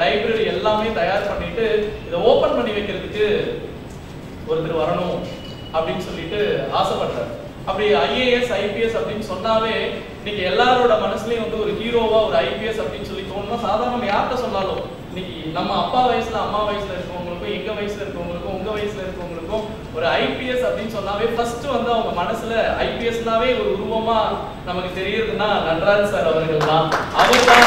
Library எல்லாமே தயார் பண்ணிட்டு இதை ஓபன் பண்ணி வைக்கிறதுக்கு ஒருத்தர் வரணும் அப்படின்னு சொல்லிட்டு ஆசைப்படுறாரு. அப்படி ஐஏஎஸ் ஐபிஎஸ் அப்படின்னு சொன்னாவே இன்னைக்கு எல்லாரோட மனசுலயும் வந்து ஒரு ஹீரோவா ஒரு ஐபிஎஸ் அப்படின்னு சொல்லி தோணுமா? சாதாரண யார்கிட்ட சொன்னாலும் இன்னைக்கு நம்ம அப்பா வயசுல அம்மா வயசுல இருக்கவங்களுக்கும் எங்க வயசுல இருக்கவங்களுக்கும் உங்க வயசுல இருக்கவங்களுக்கும் ஒரு ஐபிஎஸ் அப்படின்னு சொன்னாவே ஃபர்ஸ்ட் வந்து அவங்க மனசுல ஐபிஎஸ்னாவே ஒரு உருவமா நமக்கு தெரியுதுன்னா நடராஜ் சார் அவர்கள் தான். அவர் தான்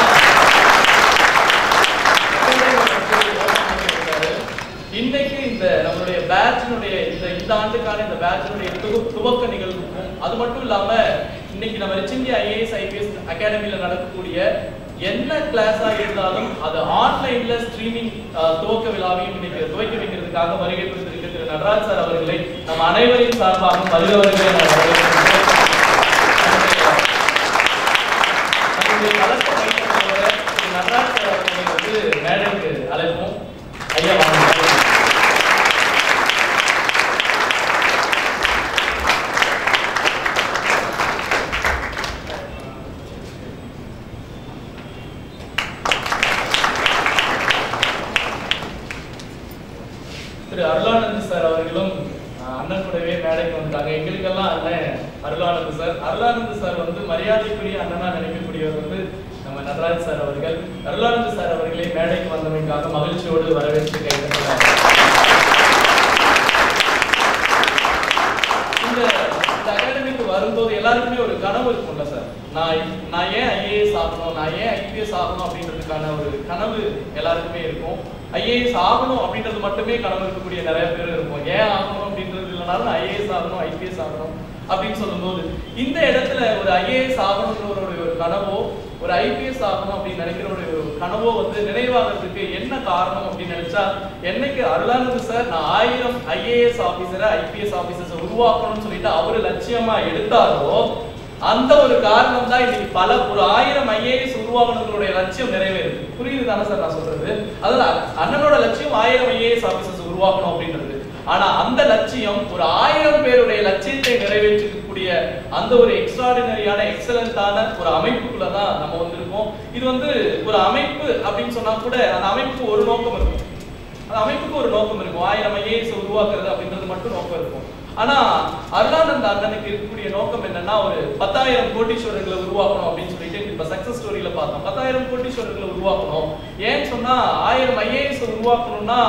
இன்னைக்கு இந்த நம்மளுடைய பேட்சினுடைய இந்த ஆண்டுக்கான இந்த பேட்சினுடைய துவக்க நிகழ்வுக்கும் அது மட்டும் இல்லாம இன்னைக்கு நம்ம ரிச் இந்தியா ஐஏஎஸ் ஐபிஎஸ் அகாடமியில நடக்கக்கூடிய என்ன கிளாஸா இருந்தாலும் அது ஆன்லைன்ல ஸ்ட்ரீமிங் துவக்க விழாவையும் இன்னைக்கு துவக்கி வைக்கிறதுக்காக வருகை புரிந்திருக்கிற திரு நடராஜ் சார் அவர்களை நம்ம அனைவரின் சார்பாக வருகிறவர்களை நடராஜ் சார் அவர்களை வந்து மேடைக்கு அழைப்போம். ஐயா வாங்க. திரு அருளானந்த் சார் அவர்களும் அண்ணன் கூடவே மேடைக்கு வந்துட்டாங்க. எங்களுக்கெல்லாம் அண்ணன் அருளானந்த் சார். அருளானந்த் சார் வந்து மரியாதைக்குரிய அண்ணனா நினைக்கக்கூடியவர் வந்து நம்ம நடராஜ் சார் அவர்கள். அருளானந்த் சார் அவர்களை மேடைக்கு வந்தமைக்காக மகிழ்ச்சியோடு வரவேற்று கைத்தட்டுகிறார். இந்த அகாடமிக்கு வரும்போது எல்லாருக்குமே ஒரு கனவு இருக்கும்ல சார், நான் ஏன் ஐஏஎஸ் ஆகணும், நான் ஏன் ஐபிஎஸ் ஆகணும் அப்படின்றதுக்கான ஒரு கனவு எல்லாருக்குமே இருக்கும். ஐஏஎஸ் ஆகணும் அப்படின்றது மட்டுமே கனவு இருக்கக்கூடிய நிறைய பேர் இருக்கும். ஏன் ஆகணும் அப்படின்றது இல்லைனாலும் ஐஏஎஸ் ஆகணும் ஐபிஎஸ் ஆகணும் அப்படின்னு சொல்லும்போது இந்த இடத்துல ஒரு ஐஏஎஸ் ஆகணுன்ற ஒரு கனவோ ஒரு ஐபிஎஸ் ஆகணும் அப்படின்னு நினைக்கிற ஒரு கனவோ வந்து நினைவாகிறதுக்கு என்ன காரணம் அப்படின்னு நினைச்சா, என்னைக்கு அருளானந்த் சார் நான் 1000 ஐஏஎஸ் ஆபீசரை ஐபிஎஸ் ஆபீசர்ஸை உருவாக்கணும்னு சொல்லிட்டு அவரு லட்சியமா எடுத்தாரோ அந்த ஒரு காரணம் தான் இன்னைக்கு பல ஒரு 1000 ஐஏஎஸ் உருவாக்கணுங்களுடைய லட்சியம் நிறைவேறுது. புரியுது தானே சார் நான் சொல்றது? அதாவது அண்ணனோட லட்சியம் 1000 ஐஏஎஸ் ஆபீசர்ஸ் உருவாக்கணும் அப்படின்றது. ஆனா அந்த லட்சியம் ஒரு 1000 பேருடைய லட்சியத்தை நிறைவேற்றக்கூடிய அந்த ஒரு எக்ஸ்ட்ராடினரியான எக்ஸலண்டான ஒரு அமைப்புக்குள்ள தான் நம்ம வந்திருக்கோம். இது வந்து ஒரு அமைப்பு அப்படின்னு சொன்னா கூட அந்த அமைப்புக்கு ஒரு நோக்கம் இருக்கும். அந்த அமைப்புக்கு ஒரு நோக்கம் இருக்கும். 1000 ஐஏஎஸ் உருவாக்குறது அப்படின்றது மட்டும் நோக்கம் இருக்கும். ஆனா அருளானந்த் அண்ணனுக்கு இருக்கக்கூடிய நோக்கம் என்னன்னா ஒரு 10,000 கோடீஸ்வரர்களை உருவாக்கணும் அப்படின்னு சொல்லிட்டு இப்ப சக்சஸ் ஸ்டோரியில பார்த்தோம். 10,000 கோடீஸ்வரர்களை உருவாக்கணும். ஏன்னு சொன்னா 1000 ஐஏஎஸ் உருவாக்கணும்னா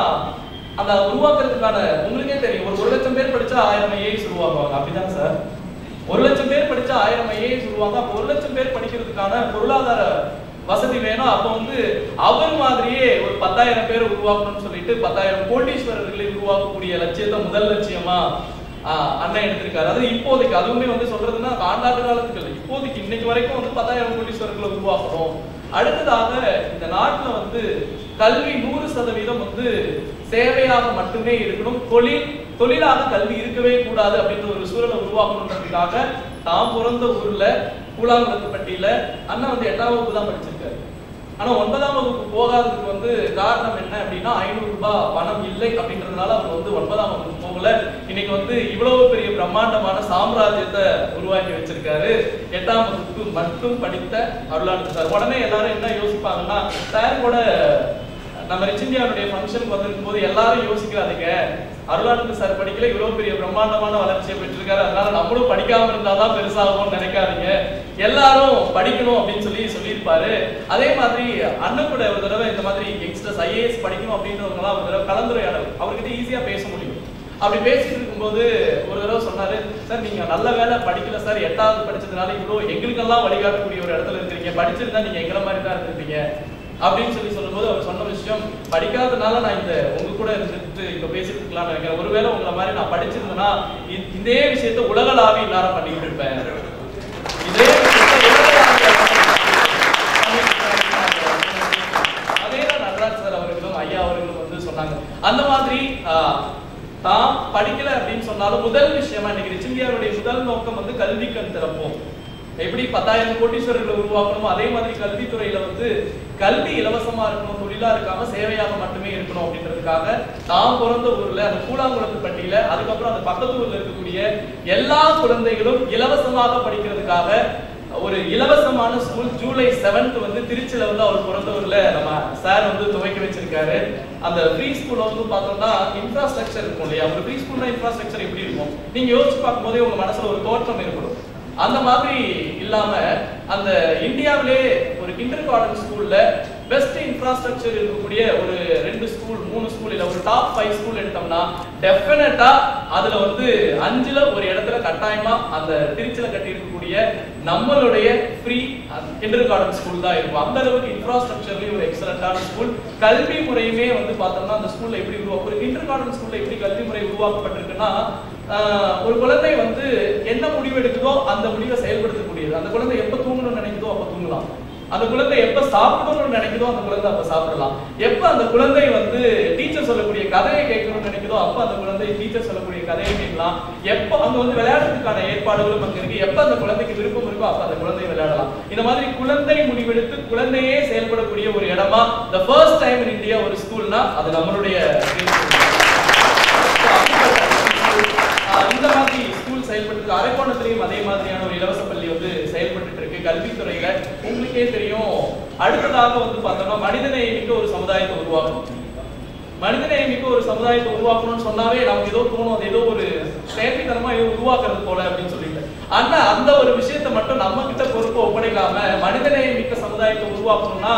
அந்த உருவாக்குறதுக்கான உங்களுக்கே தெரியும், ஒரு 1,00,000 பேர் படிச்சா 1000 ஐஏஎஸ் உருவாக்குவாங்க. அப்படிதான் சார், 1,00,000 பேர் படிச்சா 1000 ஐஏஎஸ் உருவாங்க. அப்ப 1,00,000 பேர் படிக்கிறதுக்கான பொருளாதார வசதி வேணும். அப்ப வந்து அவர் மாதிரியே ஒரு 10,000 பேர் உருவாக்கணும்னு சொல்லிட்டு 10,000 கோடீஸ்வரர்களை உருவாக்கக்கூடிய லட்சியத்தை முதல் லட்சியமா அண்ணன் எடுத்திருக்காரு. அது இப்போதைக்கு அதுவுமே வந்து சொல்றதுன்னா ஆண்டாண்டு காலத்துக்கு இல்லை, இப்போதைக்கு இன்னைக்கு வரைக்கும் வந்து 10,000 கோடீஸ்வரர்களை உருவாக்கணும். அடுத்ததாக இந்த நாட்டுல வந்து கல்வி 100% வந்து சேவையாக மட்டுமே இருக்கணும், தொழிலாக கல்வி இருக்கவே கூடாது அப்படின்ற ஒரு சூழலை உருவாக்கணுன்றதுக்காக தாம் பிறந்த ஊர்ல கூழாங்குளத்துப்பட்டியில அண்ணன் வந்து 8ஆம் வகுப்பு தான் படிச்சிருக்காரு. ஆனா 9ஆம் வகுப்பு போகாததுக்கு வந்து காரணம் என்ன அப்படின்னா 500 ரூபாய் பணம் இல்லை அப்படின்றதுனால அவர் வந்து 9ஆம் வகுப்பு போகல. இன்னைக்கு வந்து இவ்வளவு பெரிய பிரம்மாண்டமான சாம்ராஜ்யத்தை உருவாக்கி வச்சிருக்காரு. 8ஆம் வகுப்பு மட்டும் படித்த அருளானந்த் சார். உடனே எல்லாரும் என்ன யோசிப்பாங்கன்னா, சார் கூட நம்ம ரிச் இந்தியாவுடைய ஃபங்க்ஷனுக்கு வந்திருக்கும் போது எல்லாரும் யோசிக்கிறாங்க, அருளானந்த் சார் படிக்கல, இவ்வளவு பெரிய பிரம்மாண்டமான வளர்ச்சியை பெற்றிருக்காரு, அதனால நம்மளும் படிக்காம இருந்தாதான் பெருசாகும்னு நினைக்காதீங்க, எல்லாரும் படிக்கணும் அப்படின்னு சொல்லியிருப்பாரு. அதே மாதிரி அண்ணன் கூட ஒரு தடவை இந்த மாதிரி யங்ஸ்டர்ஸ் ஐஏஎஸ் படிக்கணும் அப்படின்றவங்க எல்லாம் ஒரு தடவை கலந்துரையாடல் அவர்கிட்ட ஈஸியா பேச முடியும். அப்படி பேசிட்டு இருக்கும்போது ஒரு தடவை சொன்னாரு, சார் நீங்க நல்ல வேலை படிக்கல சார், 8வது படிச்சதுனால இவ்வளவு எங்களுக்கெல்லாம் வழிகாட்டக்கூடிய ஒரு இடத்துல இருக்கிறீங்க, படிச்சிருந்தா நீங்க எங்களை மாதிரி தான் இருந்திருப்பீங்க அப்படின்னு சொல்லும்போது அவர் சொன்ன விஷயம், படிக்காதனால நான் இந்த உங்க கூட இருந்துட்டு இப்ப பேசிட்டு இருக்கலாம்னு நினைக்கிறேன். ஒருவேளை உங்களை மாதிரி நான் படிச்சிருந்தேன்னா இதே விஷயத்த உலகளாவி எல்லாரும் பண்ணிட்டு இருப்பேன், இதே அதேதான் நடராஜ் சார் அவர்களும் ஐயா அவர்களும் வந்து சொன்னாங்க. அந்த மாதிரி தான் படிக்கல அப்படின்னு சொன்னாலும் முதல் விஷயமா இன்னைக்கு ரிச் இந்தியாவுடைய முதல் நோக்கம் வந்து கல்வி கண் திறப்போம். எப்படி 10,000 கோடீஸ்வரர்களை உருவாக்கணுமோ அதே மாதிரி கல்வித்துறையில வந்து கல்வி இலவசமா இருக்கணும், தொழிலா இருக்காம சேவையாக மட்டுமே இருக்கணும் அப்படின்றதுக்காக தான் பிறந்த ஊர்ல அந்த கூழாங்குளத்துப்பட்டியில, அதுக்கப்புறம் அந்த பக்கத்து ஊர்ல இருக்கக்கூடிய எல்லா குழந்தைகளும் இலவசமாக படிக்கிறதுக்காக ஒரு இலவசமான ஸ்கூல் ஜூலை 7th வந்து திருச்சியில வந்து அவர் பிறந்தவர்ல நம்ம சார் வந்து துவக்கி வச்சிருக்காரு. அந்த ஃப்ரீ ஸ்கூல்ல வந்து பார்த்தோம்னா இன்ஃப்ராஸ்ட்ரக்சர் இருக்கும் இல்லையா, ஒரு ஃப்ரீ ஸ்கூல்னா இன்ஃப்ராஸ்ட்ரக்சர் எப்படி இருக்கும் நீங்க யோசிச்சு பார்க்கும்போதே உங்க மனசுல ஒரு தோற்றம் ஏற்படும். அந்த மாதிரி இல்லாம அந்த இந்தியாவிலே ஒரு கிண்டர் கார்டன் ஸ்கூல்ல பெஸ்ட் இன்ஃப்ராஸ்ட்ரக்சர் இருக்கக்கூடிய ஒரு 2 ஸ்கூல் 3 ஸ்கூல் இல்ல ஒரு டாப் 5 ஸ்கூல் எடுத்தோம்னா டெஃபினட்டா அதுல வந்து 5ல ஒரு இடத்துல கட்டாயமா அந்த திருச்சியில கட்டி இருக்கக்கூடிய நம்மளுடைய ஃப்ரீ கிண்டர் கார்டன் ஸ்கூல் தான் இருக்கும். அந்த அளவுக்கு இன்ஃப்ராஸ்ட்ரக்சர்லயும் ஒரு எக்ஸலண்டான ஸ்கூல். கல்வி முறையுமே வந்து பார்த்தோம்னா அந்த ஸ்கூல்ல எப்படி ஒரு கிண்டர் கார்டன் ஸ்கூல்ல எப்படி கல்வி முறை உருவாக்கப்பட்டிருக்குன்னா ஒரு குழந்தை வந்து என்ன முடிவு எடுக்குதோ அந்த முடிவை செயல்படுத்தக்கூடியது. அந்த குழந்தை எப்ப தூங்கணும்னு நினைக்குதோ அப்ப தூங்கலாம், அந்த குழந்தை எப்ப சாப்பிடணும்னு நினைக்குதோ அந்த குழந்தை அப்ப சாப்பிடலாம், எப்ப அந்த குழந்தை வந்து டீச்சர் சொல்லக்கூடிய கதையை கேட்கணும்னு நினைக்குதோ அப்ப அந்த குழந்தை டீச்சர் சொல்லக்கூடிய கதையை கேட்கலாம், எப்ப அங்க வந்து விளையாடுறதுக்கான ஏற்பாடுகளும் அங்க இருக்கு, எப்ப அந்த குழந்தைக்கு விருப்பம் இருக்கோ அப்ப அந்த குழந்தை விளையாடலாம். இந்த மாதிரி குழந்தை முடிவெடுத்து குழந்தையே செயல்படக்கூடிய ஒரு இடமா the first time in India ஒரு ஸ்கூல்னா அது நம்மளுடைய இந்த மாதிரி ஸ்கூல் செயல்பட்டு அரக்கோணத்திலையும் அதே மாதிரியான ஒரு இலவச பள்ளி வந்து செயல்பட்டு இருக்கு கல்வித்துறையில. உங்களுக்கே தெரியும், அடுத்ததாக வந்து பார்த்தோம்னா மனிதநேயமிக்க ஒரு சமுதாயத்தை உருவாக்கணும். மனிதநேயமிக்க ஒரு சமுதாயத்தை உருவாக்கணும்னு சொன்னாவே நமக்கு ஏதோ தோணும், அது ஏதோ ஒரு செயற்கைத்தனமா ஏதோ உருவாக்குறது போல அப்படின்னு சொல்லிட்டு. ஆனா அந்த ஒரு விஷயத்தை மட்டும் நம்ம கிட்ட பொறுப்பை ஒப்படைக்காம மனிதநேயமிக்க சமுதாயத்தை உருவாக்கணும்னா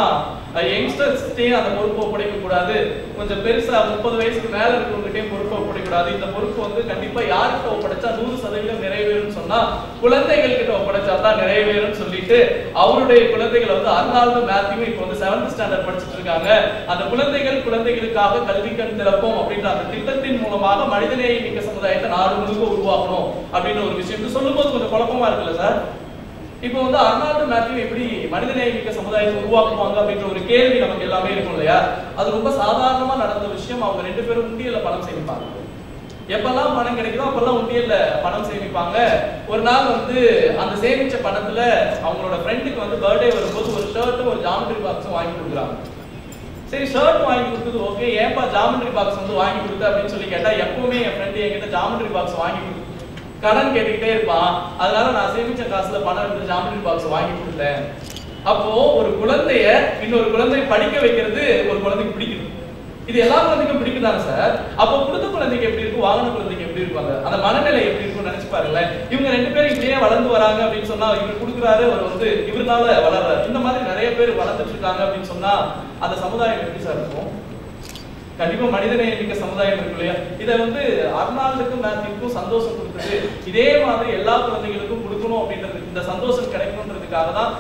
யங்ஸ்டர்ஸ்டையும் அந்த பொறுப்பை ஒப்படைக்க கூடாது, கொஞ்சம் பெருசா 30 வயசுக்கு மேல இருக்கிறவங்ககிட்டயும் பொறுப்பை ஒப்படைக்க கூடாது. இந்த பொறுப்பு வந்து கண்டிப்பா யார்கிட்ட ஒப்படைச்சா 100% நிறைவேறும் சொன்னா குழந்தைகள் கிட்ட ஒப்படைச்சா தான் நிறைவேறும் சொல்லிட்டு அவருடைய குழந்தைகளை வந்து அர்னால்டு மேத்யூ இப்போ வந்து 7th ஸ்டாண்டர்ட் படிச்சுட்டு இருக்காங்க. அந்த குழந்தைகளுக்காக கல்வி கண் திறப்போம் அப்படின்ற அந்த திட்டத்தின் மூலமாக மனிதநேயமிக்க சமுதாயத்தை நாடு முழுக்க உருவாக்கணும் அப்படின்ற ஒரு விஷயம் சொல்லும் போது கொஞ்சம் குழப்பமா இருக்குல்ல சார்? இப்போ வந்து அர்னால்டு மேத்யூ எப்படி மனிதநேயமிக்க சமுதாயத்தை உருவாக்குவாங்க அப்படின்ற ஒரு கேள்வி நமக்கு எல்லாமே இருக்கும் இல்லையா? அது ரொம்ப சாதாரணமா நடந்த விஷயம். அவங்க 2 பேரும் உண்டியல்ல பணம் சேமிப்பாங்க. எப்பெல்லாம் பணம் கிடைக்குதோ அப்பெல்லாம் உண்டியல்ல பணம் சேமிப்பாங்க. ஒரு நாள் வந்து அந்த சேமிச்ச பணத்துல அவங்களோட ஃப்ரெண்டுக்கு வந்து பர்த்டே வரும்போது ஒரு ஷர்ட்டும் ஒரு ஜாமெட்ரி பாக்ஸும் வாங்கி கொடுக்குறாங்க. சரி, ஷர்ட் வாங்கி கொடுத்தது ஓகே, ஏன்பா ஜாமெட்ரி பாக்ஸ் வந்து வாங்கி கொடுத்த அப்படின்னு சொல்லி கேட்டா எப்பவுமே என் ஃப்ரெண்டு என்கிட்ட ஜாமெட்ரி பாக்ஸ் வாங்கி கொடுத்து கடன் கேட்டுக்கிட்டே இருப்பான், அதனால நான் சேமிச்ச காசுல பணம் எடுத்து ஜாமெட்ரி பாக்ஸ் வாங்கி கொடுத்தேன். அப்போ ஒரு குழந்தைய இன்னொரு குழந்தை படிக்க வைக்கிறது ஒரு குழந்தைக்கு பிடிக்குது. இது எல்லா குழந்தைக்கும் பிடிக்குதானே சார்? அப்போ கொடுத்த குழந்தைக்கு எப்படி இருக்கும், வாங்கின குழந்தைக்கு எப்படி இருப்பாங்க, அந்த மனநிலை எப்படி இருக்கும் நினைச்சு பாருங்களேன். இவங்க 2 பேரும் இப்படியே வளர்ந்து வராங்க அப்படின்னு சொன்னா இவர் கொடுக்குறாரு, அவர் வந்து இவருனால வளர்றாரு. இந்த மாதிரி நிறைய பேர் வளர்ந்துட்டு இருக்காங்க அப்படின்னு சொன்னா அந்த சமுதாயம் எப்படி சார் இருக்கும்? கண்டிப்பா மனிதநேயமிக்க சமுதாயம் இருக்கு இல்லையா? இதை வந்து அர்னால்டுக்கும் மேத்யூக்கும் சந்தோஷம் கொடுத்தது இதே மாதிரி எல்லா குழந்தைகளுக்கும் கொடுக்கணும் அப்படின்றது, இந்த சந்தோஷம் கிடைக்கணுன்றதுக்காக தான்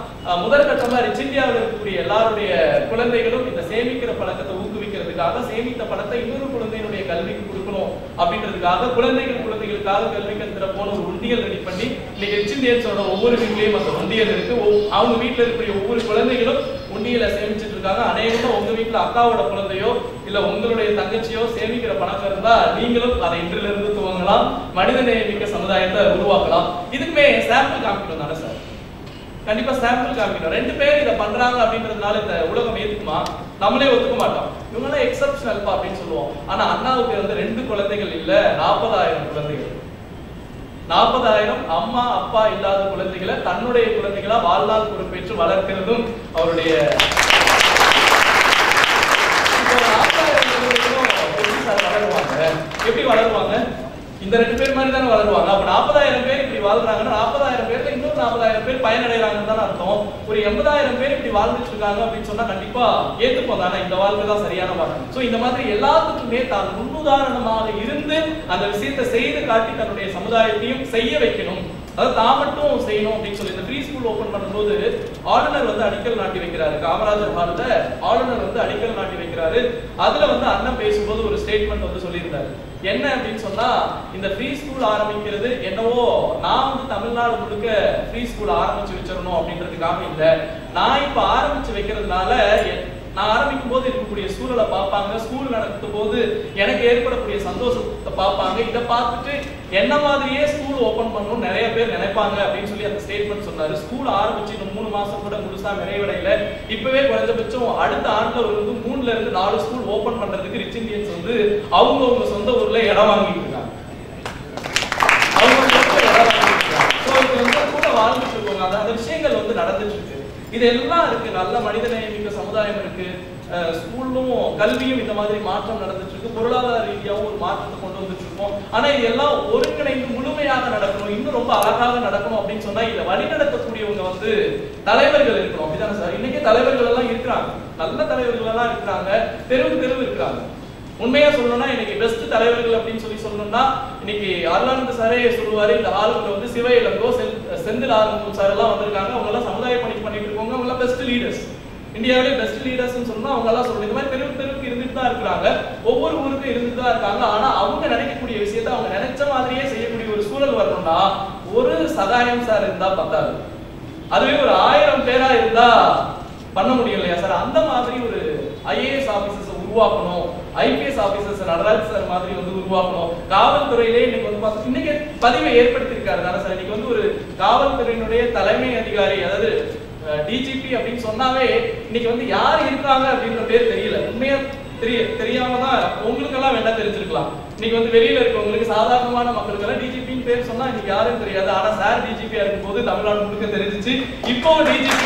முதற்கட்டமா ரிச் இந்தியாவில் இருக்கக்கூடிய எல்லாருடைய குழந்தைகளும் இந்த சேமிக்கிற பழக்கத்தை ஊக்குவிக்கிறதுக்காக சேமித்த பணத்தை இன்னொரு குழந்தையினுடைய கல்விக்கு கொடுக்கணும் அப்படின்றதுக்காக குழந்தைகளுக்காக கல்வி கத்துற போன ஒரு உண்டியல் ரெடி பண்ணி இன்னைக்கு ரிச் இந்தியன்ஸோட ஒவ்வொரு வீட்லயும் அந்த உண்டியல் இருக்கு. அவங்க வீட்டுல இருக்கக்கூடிய ஒவ்வொரு குழந்தைகளும் உண்டியலை சேமிச்சுட்டு இருக்காங்க. அநேகமா உங்க வீட்டுல அக்காவோட குழந்தையோ இல்ல உங்களுடைய தங்கச்சியோ சேமிக்கிற பணம் இருந்தா நீங்களும் அதை இன்றில இருந்து துவங்கலாம், மனிதநேயமிக்க சமுதாயத்தை உருவாக்கலாம். இதுக்குமே சாம்பிள் காமிக்கணும் தானே சார்? கண்டிப்பா சாம்பிள் காமிக்கணும். 2 பேர் இதை பண்றாங்க அப்படின்றதுனால இந்த உலகம் ஏத்துக்குமா? நம்மளே ஒத்துக்க மாட்டோம். இவங்களாம் எக்ஸப்ஷனல் அப்படின்னு சொல்லுவோம். ஆனா அண்ணாவுக்கு வந்து 2 குழந்தைகள் இல்ல, 40,000 குழந்தைகள். 40,000 அம்மா அப்பா இல்லாத குழந்தைகளை தன்னுடைய குழந்தைகளா வாழ்நாள் பொறுப்பேற்று வளர்க்கிறதும் அவருடைய எப்படி வளருவாங்க? இந்த 2 பேர் மாதிரி தானே வளருவாங்க. அப்ப 40,000 பேர் இப்படி வாழ்றாங்கன்னா 40,000 பேர்ல இன்னும் 40,000 பேர் பயனடைறாங்கன்னு தானே அர்த்தம். ஒரு 80,000 பேர் இப்படி வாழ்ந்துட்டு இருக்காங்க அப்படின்னு சொன்னா கண்டிப்பா ஏத்துப்போம் தானே, இந்த வாழ்க்கை தான் சரியான வாழ்க்கை. சோ இந்த மாதிரி எல்லாத்துக்குமே தான் முன்னுதாரணமாக இருந்து அந்த விஷயத்தை செய்து காட்டி தன்னுடைய சமுதாயத்தையும் செய்ய வைக்கணும், அதாவது தான் மட்டும் செய்யணும் அப்படின்னு சொல்லி இந்த ஃப்ரீ ஸ்கூல் ஓபன் பண்ணும்போது ஆளுநர் வந்து அடிக்கல் நாட்டி வைக்கிறாரு. காமராஜர் ஹால்ல ஆளுநர் வந்து அடிக்கல் நாட்டி வைக்கிறாரு. அதுல வந்து அண்ணன் பேசும்போது ஒரு ஸ்டேட்மெண்ட் வந்து சொல்லியிருந்தாரு. என்ன அப்படின்னு சொன்னா, இந்த ஃப்ரீ ஸ்கூல் ஆரம்பிக்கிறது என்னவோ நான் வந்து தமிழ்நாடு முழுக்க ஃப்ரீ ஸ்கூல் ஆரம்பிச்சு வச்சிடணும் அப்படின்றதுக்காக இல்ல, நான் இப்ப ஆரம்பிச்சு வைக்கிறதுனால நான் ஆரம்பிக்கும் போது இருக்கக்கூடிய சூழலை பார்ப்பாங்க, ஸ்கூல் நடக்கும் போது எனக்கு ஏற்படக்கூடிய சந்தோஷத்தை பார்ப்பாங்க, இதை பார்த்துட்டு என்ன மாதிரியே ஸ்கூல் ஓபன் பண்ணணும் நிறைய பேர் நினைப்பாங்க அப்படின்னு சொல்லி அந்த ஸ்டேட்மெண்ட் சொன்னாரு. ஸ்கூல் ஆரம்பிச்சு இன்னும் 3 மாசம் கூட முழுசா நிறைவடையில, இப்பவே குறைஞ்சபட்சம் அடுத்த ஆண்டுல வந்து 3ல இருந்து 4 ஸ்கூல் ஓபன் பண்றதுக்கு ரிச் இந்தியன்ஸ் வந்து அவங்க சொந்த ஊர்ல இடம் வாங்கிட்டு இருக்காங்க. அவங்க கூட வாழ்ந்துட்டு இருக்காங்க. அந்த விஷயங்கள் இதெல்லாம் இருக்கு. நல்ல மனிதநேயமிக்க சமுதாயம் இருக்கு, ஸ்கூலும் கல்வியும் இந்த மாதிரி மாற்றம் நடந்துட்டு இருக்கு, பொருளாதார ரீதியாகவும் ஒரு மாற்றத்தை கொண்டு வந்துட்டு இருக்கோம். ஆனா இதெல்லாம் ஒருங்கிணைந்து முழுமையாக நடக்கணும், இன்னும் ரொம்ப அழகாக நடக்கணும் அப்படின்னு சொன்னா இதை வழிநடத்தக்கூடியவங்க வந்து தலைவர்கள் இருக்கணும். அப்படிதானே சார்? இன்னைக்கே தலைவர்கள் எல்லாம் இருக்கிறாங்க, நல்ல தலைவர்கள் எல்லாம் இருக்கிறாங்க, தெருவுக்கு தெருவு இருக்கிறாங்க. உண்மையா சொல்லணும்னா இன்னைக்கு பெஸ்ட் தலைவர்கள் அப்படின்னு சொல்லணும்னா இன்னைக்கு அருளானந்த சாரே சொல்லுவாரு, இந்த ஆளுக்குள்ள வந்து சிவ இளங்கோ, செந்தில் ஆறுமுகம் சார் எல்லாம் வந்திருக்காங்க, அவங்க எல்லாம் சமுதாய பணி பண்ணிட்டு இருக்கவங்க, அவங்க எல்லாம் பெஸ்ட் லீடர்ஸ், இந்தியாவிலே பெஸ்ட் லீடர்ஸ்னு சொன்னா அவங்க எல்லாம் சொல்றது. இந்த மாதிரி தெருவுக்கு இருந்துட்டு தான் இருக்கிறாங்க, ஒவ்வொரு ஊருக்கும் இருந்துட்டு தான் இருக்காங்க. ஆனா அவங்க நினைக்கக்கூடிய விஷயத்தை அவங்க நினைச்ச மாதிரியே செய்யக்கூடிய ஒரு சூழல் வரணும்னா ஒரு சகாயம் சார் இருந்தா பத்தாது, அதுவே ஒரு 1000 பேரா இருந்தா பண்ண முடியும் இல்லையா சார்? அந்த மாதிரி ஒரு IAS ஆபீசர்ஸ் உருவாக்கணும், IPS ஆபீசர்ஸ் நடராஜ் சார் மாதிரி வந்து உருவாக்கணும். காவல்துறையிலே இன்னைக்கு வந்து இன்னைக்கு பதிவை ஏற்படுத்தி இருக்காரு தானே சார்? இன்னைக்கு வந்து ஒரு காவல்துறையினுடைய தலைமை அதிகாரி, அதாவது DGP அப்படின்னு சொன்னாவே இன்னைக்கு வந்து யார் இருக்காங்க அப்படின்ற பேர் தெரியல. உண்மையா தெரியாம தான் உங்களுக்கு எல்லாம் வேண்டாம் தெரிஞ்சிருக்கலாம். இன்னைக்கு வந்து வெளியில இருக்கவங்களுக்கு சாதாரணமான மக்களுக்கு எல்லாம் DGPன்னு பேர் சொன்னா இன்னைக்கு யாரும் தெரியாது. ஆனா சார் DGP-யா இருக்கும்போது தமிழ்நாடு முழுக்க தெரிஞ்சிச்சு. இப்போ DGP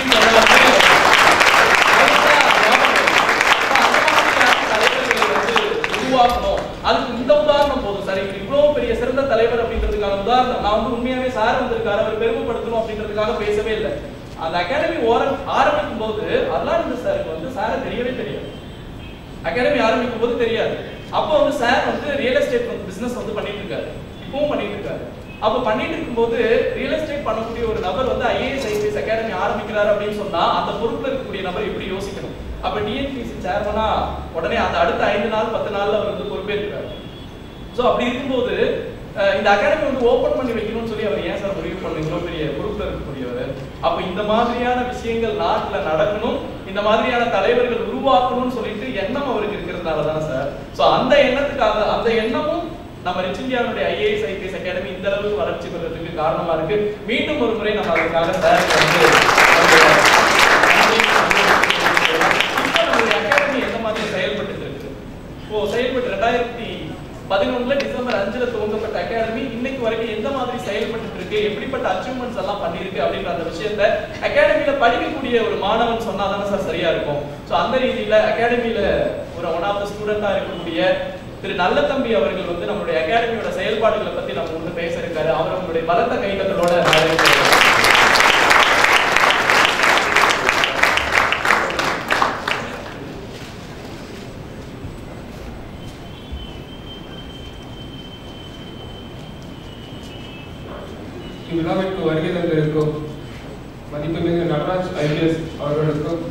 உருவாக்கணும். அதுக்கு இந்த உதாரணம் போதும் சார். இவ்வளவு பெரிய சிறந்த தலைவர் அப்படின்றதுக்கான உதாரணம் நான் வந்து உண்மையாவே சார் வந்திருக்காரு, அவர் பெருமைப்படுத்தணும் அப்படின்றதுக்காக பேசவே இல்லை. அந்த அகாடமி ஆரம்பிக்கும் போது அருளானந்த சாருக்கு வந்து சாரை தெரியவே தெரியாது. அகாடமி ஆரம்பிக்கும் போது தெரியாது. அப்போ வந்து சார் வந்து ரியல் எஸ்டேட் வந்து பிசினஸ் வந்து பண்ணிட்டு இருக்காரு, இப்பவும் பண்ணிட்டு இருக்காரு. அப்போ பண்ணிட்டு இருக்கும்போது ரியல் எஸ்டேட் பண்ணக்கூடிய ஒரு நபர் வந்து IAS IPS அகாடமி ஆரம்பிக்கிறாரு அப்படின்னு சொன்னா அந்த பொறுப்புல இருக்கக்கூடிய நபர் எப்படி யோசிக்கணும்? அப்ப TNPSC சேர்மனா உடனே அந்த அடுத்த 5 நாள் 10 நாள்ல அவர் வந்து பொறுப்பேற்கிறார். சோ அப்படி இருக்கும்போது இந்த அகாடமி வந்து ஓபன் பண்ணி வைக்கணும்னு சொல்லி அவர் ஏன் சார் முடிவு பண்ணீங்களோ? பெரிய பொறுப்புல இருக்கக்கூடியவர். அப்ப இந்த மாதிரியான விஷயங்கள் நாட்டுல நடக்கணும், இந்த மாதிரியான தலைவர்கள் உருவாக்கணும்னு சொல்லிட்டு எண்ணம் அவருக்கு இருக்கிறதுனால தானே சார். சோ அந்த எண்ணத்துக்காக, அந்த எண்ணமும் நம்ம ரிச் இந்தியாவுடைய IAS IPS அகாடமி இந்த அளவுக்கு வளர்ச்சி பெறதுக்கு காரணமா இருக்கு. மீண்டும் ஒரு முறை நம்ம அதுக்காக சார் அகாடமி எந்த மாதிரி செயல்பட்டு இருக்கு? இப்போ செயல்பட்டு 2011 டிசம்பர் 5 துவங்கப்பட்ட அகாடமி இன்னைக்கு வரைக்கும் எந்த மாதிரி செயல்பட்டு இருக்கு, எப்படிப்பட்ட அச்சீவ்மெண்ட்ஸ் எல்லாம் பண்ணிருக்கு அப்படின்ற அந்த விஷயத்தை அகாடமியில படிக்கக்கூடிய ஒரு மாணவன் சொன்னாதானே சார் சரியா இருக்கும். சோ அந்த ரீதியில அகாடமியில ஒரு ஒன் ஆஃப் த ஸ்டூடெண்டா இருக்கக்கூடிய திரு நல்லதம்பி அவர்கள் வந்து நம்மளுடைய அகாடமியோட செயல்பாடுகளை பத்தி நம்ம வந்து பேச இருக்காரு. அவர் உங்களுடைய பலத்த கைதட்டலோட இவ்விழாவிற்கு வருகை தந்திருக்கும் மதிப்புமிகு நடராஜ் IPS அவர்களுக்கும்,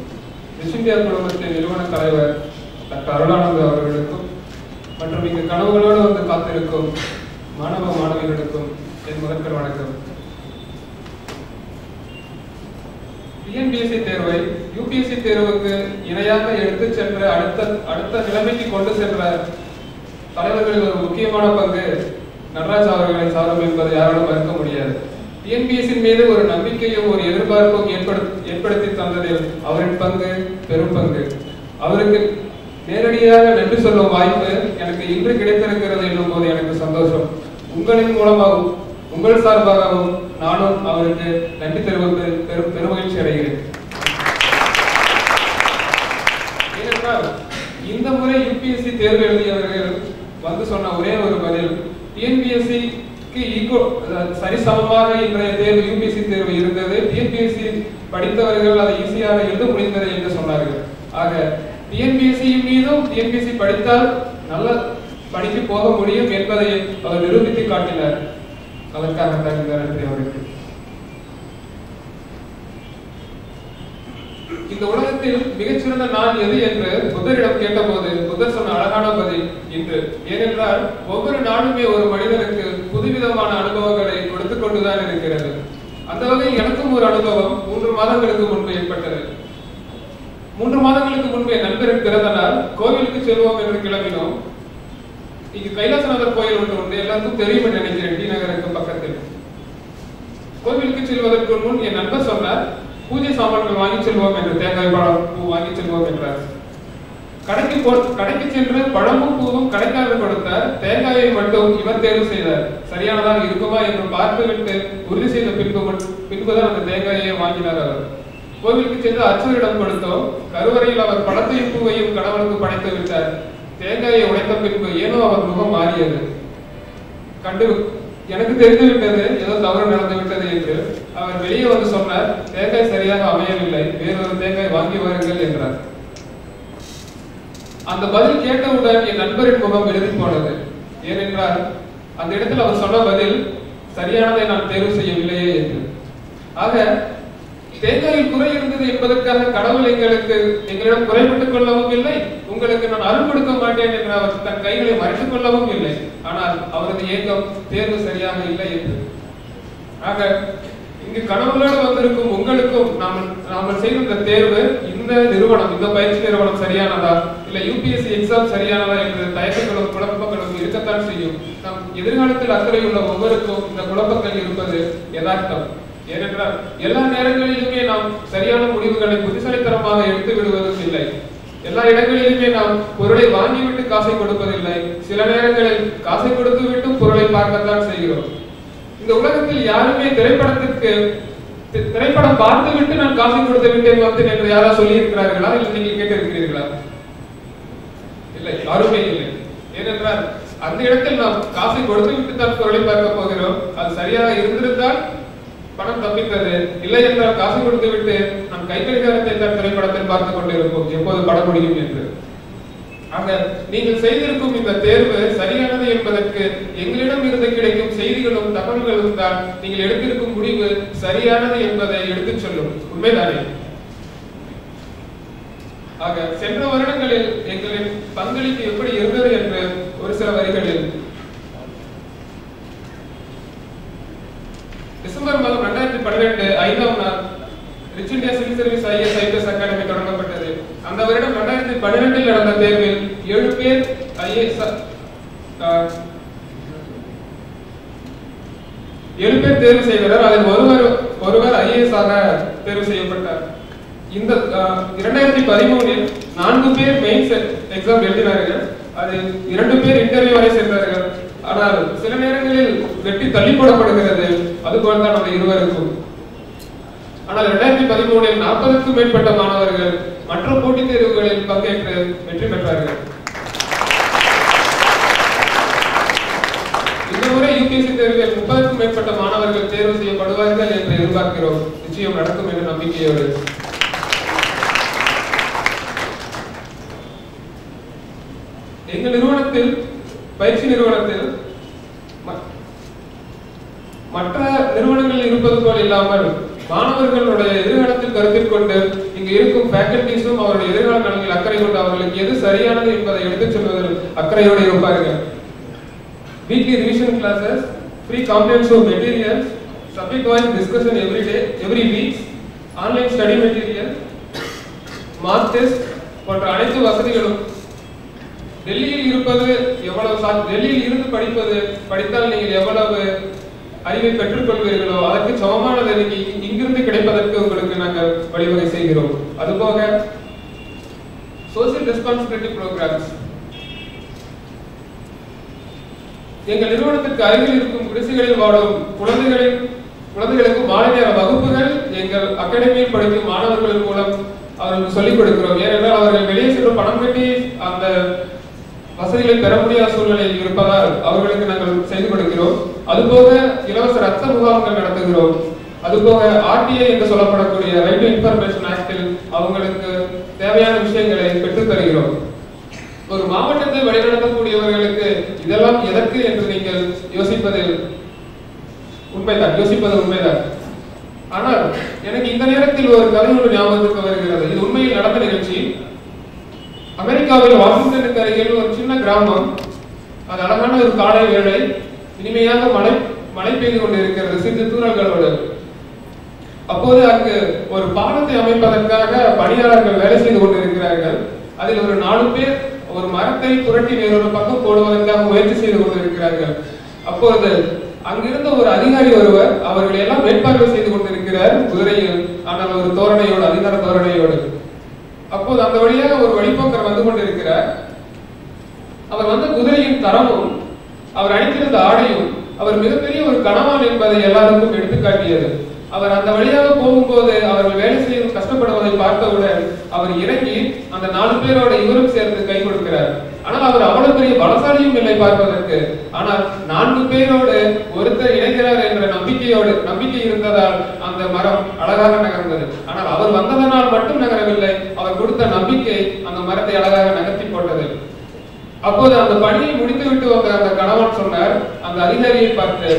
ரிச் இந்தியா குழுமத்தின் நிறுவன தலைவர் டாக்டர் அருளானந்த அவர்களுக்கும் மற்றும் இங்கு கனவுகளோடு வந்து காத்திருக்கும் மாணவ மாணவிகளுக்கும் என் முதற்கர் வணக்கம். TNPSC தேர்வை UPSC தேர்வுக்கு இணையாக எடுத்து சென்ற அடுத்த நிலைமைக்கு கொண்டு சென்ற தலைவர்களில் ஒரு முக்கியமான பங்கு நடராஜ் அவர்களை சாரும் என்பதை யாராலும் மறுக்க முடியாது. TNPSC மீது ஒரு நம்பிக்கையும் ஒரு எதிர்பார்ப்பும் ஏற்படுத்தி தந்ததில் அவரின் பங்கு பெரும் பங்கு. அவருக்கு நேரடியாக நன்றி சொல்லும் வாய்ப்பு எனக்கு இன்று கிடைத்திருக்கிறது என்னும் போது எனக்கு சந்தோஷம். உங்களின் மூலமாகவும் உங்கள் சார்பாகவும் நானும் அவருக்கு நன்றி தெரிவிப்பதில் பெருமகிழ்ச்சி அடைகிறேன். ஏனென்றால் இந்த முறை UPSC தேர்வு எழுதியவர்கள் வந்து சொன்ன ஒரே ஒரு பதில், TNPSC-க்கு சரிசமமாக இன்றைய தேர்வு UPSC தேர்வு இருந்தது, TNPSC படித்தவர்கள் அதை ஈஸியாக எழுத முடிந்தது என்று சொன்னார்கள். ஆக TNPSC மீதும் TNPSC படித்தால் நல்ல படித்து போக முடியும் என்பதை அவர் நிரூபித்து காட்டினார். அதற்காகத்தான் இந்த நன்றி அவருக்கு. இந்த உலகத்தில் மிகச்சிறந்த நான் எது என்று புத்தரிடம் கேட்டபோது புத்தர் சொன்ன அழகான பதில் இன்று. ஏனென்றால் ஒவ்வொரு நாளுமே ஒரு மனிதனுக்கு புதுவிதமான அனுபவங்களை கொடுத்து கொண்டுதான் இருக்கிறது. அந்த வகையில் எனக்கும் ஒரு அனுபவம் 3 மாதங்களுக்கு முன்பு ஏற்பட்டது. 3 மாதங்களுக்கு முன்பு என் நண்பரின் பிறந்த நாள். கோவிலுக்கு செல்வோம் என்று கிளம்பினோம். இங்கு கைலாசநாதர் கோயில் ஒன்று உண்டு, எல்லாருக்கும் தெரியும் என்று நினைக்கிறேன், டி நகருக்கு பக்கத்தில். கோவிலுக்கு செல்வதற்கு முன் என் நண்பர் சொன்னார், பூஜை சாமான்கள் வாங்கி செல்வோம் என்று, தேங்காய் பழம் பூ வாங்கி செல்வோம் என்றார். கடைக்கு சென்று பழமும் பூவும் கடைக்காரர் கொடுத்தார். தேங்காயை மட்டும் இவர் தேர்வு செய்தார். சரியானதாக இருக்குமா என்று பார்த்துவிட்டு உறுதி செய்த பின்புதான் அந்த தேங்காயை வாங்கினார் அவர். கோவிலுக்கு சென்று அர்ச்சகரிடம் கொடுத்தோம். கருவறையில் அவர் பழத்தையும் பூவையும் கணவனுக்கு படைத்து விட்டார். தேங்காயை உடைத்த பின்பு ஏனோ அவர் முகம் மாறியது. எனக்கு தெரிந்து விட்டது, ஏதோ தவறு நடந்து விட்டது என்று. அவர் வெளியே வந்து சொன்னார், தேங்காய் சரியாக அமையவில்லை, வேறொரு தேங்காய் வாங்கி வாருங்கள் என்றார். அந்த பதில் கேட்டவுடன் என் நண்பரின் முகம் எழுதி போனது. ஏனென்றால் அந்த இடத்தில் அவர் சொன்ன பதில் சரியானதை நான் தேர்வு செய்யவில்லையே என்று. ஆக தேங்காயில் குறை இருந்தது என்பதற்காக கடவுள் எங்களிடம் குறைபட்டுக் கொள்ளவும் இல்லை, உங்களுக்கு நான் அருள் கொடுக்க மாட்டேன் என்று அவர் தன் கைகளை மறைத்துக் கொள்ளவும் இல்லை. ஆனால் அவரது ஏக்கம் தேர்வு சரியாக இல்லை என்று. ஆக இங்கு கடவுளோடு வந்திருக்கும் உங்களுக்கும் நாம செய்த இந்த தேர்வு, இந்த நிறுவனம், இந்த பயிற்சி நிறுவனம் சரியானதா, இல்ல யூபிஎஸ்சி எக்ஸாம் சரியானதா என்ற தயக்கங்களும் குழப்பங்களும் இருக்கத்தான் செய்யும். நம் எதிர்காலத்தில் அக்கறை உள்ள ஒவ்வொருக்கும் இந்த குழப்பங்கள் இருப்பது யதார்த்தம். ஏனென்றால் எல்லா நேரங்களிலுமே நாம் சரியான முடிவுகளை புத்திசாலித்தனமாக எடுத்து விடுவதும் இல்லை. எல்லா இடங்களிலுமே நாம் பொருளை வாங்கிவிட்டு காசை கொடுப்பதில்லை. சில நேரங்களில் காசை கொடுத்து விட்டு பொருளை பார்க்கத்தான் செய்கிறோம். இந்த உலகத்தில் யாருமே திரைப்படம் பார்த்து விட்டு நான் காசை கொடுத்து விட்டேன் வந்து என்று யாராவது சொல்லி இருக்கிறார்களா? இல்லை நீங்கள் கேட்டு இருக்கிறீர்களா? இல்லை, யாருமே இல்லை. ஏனென்றால் அந்த இடத்தில் நாம் காசை கொடுத்து விட்டு தான் பொருளை பார்க்க போகிறோம். அது சரியாக இருந்திருந்தால் பணம் தப்பித்தது, இல்லை என்றால் காசு கொடுத்து விட்டு நம் கைக்கடிகாரத்தை தான் திரைப்படத்தில் பார்த்துக் கொண்டிருப்போம் எப்போது படம் முடியும் என்று. ஆக நீங்கள் செய்திருக்கும் இந்த தேர்வு சரியானது என்பதற்கு எங்களிடம் இருந்து கிடைக்கும் செய்திகளும் தகவல்களும் தான் நீங்கள் எடுத்திருக்கும் முடிவு சரியானது என்பதை எடுத்துச் சொல்லும். உண்மைதானே? ஆக சென்ற வருடங்களில் எங்களின் பங்களிப்பு எப்படி இருந்தது என்று ஒரு சில வரிகளில் டிசம்பர் மாதம் 2012 5ஆம் நாள் rich India civil service IAS IPS academy தொடங்கப்பட்டது. அந்த வருடம் 2012 நடந்த தேர்வில் 7 பேர் ஐஏஎஸ் 7 பேர் தேர்வு செய்தனர். அதில் ஒருவர் ஐஏஎஸ் ஆக தேர்வு செய்யப்பட்டார். இந்த 2013 4 பேர் மெயின்ஸ் எக்ஸாம் எழுதினார்கள். அதில் 2 பேர் இன்டர்வியூ வரை சென்றார்கள். ஆனால் சில நேரங்களில் வெட்டி தள்ளி போடப்படுகிறது. அதுபோல் தான் அந்த இருவருக்கும். ஆனால் 2013 40க்கும் மேற்பட்ட மாணவர்கள் மற்ற போட்டித் தேர்வுகளில் பங்கேற்று வெற்றி பெற்றார்கள். இந்த முறை யூபிஎஸ்சி தேர்வில் 30க்கும் மேற்பட்ட மாணவர்கள் தேர்வு செய்யப்படுவார்கள் என்று எதிர்பார்க்கிறோம். நிச்சயம் நடக்கும் என்ற நம்பிக்கையோடு எங்கள் நிறுவனத்தில், பயிற்சி நிறுவனத்தில் மற்ற நிறுவனங்களில் இருப்பது போல் இல்லாமல் மாணவர்களுடைய எதிர்காலத்தில் கருத்தில் கொண்டு இங்கு இருக்கும் ஃபேக்கல்டிஸும் அவருடைய எதிர்கால நலனில் அக்கறை கொண்டு அவர்களுக்கு எது சரியானது என்பதை எடுத்துச் சொல்வதில் அக்கறையோடு இருப்பார்கள். Weekly revision classes, free comprehensive materials, subject wise discussion every week, online study material, mark test போன்ற அனைத்து வசதிகளும் டெல்லியில் இருப்பது டெல்லியில் இருந்து படித்தால் நீங்கள் எவ்வளவு அறிவை பெற்றுக்கொள்வீர்களோ அதற்கு சமமானது இங்கிருந்து கிடைப்பதற்கு உங்களுக்கு நாங்கள் வழிவகை செய்கிறோம். அதுபோக சோசியல் ரெஸ்பான்சிபிலிட்டி ப்ரோக்ராம்ஸ், எங்கள் நிறுவனத்திற்கு அருகில் இருக்கும் குடிசைகளில் வாழும் குழந்தைகளுக்கு மாலை நேர வகுப்புகள் எங்கள் அகாடமியில் படிக்கும் மாணவர்கள் மூலம் அவர்களுக்கு சொல்லிக் கொடுக்கிறோம். ஏனென்றால் அவர்கள் வெளியே சென்று பணம் கட்டி அந்த வசதிகளை பெற முடியாத சூழ்நிலையில் இருப்பதால் அவர்களுக்கு நாங்கள் செய்து கொடுக்கிறோம். அதுபோக இலவச ரத்த முகாம்கள் நடத்துகிறோம். அதுபோக ஆர்டிஐ என்று சொல்லப்படக்கூடிய ரைட் டு இன்ஃபர்மேஷன் ஆக்டில் அவங்களுக்கு தேவையான விஷயங்களை பெற்றுத் தருகிறோம். ஒரு மாவட்டத்தை வழிநடத்தக்கூடியவர்களுக்கு இதெல்லாம் எதற்கு என்று நீங்கள் யோசிப்பது உண்மைதான். ஆனால் எனக்கு இந்த நேரத்தில் ஒரு கதை ஒன்று ஞாபகத்துக்கு வருகிறது. இது உண்மையில் நடந்த நிகழ்ச்சி. அமெரிக்காவில் வாஷிங்டனுக்கு அருகில் ஒரு சின்ன கிராமம். அது அழகான ஒரு காலை வேளை, இனிமையாக மழை பெய்து கொண்டிருக்கிறது சிறிது தூறல்களோடு. அப்போது அங்கு ஒரு பாலத்தை அமைப்பதற்காக பணியாளர்கள் வேலை செய்து கொண்டிருக்கிறார்கள். அதில் ஒரு 4 பேர் ஒரு மரத்தை புரட்டி வேறொரு பக்கம் போடுவதற்காக முயற்சி செய்து கொண்டிருக்கிறார்கள். அப்போது அங்கிருந்த ஒரு அதிகாரி ஒருவர் அவர்கள் எல்லாம் மேற்பார்வை செய்து கொண்டிருக்கிறார் குதிரையில், ஆனால் ஒரு தோரணையோடு, அதிகார தோரணையோடு. அப்போது அந்த வழியாக ஒரு வழிபோக்கர் வந்து கொண்டிருக்கிறார். அவர் வந்த குதிரையின் தரமும் அவர் அணிந்திருந்த ஆடையும் அவர் மிகப்பெரிய ஒரு கணவான் என்பதை எல்லாருக்கும் எடுத்துக்காட்டியது. அவர் அந்த வழியாக போகும்போது அவர்கள் வேலை செய்து கஷ்டப்படுவதை பார்த்தவுடன் அவர் இறங்கி அந்த 4 பேரோட இவரும் சேர்த்து கை கொடுக்கிறார். ஆனால் அவர் அவ்வளவு பெரிய பலசாலியும் இல்லை பார்ப்பதற்கு. ஆனால் 4 பேரோடு ஒருத்தர் இணைகிறார் என்ற நம்பிக்கை இருந்ததால் அந்த மரம் அழகாக நகர்ந்தது. ஆனால் அவர் வந்ததனால் மட்டும் நகரவில்லை, அவர் கொடுத்த நம்பிக்கை அந்த மரத்தை அழகாக நகர்த்தி போட்டது. அப்போது அந்த பணியை முடித்துவிட்டு வந்த அந்த கணவன் சொன்னார் அந்த அதிகாரியை பார்த்து,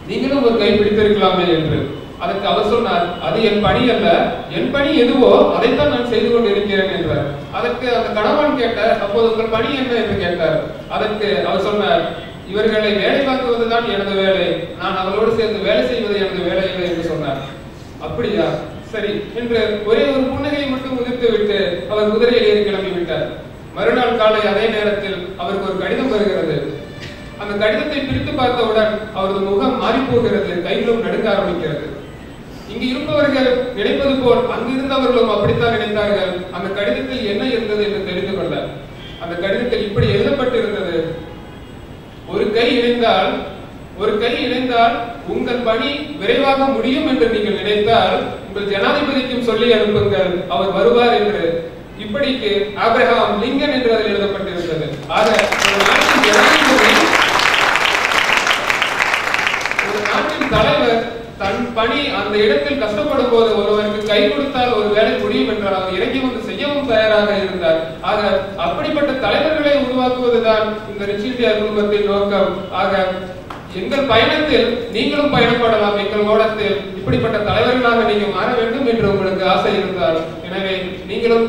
நீங்களும் ஒரு கை பிடித்திருக்கலாமே என்று. அதற்கு அவர் சொன்னார், அது என் பணி அல்ல, என் பணி எதுவோ அதைத்தான் நான் செய்து கொண்டிருக்கிறேன் என்றார். அதற்கு அந்த கணவன் கேட்டார், அப்போது உங்கள் பணி என்ன என்று கேட்டார். அதற்கு அவர் சொன்னார், இவர்களை வேலை பார்க்குவதுதான் எனது வேலை, நான் அவர்களோடு சேர்ந்து வேலை செய்வது எனது வேலை இல்லை என்று சொன்னார். அப்படியா, சரி என்று ஒரே ஒரு புன்னகையை மட்டும் உதிர்த்து விட்டு அவர் குதிரையில் ஏறி கிளம்பி விட்டார். மறுநாள் காலை அதே நேரத்தில் அவருக்கு ஒரு கடிதம் வருகிறது. அந்த கடிதத்தை பிரித்து பார்த்தவுடன் அவரது முகம் மாறி போகிறது, கைகளும் நடுங்க ஆரம்பிக்கிறது. இங்கு இருப்பவர்கள் நினைப்பது போல் அங்கு இருந்தவர்களும் அப்படித்தான் நினைத்தார்கள். அந்த கடிதத்தில் என்ன இருந்தது என்று தெரிந்து கொள்ள அந்த கடிதத்தில் இப்படி எழுதப்பட்டிருந்தது, ஒரு கை இணைந்தால் உங்கள் பணி விரைவாக முடியும் என்று நீங்கள் நினைத்தால் உங்கள் ஜனாதிபதிக்கும் சொல்லி அனுப்புங்கள், அவர் வருவார் என்று. இப்படிக்கு ஆபிரகாம் லிங்கன் என்று அதில் எழுதப்பட்டிருந்தது. ஆக ஒரு நாட்டின் ஜனாதிபதி, ஒரு நாட்டின் தலைவர் தன் பணி அந்த இடத்தில் கஷ்டப்படும் போது ஒருவருக்கு கை கொடுத்தால் ஒரு வேலை முடியும் என்றால் அவர் இறங்கி வந்து செய்யவும் தயாராக இருந்தார். ஆக அப்படிப்பட்ட தலைவர்களை உருவாக்குவதுதான் இந்த ரிச் இந்தியா குழுமத்தின் நோக்கம். ஆக எங்கள் பயணத்தில் நீங்களும் பயணப்படலாம், எங்கள் ஓடத்தில் இப்படிப்பட்ட தலைவர்களாக நீங்க மாற வேண்டும் என்று உங்களுக்கு ஆசை இருந்தால், எனவே நீங்களும்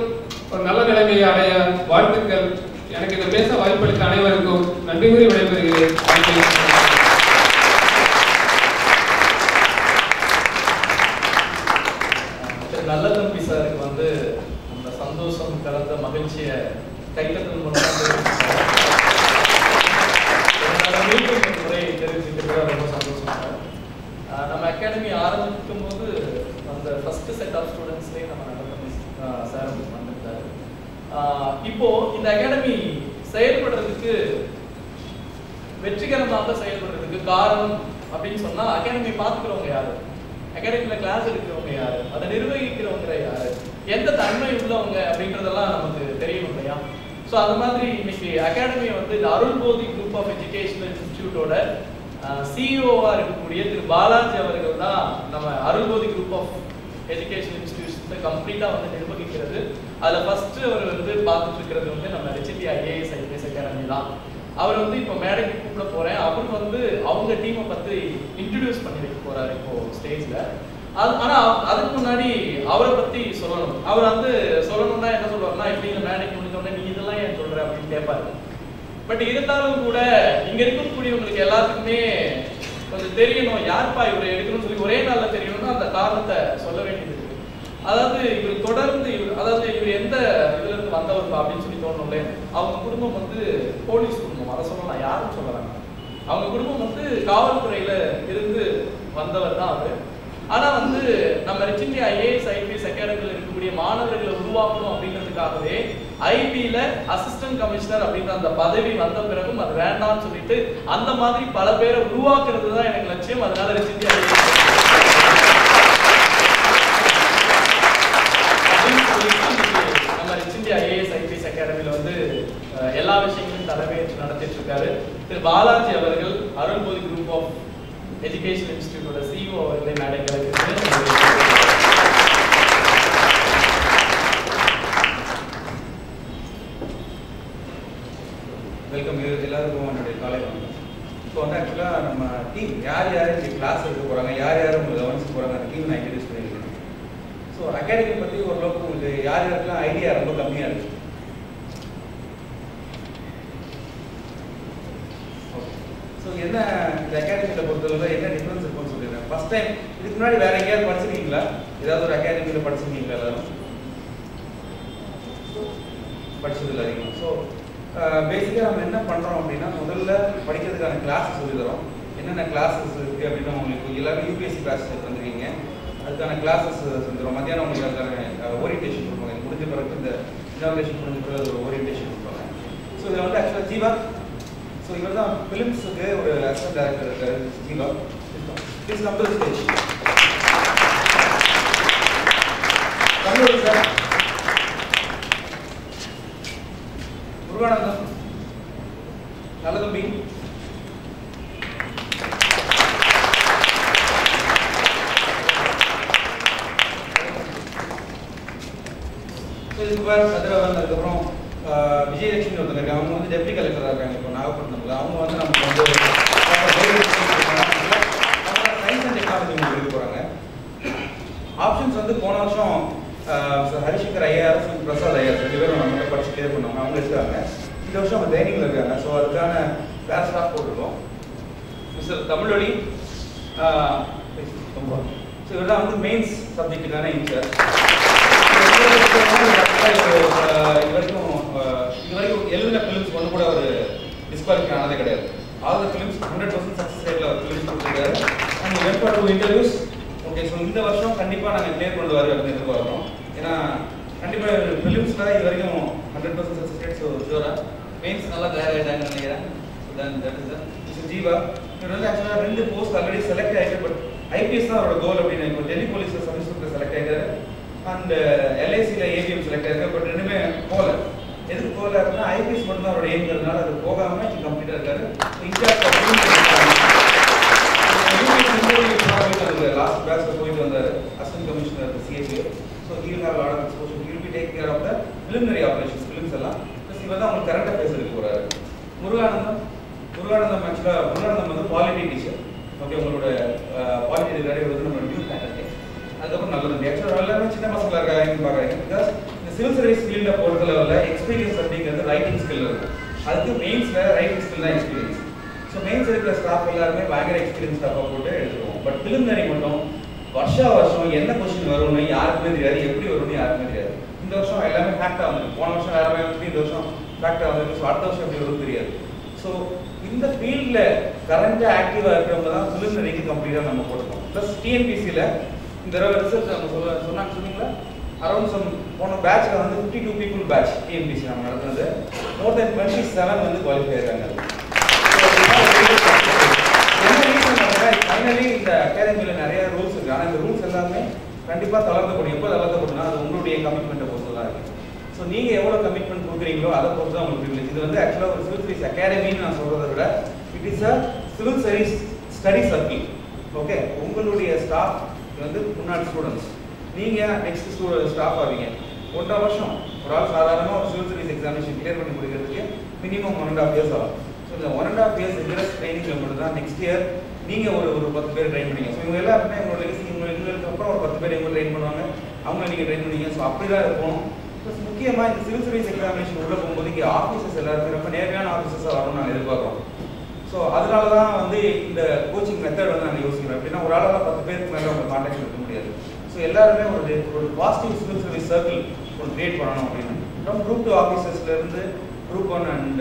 ஒரு நல்ல நிலைமையை அடைய வாழ்த்துக்கள். எனக்கு இதை பேச வாய்ப்பளித்த அனைவருக்கும் நன்றி கூறி விடைபெறுகிறேன். நல்ல தம்பி சாருக்கு வந்து அந்த சந்தோஷம் கலந்த மகிழ்ச்சியை கைத்தட்டல் மூலமாக முறை தெரிவிச்சுட்டு ரொம்ப சந்தோஷம் சார். நம்ம அகாடமி ஆரம்பிக்கும் போது அந்த ஃபர்ஸ்ட் செட் ஆஃப் ஸ்டூடெண்ட்ஸ்லேயே நம்ம நல்ல தம்பி சார் வந்திருந்தாரு. இப்போ இந்த அகாடமி செயல்படுறதுக்கு, வெற்றிகரமாக செயல்படுறதுக்கு காரணம் அப்படின்னு சொன்னா அகாடமி பார்த்துக்கிறவங்க யாரு, அகாடமில கிளாஸ் எடுக்கிறவங்க யாரு, அதை நிர்வகிக்கிறவங்க யாரு, எந்த தன்மை உள்ளவங்க அப்படின்றதெல்லாம் நமக்கு தெரியும் இல்லையா? ஸோ அது மாதிரி இன்னைக்கு அகாடமியை வந்து இந்த அருள்போதி குரூப் ஆஃப் எஜுகேஷனல் இன்ஸ்டிடியூட்டோட சிஇஓவா இருக்கக்கூடிய திரு பாலாஜி அவர்கள் தான் நம்ம அருள்போதி குரூப் ஆஃப் எஜுகேஷனல் இன்ஸ்டிடியூஷன்ஸை கம்ப்ளீட்டா வந்து நிர்வகிக்கிறது. அதில் ஃபர்ஸ்ட் அவர் வந்து பார்த்துட்டு இருக்கிறது வந்து நம்ம rich India IAS IPS academy தான். அவர் வந்து இப்போ மேடைக்கு கூப்பிட போறேன், அவர் வந்து அவங்க டீமை பத்தி இன்ட்ரடியூஸ் பண்ணி வைக்க போறாரு இப்போ ஸ்டேஜ்ல. ஆனா அதுக்கு முன்னாடி அவரை பத்தி சொல்லணும். அவர் வந்து சொல்லணும்னா என்ன சொல்லுவாருன்னா, இப்படி இந்த மேடைக்கு முடிஞ்சோடனே நீ இதெல்லாம் ஏன் சொல்ற அப்படின்னு கேட்பாரு. பட் இருந்தாலும் கூட இங்க இருக்கக்கூடியவங்களுக்கு எல்லாத்துக்குமே கொஞ்சம் தெரியணும், யார்ப்பா இவரை எடுக்கணும்னு சொல்லி ஒரே நாள்ல தெரியணும்னா அந்த காரணத்தை சொல்ல வேண்டியது இருக்கு. அதாவது இவர் தொடர்ந்து இவர் எந்த இதுல இருந்து வந்தவர் அப்படின்னு சொல்லி தோணும்ல. அவங்க குடும்பம் வந்து போலீஸ் குடும்பம், அதை சொல்லலாம், யாரும் சொல்லலாம். அவங்க குடும்பம் வந்து காவல்துறையில இருந்து வந்தவர் தான் அவரு. ஆனா வந்து நம்ம ரிச் இந்தியா ஐஏஎஸ் ஐபிஎஸ் அகாடமியில் இருக்கக்கூடிய மாணவர்களை உருவாக்கணும் அப்படின்றதுக்காகவே ஐபில அசிஸ்டன்ட் கமிஷனர் அப்படின்ற அந்த பதவி வந்த பிறகும் அது வேண்டாம்னு சொல்லிட்டு அந்த மாதிரி பல பேரை உருவாக்குறது தான் எனக்கு லட்சியம். அதனால ரிச் இந்தியா நம்ம ரிச் இந்தியா ஐஏஎஸ் ஐபிஎஸ் அகாடமியில வந்து எல்லா விஷயங்களும் தலைமையேற்று நடத்திட்டு இருக்காரு திரு பாலாஜி அவர்கள். அருள்போதி குரூப் ஆஃப் எஜுகேஷன் இன்ஸ்டிடியூட்டோட சிஇஓ அவர்களை மேடைக்கு வெல்கம். எல்லாருக்கும் என்னுடைய காலை வணக்கம். இப்போ வந்து ஆக்சுவலாக நம்ம டீம் யார் யார் இங்கே கிளாஸ் எடுக்க போகிறாங்க, யார் யார் உங்களுக்கு கவனிச்சு போகிறாங்க, அந்த டீம் நான் இன்ட்ரடியூஸ் பண்ணியிருக்கேன். ஸோ அகாடமி பற்றி ஓரளவுக்கு உங்களுக்கு யார் யாருக்கெல்லாம் ஐடியா ரொம்ப கம்மியாக இருக்குது. ஓகே, ஸோ என்ன இந்த அகாடமியில் பொறுத்தவரை என்ன டிஃப்ரென்ஸ் இருக்குன்னு சொல்லிடுறேன். ஃபர்ஸ்ட் டைம் இதுக்கு முன்னாடி வேற எங்கேயாவது படிச்சிருக்கீங்களா? ஏதாவது ஒரு அகாடமியில் படிச்சிருக்கீங்களா? எல்லாரும் படிச்சதில்லை அதிகமாக. ஸோ பேசிக்காக நம்ம என்ன பண்ணுறோம் அப்படின்னா, முதல்ல படிக்கிறதுக்கான கிளாஸஸ் சொல்லி தரோம். என்னென்ன கிளாஸஸ் இருக்குது அப்படின்னா, உங்களுக்கு எல்லாரும் யூபிஎஸ்சி கிளாஸஸ் வந்துருக்கீங்க, அதுக்கான கிளாஸஸ் செஞ்சுருவோம். மத்தியானம் உங்களுக்கு அதுக்கான ஓரியன்டேஷன் கொடுப்பாங்க. இது முடிஞ்ச பிறகு இந்த இனாகுரேஷன் முடிஞ்ச பிறகு ஒரு ஓரியன்டேஷன் கொடுப்பாங்க. ஸோ இதை வந்து ஆக்சுவலாக ஜீவா, ஸோ இவர் தான் ஃபிலிம்ஸுக்கு ஒரு அசிஸ்டன்ட் டைரக்டர் இருக்காரு. Jeeva, please come to the stage. Tamil sir. Muruganandam நல்ல தம்பி. கதிரவன், அதுக்கப்புறம் விஜயலட்சுமி ஒருத்தங்க இருக்காங்க. அவங்க வந்து டெப்டி கலெக்டராக இருக்காங்க இப்போ நாகப்பட்டினத்தில். அவங்க வந்து நமக்கு வந்து சயின்ஸ் அண்ட் டெக்னாலஜி எடுக்க போகிறாங்க. ஆப்ஷன்ஸ் வந்து போன வருஷம் ஹரிசங்கர் ஐஆர், பிரசாத் ஐஆர் 2 பேரும் நம்ம படிச்சு கிளியர் பண்ணுவாங்க. அவங்க இருக்காங்க. இந்த வருஷம் அவங்க ட்ரைனிங்கில் இருக்காங்க. ஸோ அதுக்கான வேறு ஸ்டாஃப் போட்டிருக்கோம். மிஸ்டர் தமிழ்வழி. ஸோ இவர் தான் வந்து மெயின்ஸ் சப்ஜெக்ட்டுக்கான இன்சார்ஜ். இது வரைக்கும் எழுதின ஃபிலிம்ஸ் ஒன்று கூட ஒரு டிஸ்குவாலிஃபை ஆனதே கிடையாது. ஆல் த ஃபிலிம்ஸ் 100% சக்ஸஸ் ரேட்டில் ஒரு ஃபிலிம்ஸ் கொடுத்துருக்காரு. And when for 2 interviews. Okay, so இந்த வருஷம் கண்டிப்பாக நாங்கள் கிளியர் கொண்டு வர அப்படின்னு எதிர்பார்க்குறோம். ஏன்னா கண்டிப்பாக ஃபிலிம்ஸில் இது வரைக்கும் 100% சக்ஸஸ் ரேட். ஸோ ஷூராக மெயின்ஸ் நல்லா தயாராகிட்டாங்கன்னு நினைக்கிறேன். ஜீவா இவர் வந்து ஆக்சுவலாக 2 போஸ்ட் ஆல்ரெடி செலக்ட் ஆகிட்டு, பட் ஐபிஎஸ் தான் அவரோட கோல் அப்படின்னு. இப்போ டெல்லி போலீஸில் சப் இன்ஸ்பெக்டர் செலக்ட் ஆகிட்டாரு அண்ட் எல்ஐசியில் ஏபிஎம் செலக்ட் ஆகிருக்கு. பட் ரெண்டுமே போகல. எதுக்கு போகல அப்படின்னா ஐபிஎஸ் மட்டும் தான் அவரோட எய்ம்ங்கிறதுனால அது போகாமல் இப்போ கம்ப்ளீட்டாக இருக்காரு. இன்சார்ஜ் லாஸ்ட் பேட்ச்ல போயிட்டு வந்தார் assistant commissioner CAP. So he will have lot of exposure. He will be take care of the preliminary operations films எல்லாம். ப்ளஸ் இவர் தான் அவங்களுக்கு கரண்ட் அஃபேர்ஸ் எடுக்க போகிறாரு. முருகானந்தம் ஆக்சுவலாக முருகானந்தம் வந்து பாலிட்டி டீச்சர். ஓகே, உங்களோட பாலிட்டி எடுக்கிறாரு வந்து நம்ம நியூ ஃபேக்கல்ட்டி. அதுக்கப்புறம் நல்லது. ஆக்சுவலாக எல்லாருமே சின்ன பசங்களாக இருக்காங்கன்னு பார்க்குறாங்க. பிகாஸ் இந்த சிவில் சர்வீஸ் ஃபீல்டை பொறுத்த லெவலில் எக்ஸ்பீரியன்ஸ் அப்படிங்கிறது ரைட்டிங் ஸ்கில் இருக்கும். அதுக்கு மெயின்ஸில் ரைட்டிங் ஸ்கில் தான் எக்ஸ்பீரியன்ஸ். ஸோ மெயின்ஸ் இருக்கிற ஸ்டாஃப் எல்லாருமே பயங்கர எக்ஸ்பீரியன்ஸ் ஸ்டாஃபாக போட்டு எடுத்துருவோம். பட் preliminary மட்டும் வருஷம் என்ன கொஸ்டின் வரும்னு யாருக்குமே தெரியாது, எப்படி வரும்னு யாருக்குமே தெரியாது. இந்த வருஷம் எல்லாமே ஃபேக்டாக வந்துருக்கு. போன வருஷம் வேற மாதிரி வந்து இந்த வருஷம் ஃபேக்டாக வந்துருக்கு. ஸோ அடுத்த வருஷம் எப்படி வரும்னு தெரியாது. ஸோ இந்த ஃபீல்டில் கரண்ட்டாக ஆக்டிவாக இருக்கிறவங்க தான் preliminary கம்ப்ளீட்டாக நம்ம போட்டுருக்கோம். ப்ளஸ் டிஎன்பிசியில் இந்த தடவை ரிசல்ட் நம்ம சொன்னீங்களா, அரௌண்ட் போன பேட்சில் வந்து 52 people பேட்ச் டிஎன்பிசி நம்ம நடத்துனது. மோர் தென் 27 வந்து குவாலிஃபை ஆகிறாங்க. ஃபைனலி இந்த அகாடமியில் நிறைய ரூல்ஸ் இருக்குது. ஆனால் இந்த ரூல்ஸ் எல்லாமே கண்டிப்பாக தளர்த்தப்படும். எப்போ தளர்த்தப்படும்னா அது உங்களுடைய கமிட்மெண்ட்டை பொறுத்து தான் இருக்குது. ஸோ நீங்கள் எவ்வளோ கமிட்மெண்ட் கொடுக்குறீங்களோ அதை பொறுத்து தான் உங்களுக்கு ப்ரிவிலேஜ். இது வந்து ஆக்சுவலாக ஒரு சிவில் சர்வீஸ் அகாடமின்னு நான் சொல்கிறத விட it is a civil service study circle. Okay, உங்களுடைய ஸ்டாஃப் வந்து முன்னாடி ஸ்டூடெண்ட்ஸ், நீங்கள் நெக்ஸ்ட் ஸ்டாஃப் ஆவீங்க. 1.5 வருஷம் ஒரு ஆள் சாதாரணமாக ஒரு சிவில் சர்வீஸ் எக்ஸாமினேஷன் கிளியர் பண்ணி முடிக்கிறதுக்கு மினிமம் 1.5 years ஆகும். ஸோ இந்த 1.5 years ரிகரஸ் ட்ரைனிங்கில் மட்டும் தான் நெக்ஸ்ட் இயர் நீங்கள் ஒரு 10 பேர் ட்ரெயின் பண்ணீங்க. ஸோ இவங்க எல்லாருமே உங்களோட இவங்களுக்கு அப்புறம் ஒரு 10 பேர் இவங்க ட்ரெயின் பண்ணுவாங்க, அவங்கள நீங்கள் ட்ரெயின் பண்ணீங்க. ஸோ அப்படி தான் இருக்கும். ப்ளஸ் முக்கியமாக இந்த சிவில் சர்வீஸ் எக்ஸாமினேஷன் உள்ளே போகும்போது இங்கே ஆஃபீஸர்ஸ் எல்லாருமே ரொம்ப நேர்மையான ஆஃபீஸர்ஸாக வரணும்னு நாங்கள் எதிர்பார்க்குறோம். ஸோ அதனால தான் வந்து இந்த கோச்சிங் மெத்தட் வந்து நாங்கள் யோசிக்கிறோம். எப்படின்னா ஒரு ஆளால் 10 பேருக்கு மேலே அவங்க கான்டாக்ட் இருக்க முடியாது. ஸோ எல்லாருமே ஒரு பாசிட்டிவ் சிவில் சர்வீஸ் சர்க்கிள் ஒரு கிரியேட் பண்ணணும் அப்படின்னு. அப்புறம் குரூப் 2 ஆஃபீஸர்ஸ்லேருந்து குரூப் 1 அண்ட்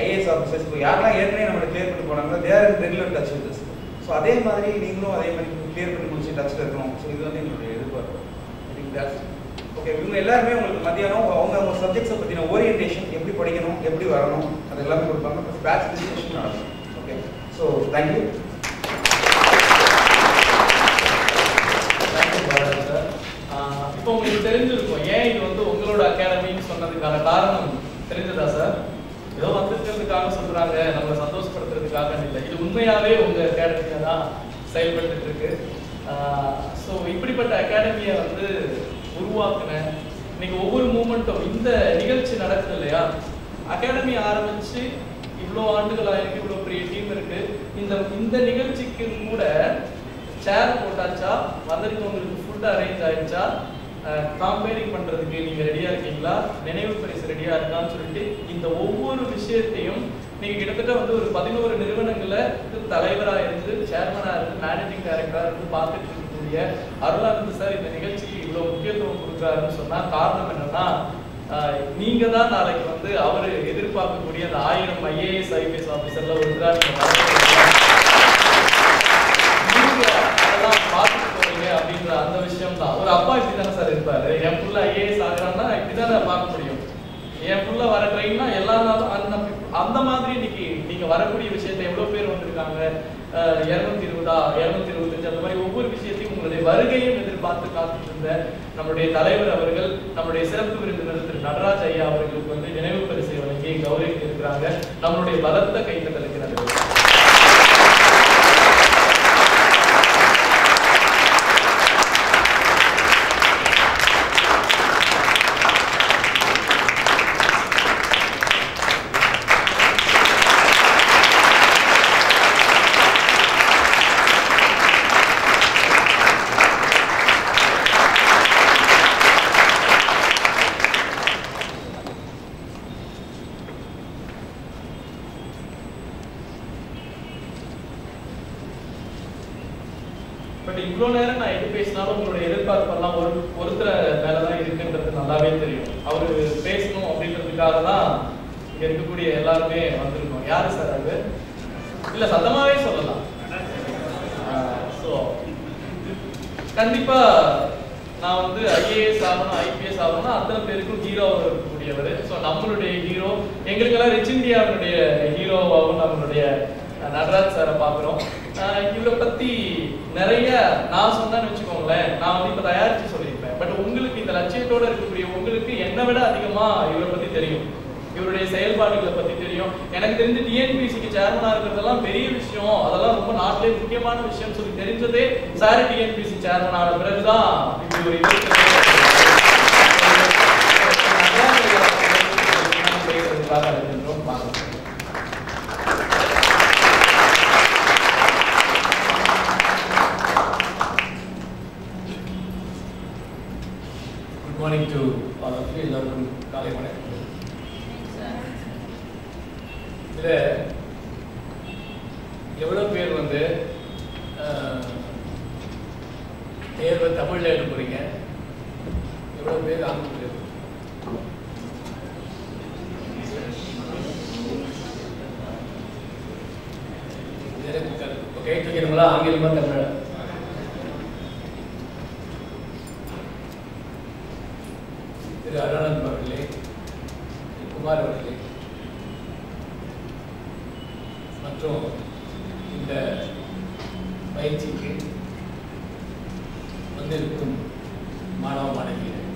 ஐஏஎஸ் ஆஃபீஸர்ஸ் இப்போ யாரெல்லாம் ஏற்கனவே நம்ம கிளியர் பண்ணி போனாங்களோ they are in regular touch with us. So அதே மாதிரி நீங்களும் அதே மாதிரி கிளியர் பண்ணி முடிச்சு டச்சில் இருக்கணும். ஸோ இது வந்து எங்களுடைய எதிர்பார்ப்பு. ஓகே, இவங்க எல்லாருமே உங்களுக்கு மத்தியானம் அவங்க சப்ஜெக்ட்ஸை பற்றின ஓரியன்டேஷன், எப்படி படிக்கணும், எப்படி வரணும், அது எல்லாமே கொடுப்பாங்க. ப்ளஸ் பேட்ச் டிஸ்கஷன் நடக்கும். Okay, so thank you. சார், இப்போ உங்களுக்கு தெரிஞ்சிருக்கும் ஏன் இது வந்து உங்களோட அகாடமின்னு சொன்னதுக்கான காரணம் தெரிஞ்சதா சார்? ஏதோ வந்திருக்கிறதுக்காக சொல்றாங்க, நம்மளை சந்தோஷப்படுத்துறதுக்காக இல்லை. இது உண்மையாவே உங்க அகாடமியா தான் செயல்பட்டு இருக்கு. ஸோ இப்படிப்பட்ட அகாடமியை வந்து உருவாக்குன இன்னைக்கு ஒவ்வொரு மூமெண்ட்டும் இந்த நிகழ்ச்சி நடக்குது இல்லையா, அகாடமி ஆரம்பிச்சு இவ்வளோ ஆண்டுகள் ஆயிருக்கு, இவ்வளோ பெரிய டீம் இருக்கு. இந்த நிகழ்ச்சிக்கு கூட சேர் போட்டாச்சா, வந்திருக்கவங்களுக்கு ஃபுட் அரேஞ்ச் ஆயிடுச்சா, காம்பேரிங் பண்றதுக்கு நீங்க ரெடியா இருக்கீங்களா, நினைவு பரிசு ரெடியா இருக்கான்னு சொல்லிட்டு இந்த ஒவ்வொரு விஷயத்தையும் நீங்க கிட்டத்தட்ட வந்து ஒரு 11 நிறுவனங்களை தலைவரா இருந்து, சேர்மனா இருந்து, மேனேஜிங் டைரக்டரா இருந்து பார்த்துட்டு இருக்கக்கூடிய அருளானந்த் சார் இந்த நிகழ்ச்சிக்கு இவ்வளவு முக்கியத்துவம் கொடுக்குறாருன்னு சொன்னா காரணம் என்னன்னா, நீங்க தான் நாளைக்கு வந்து அவரு எதிர்பார்க்கக்கூடிய அந்த 1000 ஐஏஎஸ் ஐபிஎஸ் ஆபீசர்ல ஒருத்தரா நீங்க அதெல்லாம் பார்த்துட்டு போறீங்க அப்படின்ற அந்த விஷயம் தான். ஒரு அப்பா இப்படிதானே சார் இருப்பாரு, என் புள்ள ஐஏஎஸ் ஆகிறான்னா இப்படிதான் பார்க்க முடியும். என் புள்ள வர ட்ரெயின்னா எல்லா நாளும் அந்த அந்த மாதிரி இன்னைக்கு நீங்க வரக்கூடிய விஷயத்தை எவ்வளவு பேர் வந்திருக்காங்க, 220 225 அந்த மாதிரி ஒவ்வொரு விஷயத்தையும் உங்களுடைய வருகையும் எதிர்பார்த்து காத்துட்டு இருந்த நம்முடைய தலைவர் அவர்கள் நம்முடைய சிறப்பு விருந்தினர் திரு நடராஜ் ஐயா அவர்களுக்கு வந்து நினைவு பரிசை வழங்கி கௌரவிக்க இருக்கிறாங்க. நம்மளுடைய பலத்த கைத்தட்டலுக்கு நன்றி. பட் இவ்வளோ நேரம் நான் எது பேசினாலும் உங்களுடைய எதிர்பார்ப்பெல்லாம் ஒருத்தர் மேலதான் இருக்குன்றது நல்லாவே தெரியும். அவரு பேசணும் அப்படின்றதுக்காக தான் இங்க இருக்கக்கூடிய எல்லாருமே வந்திருக்கோம். யாரு சார் அது? இல்ல சத்தமாவே சொல்லலாம். ஸோ கண்டிப்பா நான் வந்து ஐஏஎஸ் ஆகணும் ஐபிஎஸ் ஆகணும்னா அத்தனை பேருக்கும் ஹீரோவாக இருக்கக்கூடியவர். ஸோ நம்மளுடைய ஹீரோ எங்களுக்கெல்லாம் ரிச் இந்தியாவுடைய ஹீரோவாகவும் நம்மளுடைய நடராஜ் சாரை பார்க்குறோம். இவரை பத்தி நிறைய நான் சொன்னேன்னு வச்சுக்கோங்களேன், நான் வந்து இப்ப தயாரிச்சு சொல்லியிருப்பேன். பட் உங்களுக்கு இந்த லட்சியத்தோட இருக்கக்கூடிய உங்களுக்கு என்னை விட அதிகமா இவரை பத்தி தெரியும், இவருடைய செயல்பாடுகளை பத்தி தெரியும். எனக்கு தெரிஞ்சு டிஎன்பிசிக்கு சேர்மனா இருக்கிறதெல்லாம் பெரிய விஷயம், அதெல்லாம் ரொம்ப நாட்டிலே முக்கியமான விஷயம் சொல்லி தெரிஞ்சதே சார் டிஎன்பிசி சேர்மன் ஆன பிறகுதான் இப்படி ஒரு பார்க்கணும். Good morning to all of you. எல்லாருக்கும் காலை வணக்கம். இதில் எவ்வளோ பேர் வந்து தேர்வை தமிழில் எழுத போகிறீங்க, எவ்வளோ பேர் ஆங்கிலத்தில்? ஓகே, தூக்கிறீங்களா? ஆங்கிலமா தமிழா? திரு அருணானந்த் அவர்களே, குமார் அவர்களே மற்றும் இந்த பயிற்சிக்கு வந்திருக்கும் மாணவ மாணவியர்,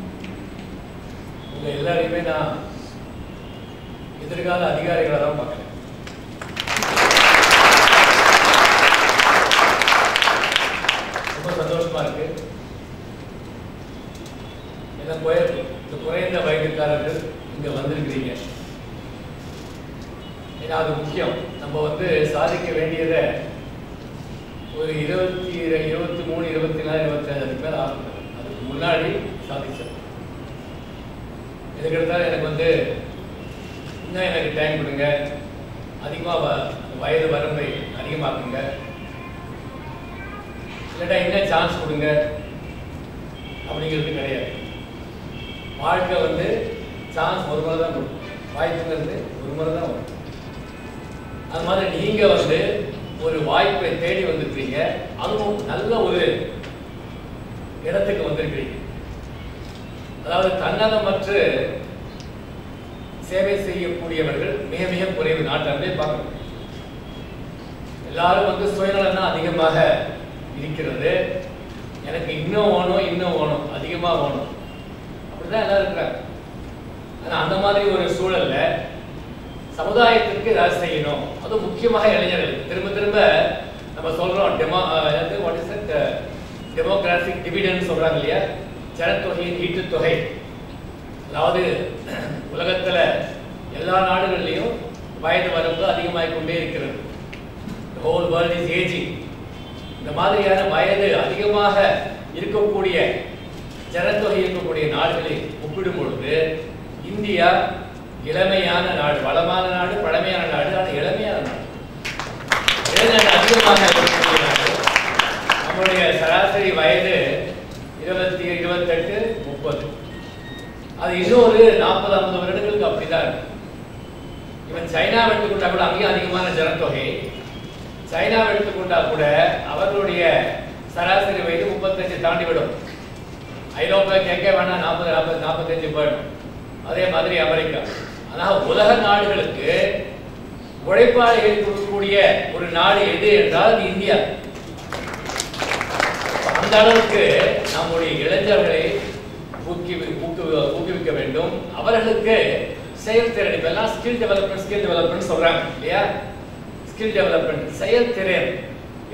உங்கள் எல்லாரையுமே நான் எதிர்கால அதிகாரிகளை தான் பார்க்குறேன். ரொம்ப சந்தோஷமா இருக்கு. என்ன குறைந்த வயதுக்காரர்கள் இங்க வந்திருக்கிறீங்க. ஏன்னா அது முக்கியம். நம்ம வந்து சாதிக்க வேண்டியதை ஒரு 23, 24, 25 பேர் ஆகும். அதுக்கு முன்னாடி சாதிச்சோம். எதுக்கு எடுத்தாலும் எனக்கு வந்து இன்னும் எனக்கு டைம் கொடுங்க, அதிகமாக வயது வரம்பை அதிகமாக்குங்க, இல்லாட்டா இன்னும் சான்ஸ் கொடுங்க அப்படிங்கிறது கிடையாது. வாழ்க்கை வந்து சான்ஸ் ஒரு முறை தான் கொடுக்கும், வாய்ப்புங்கிறது ஒரு முறை தான் வரும். அது மாதிரி நீங்கள் வந்து ஒரு வாய்ப்பை தேடி வந்திருக்கிறீங்க, அதுவும் நல்ல ஒரு இடத்துக்கு வந்திருக்கிறீங்க. அதாவது தன்னலமற்ற சேவை செய்யக்கூடியவர்கள் மிக மிக குறைவு நாட்டிலே பார்க்கணும். எல்லாரும் வந்து சுயநலம் தான் அதிகமாக இருக்கிறது. எனக்கு இன்னும் வேணும் அதிகமாக வேணும் அப்படிதான் எல்லாரும் இருக்கிறாங்க. ஆனால் அந்த மாதிரி ஒரு சூழல்ல சமுதாயத்திற்கு ஏதாவது செய்யணும், அதுவும் முக்கியமாக இளைஞர்களுக்கு. திரும்ப திரும்ப நம்ம சொல்றோம் டெமோகிராபிக் டிவிடெண்ட் சொல்றாங்க இல்லையா, ஜனத்தொகையின் ஈட்டுத்தொகை. அதாவது உலகத்துல எல்லா நாடுகள்லையும் வயது வரம்பு அதிகமாகிக் கொண்டே இருக்கிறது. The whole world is aging. இந்த மாதிரியான வயது அதிகமாக இருக்கக்கூடிய ஜனத்தொகை இருக்கக்கூடிய நாடுகளை ஒப்பிடும் பொழுது இந்தியா இளமையான நாடு, வளமான நாடு, பழமையான நாடு, ஆனால் இளமையான நாடு, இளைஞர்கள் அதிகமாக இருக்கக்கூடிய நாடு. நம்முடைய சராசரி வயது 27, 28, 30. அது இன்னொரு 40-50 வருடங்களுக்கு அப்படிதான் இருக்கு. இவன் சைனாவை எடுத்துக்கொண்டா கூட அங்கேயும் அதிகமான ஜனத்தொகை. சைனாவை எடுத்துக்கொண்டா கூட அவர்களுடைய சராசரி வயது 35 தாண்டிவிடும். ஐரோப்பியா கேட்க வேணா 40, 45 போயிடும். அதே மாதிரி அமெரிக்கா. ஆனால் உலக நாடுகளுக்கு உழைப்பாளிகள் கொடுக்கக்கூடிய ஒரு நாடு எது என்றால் அது இந்தியா. அந்த அளவுக்கு நம்முடைய இளைஞர்களை ஊக்குவிக்க வேண்டும். அவர்களுக்கு செயல்திறன், இப்பெல்லாம் ஸ்கில் டெவலப்மெண்ட் சொல்றாங்க இல்லையா? ஸ்கில் டெவலப்மெண்ட், செயல்திறன்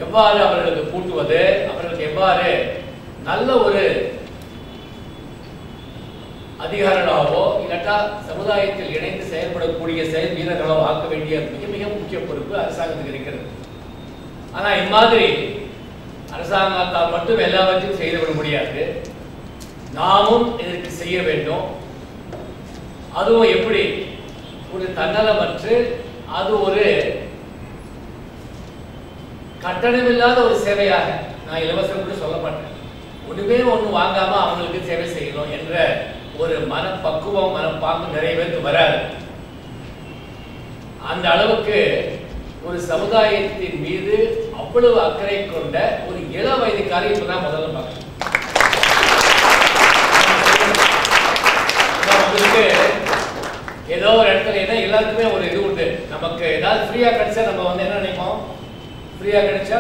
எவ்வாறு அவர்களுக்கு கூட்டுவது, அவர்களுக்கு எவ்வாறு நல்ல ஒரு அதிகாரிகளாகவோ இல்லாட்டா சமுதாயத்தில் இணைந்து செயல்படக்கூடிய செயல் வீரர்களோ ஆக்க வேண்டிய மிக மிக முக்கிய பொறுப்பு அரசாங்கத்துக்கு இருக்கிறது. ஆனா இம்மாதிரி அரசாங்கத்தால் மட்டும் எல்லாவற்றையும் செய்துவிட முடியாது. நாமும் இதற்கு செய்ய வேண்டும். அதுவும் எப்படி? ஒரு தன்னலமற்று அது ஒரு கட்டணமில்லாத ஒரு சேவையாக, நான் இலவசம் கூட சொல்ல மாட்டேன், ஒண்ணுமே ஒண்ணு வாங்காம அவங்களுக்கு சேவை செய்யணும் என்ற ஒரு மனப்பக்குவம் மனப்பாங்கு நிறைவேற்று வராது. அந்த அளவுக்கு ஒரு சமுதாயத்தின் மீது அவ்வளவு அக்கறை கொண்ட ஒரு இள வயதுக்காரி இப்பதான் முதல்ல பார்க்கணும். உங்களுக்கு ஏதோ ஒரு இடத்துல என்ன எல்லாருக்குமே ஒரு இது உண்டு. நமக்கு ஏதாவது ஃப்ரீயா கிடைச்சா நம்ம வந்து என்ன நினைப்போம்? ஃப்ரீயா கிடைச்சா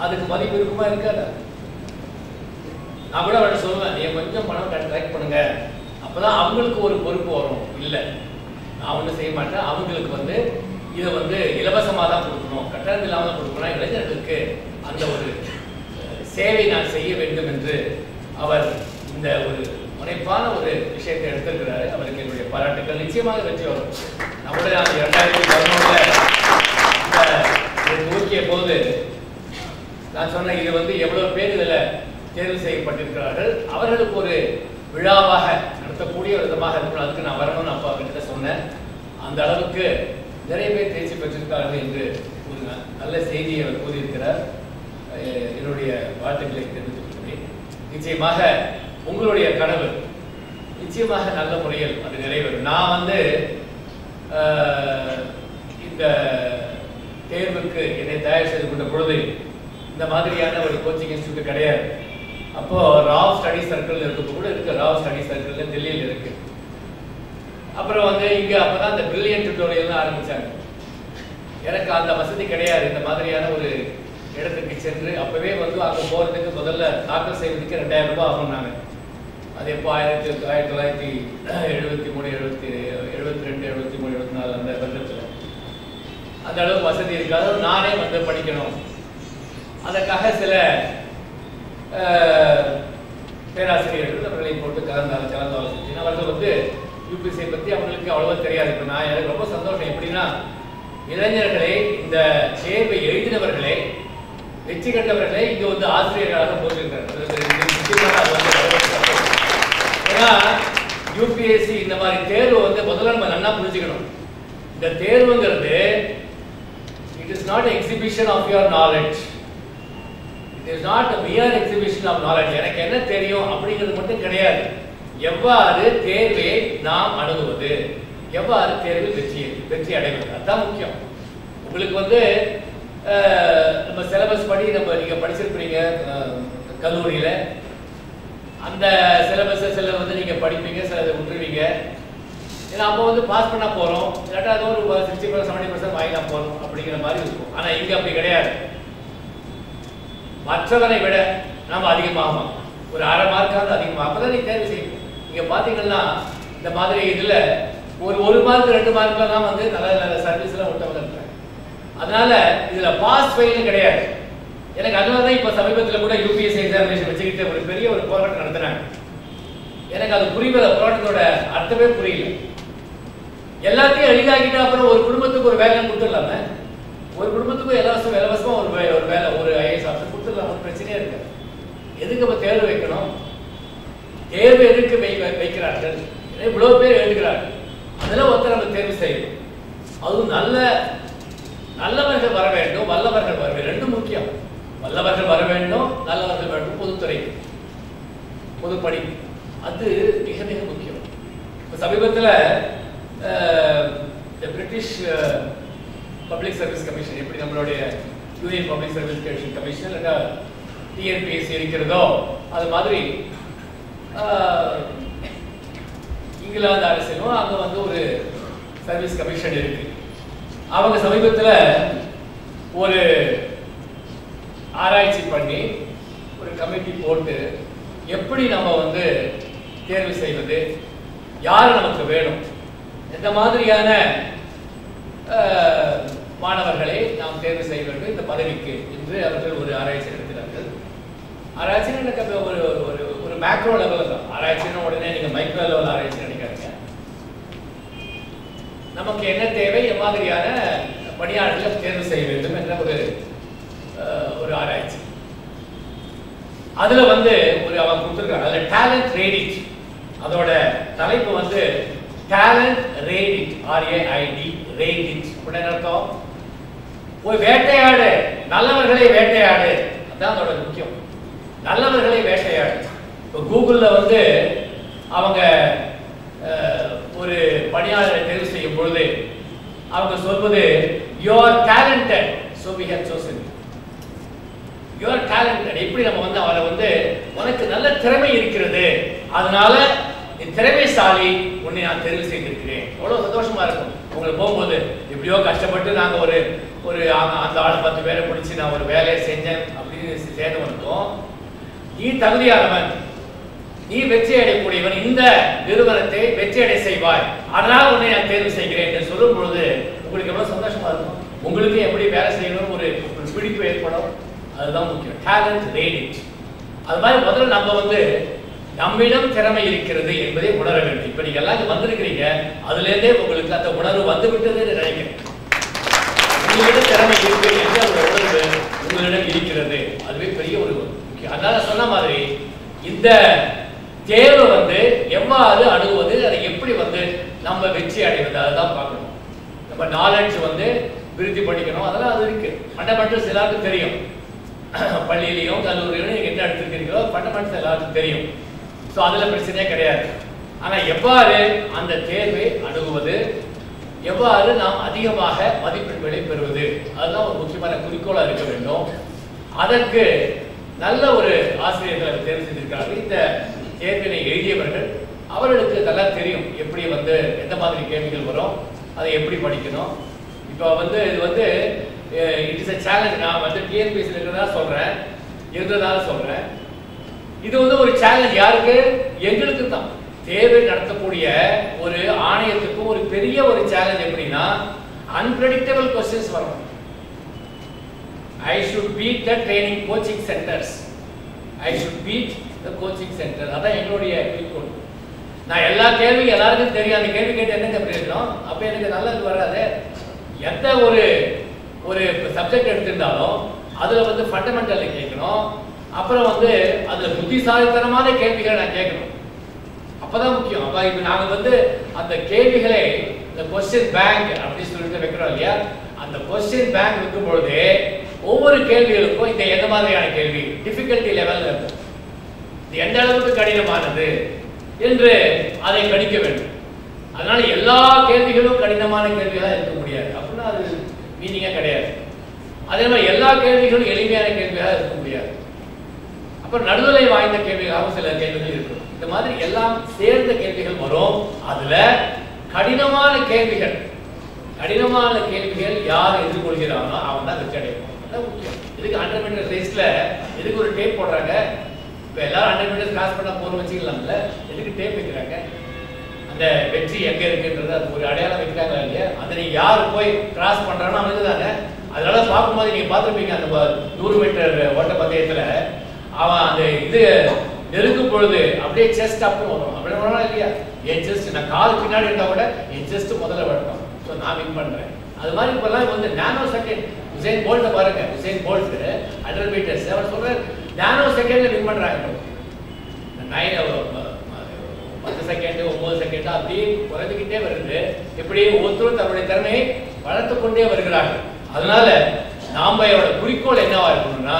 அதுக்கு மதிப்பு இருக்குமா இருக்காது? நான் கூட அவர்கிட்ட சொல்லுவேன், நீங்க கொஞ்சம் பணம் கலெக்ட் பண்ணுங்க, அப்பதான் அவங்களுக்கு ஒரு பொறுப்பு வரும். இல்லை, நான் ஒன்றும் செய்ய மாட்டேன், அவங்களுக்கு வந்து இதை வந்து இலவசமாக தான் கொடுக்கணும், கட்டணம் இல்லாமல் தான் கொடுக்கணும், இளைஞர்களுக்கு அந்த ஒரு சேவை நான் செய்ய வேண்டும் என்று அவர் இந்த ஒரு முனைப்பான ஒரு விஷயத்தை எடுத்திருக்கிறாரு. அவருக்கு என்னுடைய பாராட்டுக்கள். நிச்சயமாக வெற்றி வரும். நம்முடைய 2011 துவக்கிய போது நான் சொன்ன இது வந்து எவ்வளவு பேர் இதில் தேர்வு செய்யப்பட்டிருக்கிறார்கள், அவர்களுக்கு ஒரு விழாவாக நடத்தக்கூடிய விதமாக இருக்கணும், அதுக்கு நான் வரணும்னு அப்பா கிட்ட சொன்னேன். அந்த அளவுக்கு நிறைய பேர் தேர்ச்சி பெற்றிருக்கார்கள் என்று ஒரு நல்ல செய்தியை அவர் கூறியிருக்கிறார். என்னுடைய வாழ்த்துக்களை தெரிவித்துக் கொள்கிறேன். நிச்சயமாக உங்களுடைய கனவு நிச்சயமாக நல்ல முறையில் அது நிறைவேறும். நான் வந்து இந்த தேர்வுக்கு என்னை தயார் செய்து கொண்ட பொழுது இந்த மாதிரியான ஒரு கோச்சிங் இன்ஸ்டியூட் கிடையாது. அப்போ ராவ் ஸ்டடி சர்க்கிள் இருக்கப்போ கூட இருக்கு, ராவ் ஸ்டடி சர்க்கிள் டெல்லியில் இருக்கு. அப்புறம் வந்து இங்க அப்பதான் இந்த பிரில்லியன்ட் டியூட்டோரியல் ஆரம்பிச்சாங்க. எனக்கு அந்த வசதி கிடையாது. இந்த மாதிரியான ஒரு இடத்துக்கு சென்று அப்பவே வந்து அங்கே போறதுக்கு முதல்ல தாக்கல் செய்வதற்கு 2000 ரூபாய் ஆகும்னாங்க. அது எப்போ 1973 72 73 74 அந்த வருடத்தில் அந்த அளவுக்கு வசதி இருக்காது. நானே வந்து படிக்கணும். அதற்காக சில பேராசிரியர்கள் அவர்களை போட்டு கலந்து ஆலோசனை. அவர்கள் வந்து யூபிஎஸ்சியை பற்றி அவங்களுக்கு அவ்வளவா தெரியாது. இப்போ நான் எனக்கு ரொம்ப சந்தோஷம் எப்படின்னா, இளைஞர்களை இந்த தேர்வை எழுதினவர்களை வெற்றி கண்டவர்களை இங்கே வந்து ஆசிரியர்களாக போட்டிருக்காங்க. ஏன்னா யூபிஎஸ்சி இந்த மாதிரி தேர்வு வந்து முதல்ல நம்ம நல்லா புரிஞ்சுக்கணும். இந்த தேர்வுங்கிறது it is not exhibition of your knowledge. It is not mere exhibition of knowledge. எனக்கு என்ன தெரியும் அப்படிங்கிறது மட்டும் கிடையாது. எவ்வாறு தேர்வை நாம் அணுகுவது, எவ்வாறு தேர்வில் வெற்றி அடைவது, அதுதான் முக்கியம். உங்களுக்கு வந்து நம்ம சிலபஸ் படி நீங்க படிச்சிருப்பீங்க கல்லூரியில, அந்த சிலபஸை சில வந்து நீங்க படிப்பீங்க, சிலதை விட்டுருவீங்க. ஏன்னா அப்போ வந்து பாஸ் பண்ண போறோம், இல்லாட்டா அது ஒரு 60% 70% வாங்கினா போறோம் அப்படிங்கிற மாதிரி இருக்கும். ஆனா இங்க அப்படி கிடையாது. மற்றவரை விட நாம அதிகமாகும், ஒரு 1/2 மார்க்காவது அதிகமாக, அப்பதான் நீ தேர்வு செய்யணும். நீங்க பாத்தீங்கன்னா இந்த மாதிரி இதுல ஒரு 1 மார்க் 2 மார்க்ல தான் வந்து நல்ல நல்ல சர்வீஸ் எல்லாம் விட்டவங்க இருக்காங்க. அதனால இதுல பாஸ் ஃபெயில் கிடையாது. எனக்கு அதனாலதான் இப்ப சமீபத்தில் கூட யூபிஎஸ்சி எக்ஸாமினேஷன் வச்சுக்கிட்டு ஒரு பெரிய ஒரு போராட்டம் நடத்தினாங்க. எனக்கு அது புரியல, போராட்டத்தோட அர்த்தமே புரியல. எல்லாத்தையும் எளிதாக்கிட்டு அப்புறம் ஒரு குடும்பத்துக்கு ஒரு வேலை கொடுத்துடலாம, ஒரு குடும்பத்துக்கும் இலவசமா ஒரு வேலை, ஒரு ஐஏஎஸ் ஆஃபீஸர் கொடுத்துடலாம், ஒரு பிரச்சனையே இருக்கு. எதுக்கு இப்ப தேர்வு வைக்கணும்? தேர்வு எதுக்கு வைக்கிறார்கள்? இவ்வளவு பேர் எழுதுகிறார்கள். அதில் ஒருத்தர் நம்ம தேர்வு செய்யணும். அதுவும் நல்லவர்கள் வர வேண்டும், வல்லவர்கள் வர வேண்டும். ரெண்டும் முக்கியம். வல்லவர்கள் வர வேண்டும், நல்லவர்கள் வேண்டும். பொதுத்துறை, பொதுப்பணி, அது மிக மிக முக்கியம். இப்போ சமீபத்தில் பிரிட்டிஷ் பப்ளிக் சர்வீஸ் கமிஷன், எப்படி நம்மளுடைய யூனியன் பப்ளிக் சர்வீஸ் கமிஷன் இல்லைன்னா டிஎன்பிஎஸ்சி இருக்கிறதோ அது மாதிரி இங்கிலாந்து அரசிலும் அங்கே வந்து ஒரு சர்வீஸ் கமிஷன் இருக்கு. அவங்க சமீபத்தில் ஒரு ஆராய்ச்சி பண்ணி ஒரு கமிட்டி போட்டு எப்படி நம்ம வந்து தேர்வு செய்வது, யார் நமக்கு வேணும், எந்த மாதிரியான மாணவர்களை நாம் தேர்வு செய்ய வேண்டும் இந்த பதவிக்கு என்று அவர்கள் ஒரு ஆராய்ச்சி நடத்தினார்கள். ஆராய்ச்சி எனக்கு ஒரு ஒரு ஒரு மேக்ரோ லெவலில் தான் ஆராய்ச்சின்னு உடனே நீங்கள் மைக்ரோ லெவல் ஆராய்ச்சி நினைக்காதீங்க. நமக்கு என்ன தேவை, எம்மாதிரியான பணியாளர்களை தேர்வு செய்ய வேண்டும் என்ற ஒரு ஆராய்ச்சி. அதுல வந்து அவன் கொடுத்துருக்காங்க. அதுல டேலண்ட் ரேடிட், அதோட தலைப்பு வந்து டேலண்ட் ரேடிட், RAID ரேடிட். உடனே அர்த்தம் ஒரு வேட்டையாடு, நல்லவர்களை வேட்டையாடு, அதான் அதோட முக்கியம். நல்லவர்களை வேட்டையாடு. இப்போ கூகுள்ல வந்து அவங்க ஒரு பணியாளரை தேர்வு செய்யும் பொழுது அவங்க சொல்வது you are talented so we have chosen you. You are talented. எப்படி நம்ம வந்து அவரை வந்து உனக்கு நல்ல திறமை இருக்கிறது, அதனால நீ திறமைசாலி, உன்னை நான் தேர்வு செய்திருக்கிறேன். எவ்வளவு சந்தோஷமா இருக்கும் உங்களுக்கு போகும்போது. எப்படியோ கஷ்டப்பட்டு நாங்க ஒரு அந்த ஆள் 10 பேரை பிடிச்சி நான் ஒரு வேலையை செஞ்சேன் அப்படின்னு சேர்ந்து வந்தோம். நீ தகுதியானவன், நீ வெற்றி அடையக்கூடியவன், இந்த நிறுவனத்தை வெற்றி அடை செய்வாய், அதனால உன்னை நான் தேர்வு செய்கிறேன் என்று சொல்லும் பொழுது உங்களுக்கு எவ்வளவு சந்தோஷமா இருக்கும். உங்களுக்கு எப்படி வேலை செய்யணும் ஒரு பிடிப்பு ஏற்படும். அதுதான் முக்கியம். டேலண்ட் ரேடிட். அது மாதிரி முதல்ல நம்ம வந்து நம்மிடம் திறமை இருக்கிறது என்பதை உணர வேண்டும். இப்ப நீங்க எல்லாம் வந்திருக்கிறீங்க, அதுல இருந்தே உங்களுக்கு அந்த உணர்வு வந்து விட்டது நினைக்கிறேன். உங்களிடம் திறமை இருக்கு என்ற ஒரு உணர்வு உங்களிடம் இருக்கிறது, அதுவே பெரிய ஒரு முக்கியம். அதனால சொன்ன மாதிரி இந்த தேர்வு வந்து எவ்வாறு அணுகுவது, அதை எப்படி வந்து நம்ம வெற்றி அடைவது, அதுதான் பார்க்கணும். நம்ம நாலேஜ் வந்து விருத்தி படிக்கணும், அதெல்லாம் அது இருக்கு. ஃபண்டமெண்டல்ஸ் எல்லாருக்கும் தெரியும். பள்ளியிலையும் கல்லூரியிலும் நீங்க என்ன எடுத்துருக்கீங்களோ ஃபண்டமெண்டல்ஸ் எல்லாருக்கும் தெரியும். ஸோ அதுல பிரச்சனையே கிடையாது. ஆனா எவ்வாறு அந்த தேர்வை அணுகுவது, எவ்வாறு நாம் அதிகமாக மதிப்பெண்களை பெறுவது, அதுதான் ஒரு முக்கியமான குறிக்கோளா இருக்க வேண்டும். அதற்கு நல்ல ஒரு ஆசிரியர்களை தேர்வு செய்திருக்கிறார்கள். இந்த தேர்வினை எழுதியவர்கள் அவர்களுக்கு நல்லா தெரியும் எப்படி வந்து எந்த மாதிரி கேள்விகள் வரும், அதை எப்படி படிக்கணும். இப்போ வந்து இது வந்து இட் இஸ் a challenge. நான் வந்து டிஎன்பிஎஸ்சியில் இருந்ததால சொல்றேன். இது வந்து ஒரு சேலஞ்ச். யாருக்கு? எங்களுக்கு தான். தேர்வை நடத்தக்கூடிய ஒரு ஆணையத்துக்கும் ஒரு பெரிய ஒரு சேலஞ்ச். எப்படின்னா அன்பிரடிக்டபிள் क्वेश्चंस வரணும். I should beat the training coaching centers. I should beat the coaching center. அதான் எங்களுடைய குறிக்கோள். நான் எல்லா கேள்வியும் எல்லாருக்கும் தெரியும். அந்த கேள்வி கேட்டு என்னங்க பிரயோஜனம்? அப்ப எனக்கு நல்லது வராது. எந்த ஒரு சப்ஜெக்ட் எடுத்திருந்தாலும் அதுல வந்து ஃபண்டமெண்டல் கேட்கணும். அப்புறம் வந்து அதுல புத்திசாலித்தனமான கேள்விகளை நான் கேட்கணும். அப்பதான் முக்கியம். அப்ப இப்ப நாங்க வந்து அந்த கேள்விகளை இந்த क्वेश्चन பேங்க் அப்படி சொல்லிட்டு வைக்கிறோம் இல்லையா? அந்த क्वेश्चन பேங்க் வைக்கும் பொழுது ஒவ்வொரு கேள்விகளுக்கும் இந்த எந்த மாதிரியான கேள்வி டிஃபிகல்ட்டி லெவல்ல இருக்கும், இது எந்த அளவுக்கு கடினமானது என்று அதை கணிக்க வேண்டும். அதனால எல்லா கேள்விகளும் கடினமான கேள்விகளா இருக்க முடியாது. அப்படின்னா அது மீனிங்கா கிடையாது. அதே மாதிரி எல்லா கேள்விகளும் எளிமையான கேள்விகளா இருக்க முடியாது. அப்புறம் நடுநிலை வாய்ந்த கேள்விகளாகவும் சில கேள்விகள் இருக்கும். இந்த மாதிரி எல்லாம் சேர்ந்த கேள்விகள் வரும். அதுல கடினமான கேள்விகள் யார் எதிர்கொள்கிறானோ அவன் தான் வெற்றி அடைவான். அதான் முக்கியம். இதுக்கு 100 மீட்டர் ரேஸ்ல எதுக்கு ஒரு டேப் போடுறாங்க? இப்ப எல்லாரும் 100 மீட்டர் கிராஸ் பண்ண போற வச்சுக்கலாம்ல, எதுக்கு டேப் வைக்கிறாங்க? அந்த வெற்றி எங்க இருக்குன்றது அது ஒரு அடையாளம் வைக்கிறாங்க இல்லையா? அதை நீங்க யாரு போய் கிராஸ் பண்றானோ அவனுக்கு தானே. அதனால பார்க்கும்போது நீங்க பார்த்துருப்பீங்க அந்த 100 மீட்டர் ஓட்ட பந்தயத்துல அவன் அந்த இது நெருங்கும் பொழுது அப்படியே செஸ்ட் அப் வரும். அப்படி வரணும் இல்லையா? என் செஸ்ட் நான் கால் பின்னாடி இருந்தா கூட என் செஸ்ட் முதல்ல வரணும். ஸோ நான் வின் பண்றேன். அது மாதிரி இப்பெல்லாம் வந்து நானோ செகண்ட் உசேன் போல்ட்டை பாருங்க. உசேன் போல்ட் 100 மீட்டர்ஸ் அவர் சொல்ற நானோ செகண்ட்ல வின் பண்றாங்க. 10 செகண்ட் 9 செகண்ட் அப்படியே குறைஞ்சிக்கிட்டே வருது. எப்படி ஒவ்வொருத்தரும் தன்னுடைய திறமையை வளர்த்து கொண்டே வருகிறார்கள். அதனால நாம என்னோட குறிக்கோள் என்னவா இருக்கணும்னா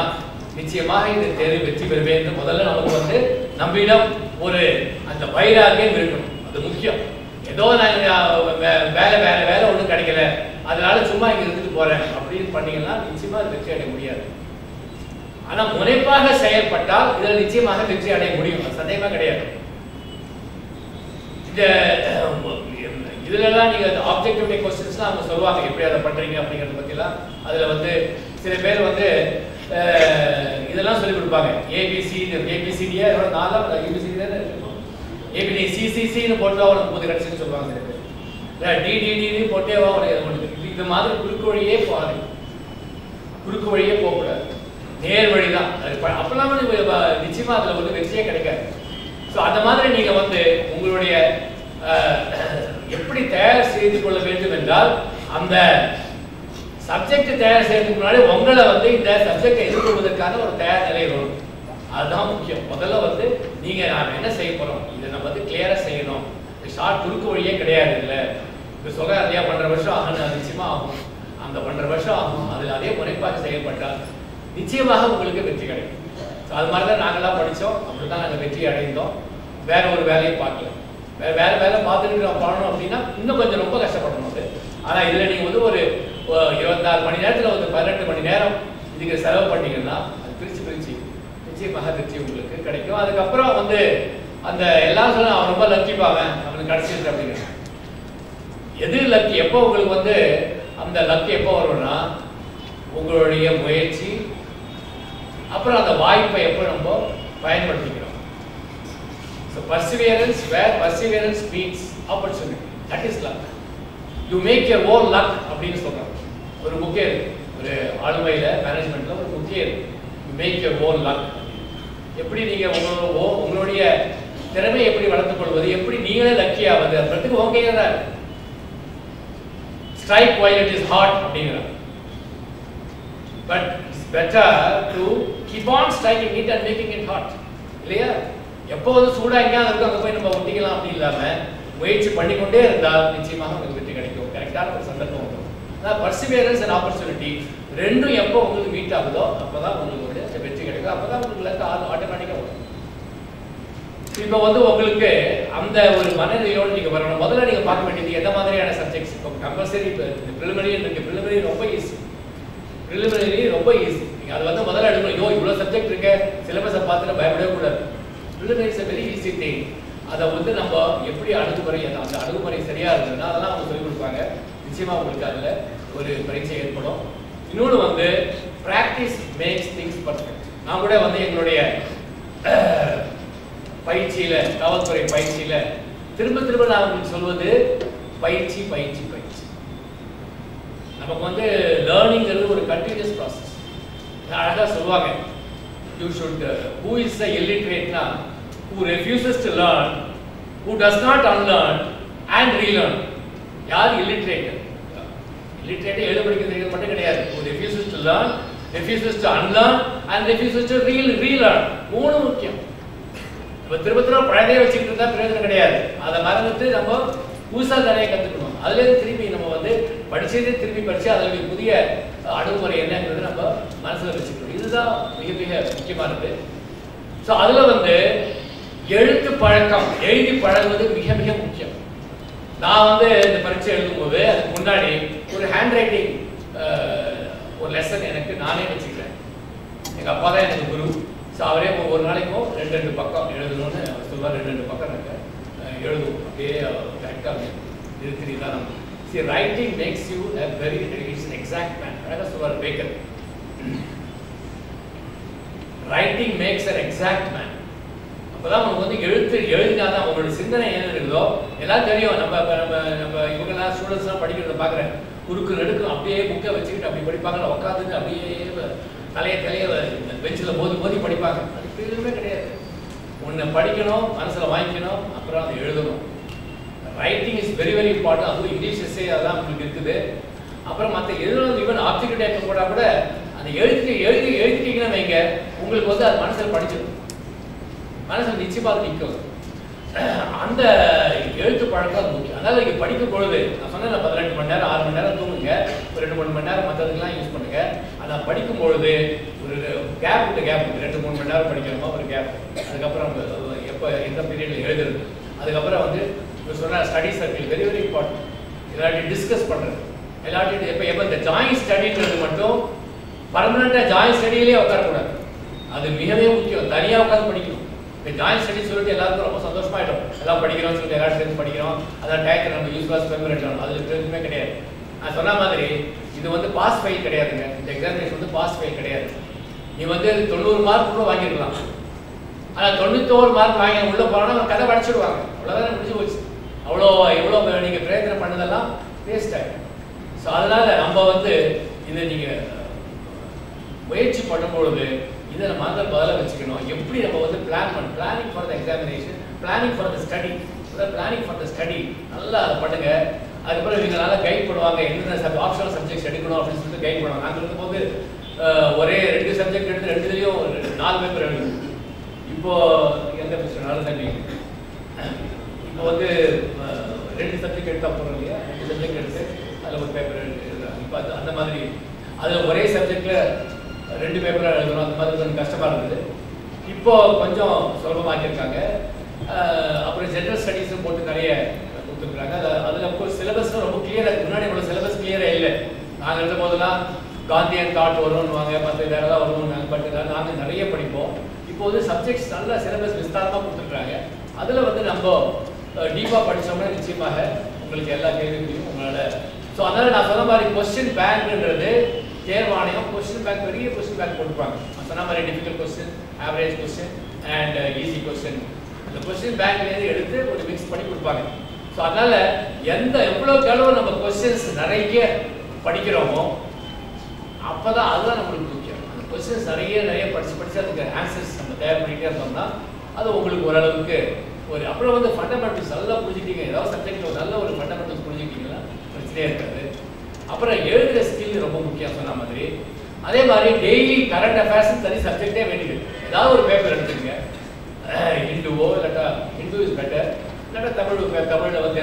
நிச்சயமாக இந்த தேர்வு வெற்றி பெறுவேன் என்று முதல்ல நமக்கு வந்து நம்மிடம் ஒரு அந்த வைராகியம் இருக்கணும். அது முக்கியம். ஏதோ நான் வேலை ஒன்றும் கிடைக்கல அதனால சும்மா இங்க இருந்துட்டு போறேன் அப்படின்னு பண்ணீங்கன்னா நிச்சயமா வெற்றி அடைய முடியாது. ஆனா முனைப்பாக செயல்பட்டால் இதில் நிச்சயமாக வெற்றி அடைய முடியும், சந்தேகமா கிடையாது. இதுலலாம் நீங்கள் ஆப்ஜெக்டிவ் கொஸ்டின்ஸ்லாம் அவங்க சொல்லுவாங்க எப்படி அதை பண்ணுறீங்க அப்படிங்கிறத பற்றிலாம். அதில் வந்து சில பேர் வந்து இதெல்லாம் சொல்லி கொடுப்பாங்க. ஏபிசிடியே நாலாம் ஏபிசிடி தானே இருக்கும். ஏபிடி சிசிசின்னு போட்டு அவனுக்கு 30 கிடைச்சுன்னு சொல்லுவாங்க சில பேர். இல்லை டிடிடின்னு போட்டே அவனுக்கு இது மாதிரி குறுக்கு வழியே போகாது, குறுக்கு வழியே போகக்கூடாது, நேர் வழி தான். அப்பெல்லாம் வந்து நிச்சயமாக அதில் வந்து வெற்றியே கிடைக்காது. ஸோ அந்த மாதிரி நீங்கள் வந்து உங்களுடைய எப்படி தயார் செய்து கொள்ள வேண்டும் என்றால், அந்த சப்ஜெக்ட் தயார் செய்யறதுக்கு முன்னாடி உங்களை வந்து இந்த சப்ஜெக்டை எதிர்கொள்வதற்கான ஒரு தயார் நிலை வரும். அதுதான் முக்கியம். முதல்ல வந்து நீங்கள் நாம் என்ன செய்ய போகிறோம், இதை நம்ம வந்து கிளியராக செய்யணும். ஷார்ட் குறுக்கு வழியே கிடையாது. இல்லை இப்போ சொல்ல இல்லையா 1.5 வருஷம் ஆகணும், நிச்சயமாக ஆகும். அந்த 1.5 வருஷம் ஆகும். அதில் அதே முனைப்பாக செயல்பட்டால் நிச்சயமாக உங்களுக்கு வெற்றி கிடைக்கும். ஸோ அது மாதிரி தான் நாங்களாம் படித்தோம், அப்படி தான் நாங்கள் வெற்றி அடைந்தோம். வேற ஒரு வேலையை பார்க்கல, வேற வேலை பார்த்துட்டு நம்ம பண்ணணும் அப்படின்னா இன்னும் கொஞ்சம் ரொம்ப கஷ்டப்படணும் அது. ஆனால் இதில் நீங்கள் வந்து ஒரு 24 மணி நேரத்தில் ஒரு 12 மணி நேரம் இதுக்கு செலவு பண்ணீங்கன்னா அது பிரித்து நிச்சயமாக வெற்றி உங்களுக்கு கிடைக்கும். அதுக்கப்புறம் வந்து அந்த எல்லாம் சொல்ல அவன் ரொம்ப லக்கிப்பாவன் அவனுக்கு கிடைச்சிருக்கு அப்படிங்கிறது. எது லக்கி, எப்போ உங்களுக்கு வந்து அந்த லக்கு எப்போ வரும்னா உங்களுடைய முயற்சி, அப்புறம் அந்த வாய்ப்பை எப்போ நம்ம பயன்படுத்திக்கிறோம். So perseverance, where perseverance meets opportunity, that is luck. You make your own luck அப்படின்னு சொல்றாங்க. ஒரு முக்கிய ஒரு ஆளுமையில மேனேஜ்மெண்ட்ல ஒரு முக்கிய you make your own luck. எப்படி நீங்க உங்களுடைய திறமையை எப்படி வளர்த்துக் கொள்வது, எப்படி நீங்களே லக்கி ஆவது, அதுக்கு உங்க கையில தான். Strike while it is hot அப்படிங்கிறாங்க. But it's better to keep on striking it and making it hot. இல்லையா? எப்போ வந்து சூடாக எங்கேயாவது இருக்கும் அங்கே போய் நம்ம ஒட்டிக்கலாம் அப்படி இல்லாமல் முயற்சி பண்ணிக்கொண்டே இருந்தால் நிச்சயமாக உங்களுக்கு வெற்றி கிடைக்கும். கரெக்டான ஒரு சந்தர்ப்பம் வரும். அதான் பர்சிவியரன்ஸ் அண்ட் ஆப்பர்ச்சுனிட்டி ரெண்டும் எப்போ உங்களுக்கு மீட் ஆகுதோ அப்போ தான் உங்களுக்கு வெற்றி கிடைக்கும். அப்போ தான் உங்களுக்கு ஆட்டோமேட்டிக்காக வரும். இப்போ வந்து உங்களுக்கு அந்த ஒரு மனநிலையோடு நீங்கள் வரணும். முதல்ல நீங்கள் பார்க்க வேண்டியது எந்த மாதிரியான சப்ஜெக்ட்ஸ். இப்போ கம்பல்சரி இப்போ இந்த ப்ரிலிமினரி இருக்குது. ப்ரிலிமினரி ரொம்ப ஈஸி. நீங்கள் அது வந்து முதல்ல எடுக்கணும். இவ்வளோ சப்ஜெக்ட் இருக்கு, சிலபஸை பார்த்துட்டு பயப்படவே கூடாது. Preliminary is a very easy thing. அதை வந்து நம்ம எப்படி அணுகுமுறை, அந்த அணுகுமுறை சரியாக இருந்ததுன்னா அதெல்லாம் அவங்க சொல்லிக் கொடுப்பாங்க. நிச்சயமாக உங்களுக்கு அதில் ஒரு பரீட்சை ஏற்படும். இன்னொன்று வந்து ப்ராக்டிஸ் மேக்ஸ் திங்ஸ் பர்ஃபெக்ட். நான் கூட வந்து எங்களுடைய பயிற்சியில், காவல்துறை பயிற்சியில் திரும்ப நான் உங்களுக்கு சொல்வது பயிற்சி. நமக்கு வந்து லேர்னிங்கிறது ஒரு கண்டினியூஸ் ப்ராசஸ். அழகாக சொல்லுவாங்க, you should who is the illiterate na who refuses to learn, who does not unlearn and relearn. யார் illiterate எழுத படிக்கிறது மட்டும் கிடையாது. who refuses to learn, refuses to unlearn and refuses to relearn. மூணு முக்கியம். நம்ம திரும்ப பழையதே வச்சுக்கிட்டு இருந்தால் பிரயோஜனம் கிடையாது. அதை மறந்துட்டு நம்ம புதுசாக நிறைய கற்றுக்கணும். அதுலேருந்து திரும்பி நம்ம வந்து படித்ததே திரும்பி படித்து அதில் புதிய அணுகுமுறை என்னங்கிறது நம்ம மனசில் வச்சுக்கணும். இதுதான் மிக முக்கியமானது. ஸோ அதில் வந்து எழுத்து பழக்கம், எழுதி பழகுவது மிக முக்கியம். நான் வந்து இந்த பரீட்சை எழுதும்போது அதுக்கு முன்னாடி ஒரு ஹேண்ட் ரைட்டிங் ஒரு லெசன் எனக்கு நானே வச்சுக்கிறேன். எங்கள் அப்பா தான் எனக்கு குரு. ஸோ அவரே ஒவ்வொரு நாளைக்கும் 2 பக்கம் எழுதணும்னு அவர் சொல்லுவார். 2 பக்கம் நாங்கள் எழுதுவோம். அப்படியே கரெக்டாக நிறுத்தி தான் நம்ம. See, writing makes you a very, it's an exact man. அழகாக சொல்லுவார் Baker. Writing makes an exact man. அப்போதான் நமக்கு வந்து எழுதினா தான் அவங்களோட சிந்தனை என்ன இருக்குதோ எல்லாம் தெரியும். நம்ம இவங்கெல்லாம் ஸ்டூடெண்ட்ஸ்லாம் படிக்கிறத பார்க்குறேன். குறுக்கு நடுக்கும் அப்படியே புக்கை வச்சுக்கிட்டு அப்படி படிப்பாங்க. உட்காந்துட்டு அப்படியே தலையை பெஞ்சில் மோதி படிப்பாங்க. அது எதுவுமே கிடையாது. ஒன்று படிக்கணும், மனசில் வாங்கிக்கணும், அப்புறம் அதை எழுதணும். Writing is very important. அதுவும் இங்கிலீஷ் எஸ்ஸே அதெல்லாம் உங்களுக்கு இருக்குது. அப்புறம் மற்ற எழுதுறது ஈவன் ஆப்ஜெக்ட் டைப் கூட அந்த எழுதிட்டீங்கன்னா வைங்க, உங்களுக்கு வந்து அது மனசில் படிச்சிடும். மனசில் நிச்சயமாக நிற்கும். அந்த எழுத்து பழக்கம் அது முக்கியம். அதனால் இங்கே படிக்கும் பொழுது நான் சொன்னேன் 18 மணி நேரம் 6 மணி நேரம் தூங்குங்க, ஒரு 2-3 மணி நேரம் மற்றதுக்கெல்லாம் யூஸ் பண்ணுங்க. ஆனால் படிக்கும் பொழுது ஒரு கேப் 2-3 மணி நேரம் படிக்கணுமா, ஒரு கேப். அதுக்கப்புறம் எப்போ எந்த பீரியடில் எழுதுறது. அதுக்கப்புறம் வந்து சொன்ன ஸ்டடி சர்க்கிள் வெரி இம்பார்ட்டன்ட். எல்லாத்தையும் டிஸ்கஸ் பண்ணுறது, எல்லாத்தையும் எப்போ இந்த ஜாயிண்ட் ஸ்டடின்றது மட்டும் பர்மனெண்ட்டாக ஜாயிண்ட் ஸ்டடியிலே உட்காரக்கூடாது. அது மிகவே முக்கியம். தனியாக உட்காந்து படிக்கணும். இப்போ ஜாயின்ட் ஸ்டடிஸ் சொல்லிட்டு எல்லாருக்கும் ரொம்ப சந்தோஷமாயிடும். எல்லாம் படிக்கிறோம்னு சொல்லிட்டு எல்லாரும் சேர்ந்து படிக்கிறோம். அதான் டயத்தில் நம்ம யூஸ்ஃபுல்லாக ஸ்பெண்ட் பண்ணிடலாம். அதில் எதுவுமே கிடையாது. நான் சொன்ன மாதிரி இது வந்து பாஸ் ஃபெயில் கிடையாதுங்க. இந்த எக்ஸாமினேஷன் வந்து பாஸ் ஃபெயில் கிடையாது. நீ வந்து 90 மார்க் கூட வாங்கிருக்கலாம். ஆனால் 91 மார்க் வாங்கி உள்ளே போனோன்னா கதை படிச்சுடுவாங்க. அவ்வளோதான் முடிஞ்சு போச்சு. அவ்வளோ எவ்வளோ நீங்கள் பிரயத்தனம் பண்ணதெல்லாம் வேஸ்ட் ஆகிடும். ஸோ அதனால் நம்ம வந்து இதை நீங்கள் முயற்சி பண்ணும்பொழுது இதை நம்ம அந்த பதிலாக வச்சுக்கணும். எப்படி நம்ம வந்து planning for the examination, planning for the study, planning for the study நல்லா அதை பண்ணுங்க. அதுக்கப்புறம் இவங்க நல்லா கைட் பண்ணுவாங்க. என்னென்ன ஆப்ஷனல் சப்ஜெக்ட்ஸ் எடுக்கணும் அப்படின்னு சொல்லிட்டு கைட் பண்ணுவாங்க. நாங்கள் இருக்கும்போது ஒரே 2 சப்ஜெக்ட் எடுத்து 2லேயும் 4 பேப்பர் எழுதணும். இப்போ எந்த பிரச்சனை நல்ல தண்ணி இப்போ வந்து 2 சப்ஜெக்ட் எடுத்தால் போகிறோம் இல்லையா, 2 சப்ஜெக்ட் எடுத்து அதில் ஒரு பேப்பர் எழுதுறாங்க. இப்போ அது அந்த மாதிரி அதில் ஒரே சப்ஜெக்டில் 2 பேப்பராக எழுதணும். அந்த மாதிரி கொஞ்சம் கஷ்டமாக இருந்தது. இப்போ கொஞ்சம் சுலபமாக்கியிருக்காங்க. அப்புறம் ஜென்ரல் ஸ்டடீஸும் போட்டு நிறைய கொடுத்துருக்குறாங்க. அதில் அப்கோர்ஸ் சிலபஸ்லாம் ரொம்ப கிளியராக, முன்னாடி இவ்வளோ சிலபஸ் கிளியராக இல்லை. நாங்கள் இருந்த போதெல்லாம் காந்தியன் தாட் வரும்னுவாங்க, மற்ற வேறெல்லாம் வருவாங்க. பட் நாங்கள் நிறைய படிப்போம். இப்போ வந்து சப்ஜெக்ட்ஸ் நல்லா சிலபஸ் விஸ்தாரமாக கொடுத்துருக்குறாங்க. அதில் வந்து நம்ம டீப்பாக படித்தோம்னா நிச்சயமாக உங்களுக்கு எல்லா கேள்விகளையும் உங்களால். ஸோ அதனால் நான் சொன்ன மாதிரி கொஸ்டின் பேங்க்ன்றது தேர்வாணையம் கொஸ்டின் பேங்க், பெரிய கொஸ்டின் பேங்க் போட்டுருப்பாங்க. நான் சொன்ன மாதிரி difficult question, average question and easy question, இந்த கொஸ்டின் பேங்க்லேருந்து எடுத்து ஒரு மிக்ஸ் பண்ணி கொடுப்பாங்க. ஸோ அதனால் எவ்வளோக்கு அளவு நம்ம கொஸ்டின்ஸ் நிறைய படிக்கிறோமோ அப்போ தான் அதுதான் நம்மளுக்கு முக்கியம். அந்த கொஸ்டின்ஸ் நிறைய படித்து அதுக்கு ஆன்சர்ஸ் நம்ம தயார் பண்ணிகிட்டே இருந்தோம்னா அது உங்களுக்கு ஓரளவுக்கு ஒரு. அப்புறம் வந்து ஃபண்டமெண்டல்ஸ் நல்லா புரிஞ்சுக்கிட்டீங்க. ஏதாவது சப்ஜெக்டில் நல்ல ஒரு ஃபண்டமெண்டல்ஸ் புரிஞ்சுக்கிட்டீங்கன்னா பிரச்சனையே இருக்காது. அப்புறம் எழுதுகிற ஸ்கில் ரொம்ப முக்கியம் சொன்ன மாதிரி. அதே மாதிரி டெய்லி கரண்ட் அஃபேர்ஸ் தனி சப்ஜெக்டே வேண்டியது. ஏதாவது ஒரு பேப்பர் எடுத்துக்கங்க. ஹிந்துவோ இல்லாட்டா ஹிந்து இஸ் பெட்டர், இல்லாட்டா தமிழில் வந்து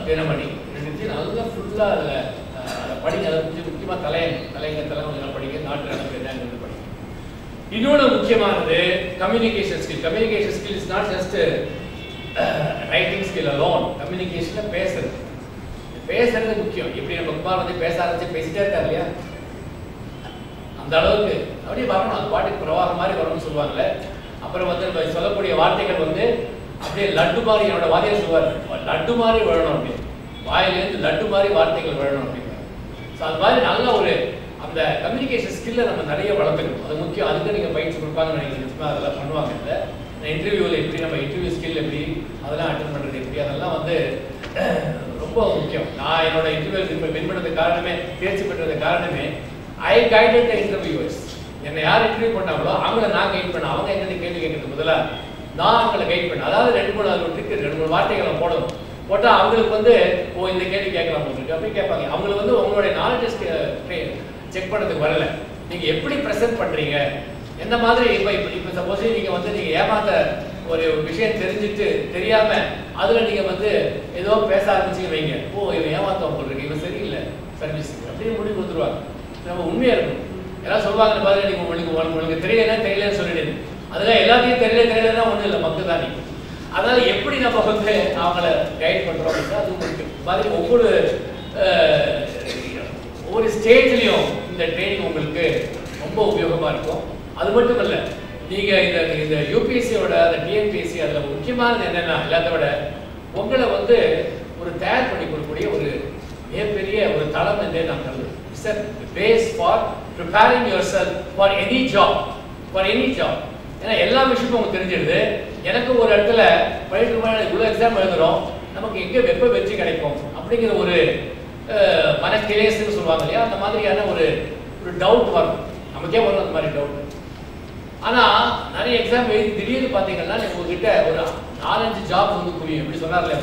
தினமணி ரெண்டுத்தையும் நல்லா ஃபுல்லாக அதில் படிங்க. அதை கொஞ்சம் முக்கியமாக தலையங்கத்தெல்லாம் கொஞ்சம் நல்லா படிங்க. நாட்டு நடப்பு என்னங்கிறது படிங்க. இன்னொன்று முக்கியமானது communication skill. Communication skill is not just writing skill alone. கம்யூனிகேஷனில் பேசுறது முக்கியம். எப்படி நம்ம குமார் வந்து பேச ஆரம்பிச்சு பேசிட்டே இருக்காரு இல்லையா, அந்த அளவுக்கு அப்படியே வரணும். அது பாட்டுக்கு பிரவாகம் மாதிரி வரணும்னு சொல்லுவாங்கல்ல. அப்புறம் வந்து நம்ம சொல்லக்கூடிய வார்த்தைகள் வந்து அப்படியே லட்டு மாதிரி, என்னோட வாரியார் சொல்லுவார், லட்டு மாதிரி விழணும். அப்படி வாயிலேருந்து லட்டு மாதிரி வார்த்தைகள் விழணும் அப்படிங்கிற. ஸோ அது மாதிரி நல்ல ஒரு அந்த கம்யூனிகேஷன் ஸ்கில்லை நம்ம நிறைய வளர்த்துக்கணும். அது முக்கியம். அதுக்கு நீங்கள் பயிற்சி கொடுப்பாங்கன்னு நினைக்கிறேன். அதெல்லாம் பண்ணுவாங்க. இந்த இன்டர்வியூவில் எப்படி நம்ம இன்டர்வியூ ஸ்கில் எப்படி அதெல்லாம் அட்டென்ட் பண்ணுறது எப்படி, அதெல்லாம் வந்து ரொம்ப முக்கியம். நான் என்னோட இன்டர்வியூ வின் பண்ணது காரணமே, தேர்ச்சி பெற்றது காரணமே, ஐ கைடட் த இன்டர்வியூவர்ஸ். என்னை யார் இன்டர்வியூ பண்ணாங்களோ அவங்கள நான் கைட் பண்ணேன். அவங்க என்ன கேள்வி கேட்கறது முதல்ல நான் அவங்களை கைட் பண்ணேன். அதாவது 2-3 ட்ரிக்கு, 2-3 வார்த்தைகளை போடணும். போட்டால் அவங்களுக்கு வந்து இந்த கேள்வி கேட்கலாம் போட்டுருக்கு அப்படின்னு கேட்பாங்க. அவங்களுக்கு வந்து உங்களுடைய நாலேஜஸ் செக் பண்ணுறதுக்கு வரல. நீங்கள் எப்படி ப்ரெசென்ட் பண்ணுறீங்க, எந்த மாதிரி. இப்போ சப்போஸ் நீங்கள் ஏமாத்த ஒரு விஷயம் தெரிஞ்சுட்டு தெரியாமல் அதில் நீங்கள் வந்து ஏதோ பேச ஆரம்பிச்சிங்க வைங்க, இவன் ஏமாத்தம் போட்டிருக்கு, இவன் சரியில்லை சர்வீஸுக்கு அப்படின்னு முடிவு கொடுத்துருவாங்க. நம்ம உண்மையாக இருக்கணும். எல்லாம் சொல்லுவாங்க பாருங்க, நீங்கள் உங்களுக்கு தெரியலன்னு சொல்லிடுது. அதெல்லாம் எல்லாத்தையும் தெரியலன்னா ஒன்றும் இல்லை, மக்கள் தான் நீங்கள். அதனால் எப்படி நம்ம வந்து அவங்கள கைட் பண்ணுறோம் அப்படின்னா அது முக்கியம். மாதிரி ஒவ்வொரு ஸ்டேஜ்லேயும் இந்த ட்ரைனிங் உங்களுக்கு ரொம்ப உபயோகமாக இருக்கும். அது மட்டும் இல்லை, நீங்கள் இந்த யூபிஎஸ்சியோட அந்த டிஎன்பிஎஸ்சி அதில் முக்கியமானது என்னென்னா எல்லாத்த விட உங்களை வந்து ஒரு தயார் பண்ணி கொடுக்கக்கூடிய ஒரு மிகப்பெரிய ஒரு தளம் என்றே நான் கருதுறேன். It's a base for preparing yourself for any job. ஏன்னா எல்லா விஷயமும் உங்களுக்கு தெரிஞ்சிடுது. எனக்கு ஒரு இடத்துல படிக்கிறோம், இவ்வளோ எக்ஸாம் எழுதுகிறோம், நமக்கு எங்கே எப்போ வெற்றி கிடைக்கும் அப்படிங்கிற ஒரு மனக்கிலேஸ்ன்னு சொல்லுவாங்க இல்லையா, அந்த மாதிரியான ஒரு டவுட் வரும். நமக்கே வரும் அந்த மாதிரி டவுட். ஆனால் நிறைய எக்ஸாம் எழுதி திடீர்னு பார்த்தீங்கன்னா உங்ககிட்ட ஒரு 4-5 ஜாப் வந்து புரியும். எப்படி சொன்னார்ல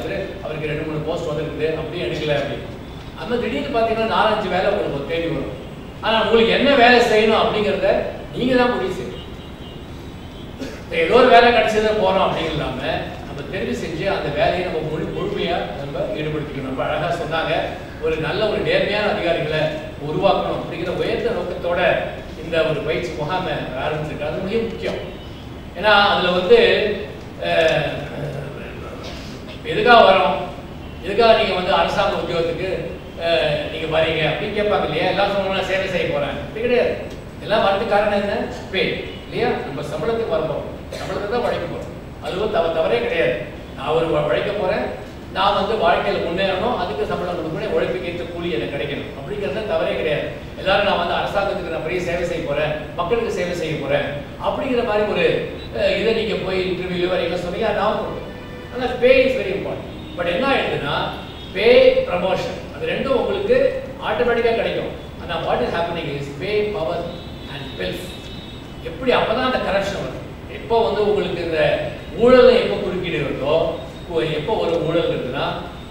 அவருக்கு 2-3 போஸ்ட் வந்துருக்குது, அப்படியே எடுக்கல அப்படின்னு. அந்த திடீர்னு பார்த்தீங்கன்னா 4-5 வேலை உங்களுக்கு ஒரு தேடி வரும். ஆனால் உங்களுக்கு என்ன வேலை செய்யணும் அப்படிங்கிறத நீங்கள் தான் முடிவு செய்யணும். ஏதோ ஒரு வேலை கிடைச்சதை போகிறோம் அப்படின்னு இல்லாமல் நம்ம தெரிவு செஞ்சு அந்த வேலையை நம்ம முழுமையாக நம்ம ஈடுபடுத்திக்கணும். நம்ம அழகாக சொன்னாங்க, ஒரு நல்ல ஒரு நேர்மையான அதிகாரிகளை உருவாக்கணும் அப்படிங்கிற உயர்ந்த நோக்கத்தோட இந்த ஒரு பயிற்சி முகாமை ஆரம்பிச்சிருக்கு. அது மிக முக்கியம். ஏன்னா அதில் வந்து எதுக்காக வரோம், எதுக்காக நீங்கள் வந்து அரசாங்க உத்தியோகத்துக்கு நீங்கள் வரீங்க அப்படின்னு கேட்பாங்க இல்லையா. எல்லாம் சொன்னா சேவை செய்ய போகிறேன் அப்படி கிடையாது. எல்லாம் வரதுக்கு காரணம் என்ன? பே இல்லையா, நம்ம சம்பளத்துக்கு வரப்போம். சம்பளத்தை தான் உழைக்க போகிறேன். அதுவும் தவறே கிடையாது. நான் ஒரு உழைக்க போகிறேன், நான் வந்து வாழ்க்கையில் முன்னேறணும், அதுக்கு சம்பளம் கொடுக்கணும், உழைப்புக்கு ஏற்ற கூலி எனக்கு கிடைக்கணும் அப்படிங்கிறது தவறே கிடையாது. எல்லாரும் நான் வந்து அரசாங்கத்துக்கு நான் பெரிய சேவை செய்ய போகிறேன், மக்களுக்கு சேவை செய்ய போகிறேன் அப்படிங்கிற மாதிரி ஒரு இதை நீங்கள் போய் இன்டர்வியூ வரைக்கும் சொன்னீங்க, நான் கொடுப்பேன். ஆனால் பே இஸ் வெரி இம்பார்ட்டன்ட். பட் என்ன ஆயிடுதுன்னா பே ப்ரமோஷன் அது ரெண்டும் உங்களுக்கு ஆட்டோமேட்டிக்காக கிடைக்கும். ஆனால் what is happening is pay power and wealth. எப்படி அப்போ தான் அந்த கரெக்ஷன் வரும். எப்போ வந்து உங்களுக்கு இந்த ஊழலை எப்போ குறுக்கீடு இருக்கோ, எப்போ ஒரு ஊழல் இருக்குன்னா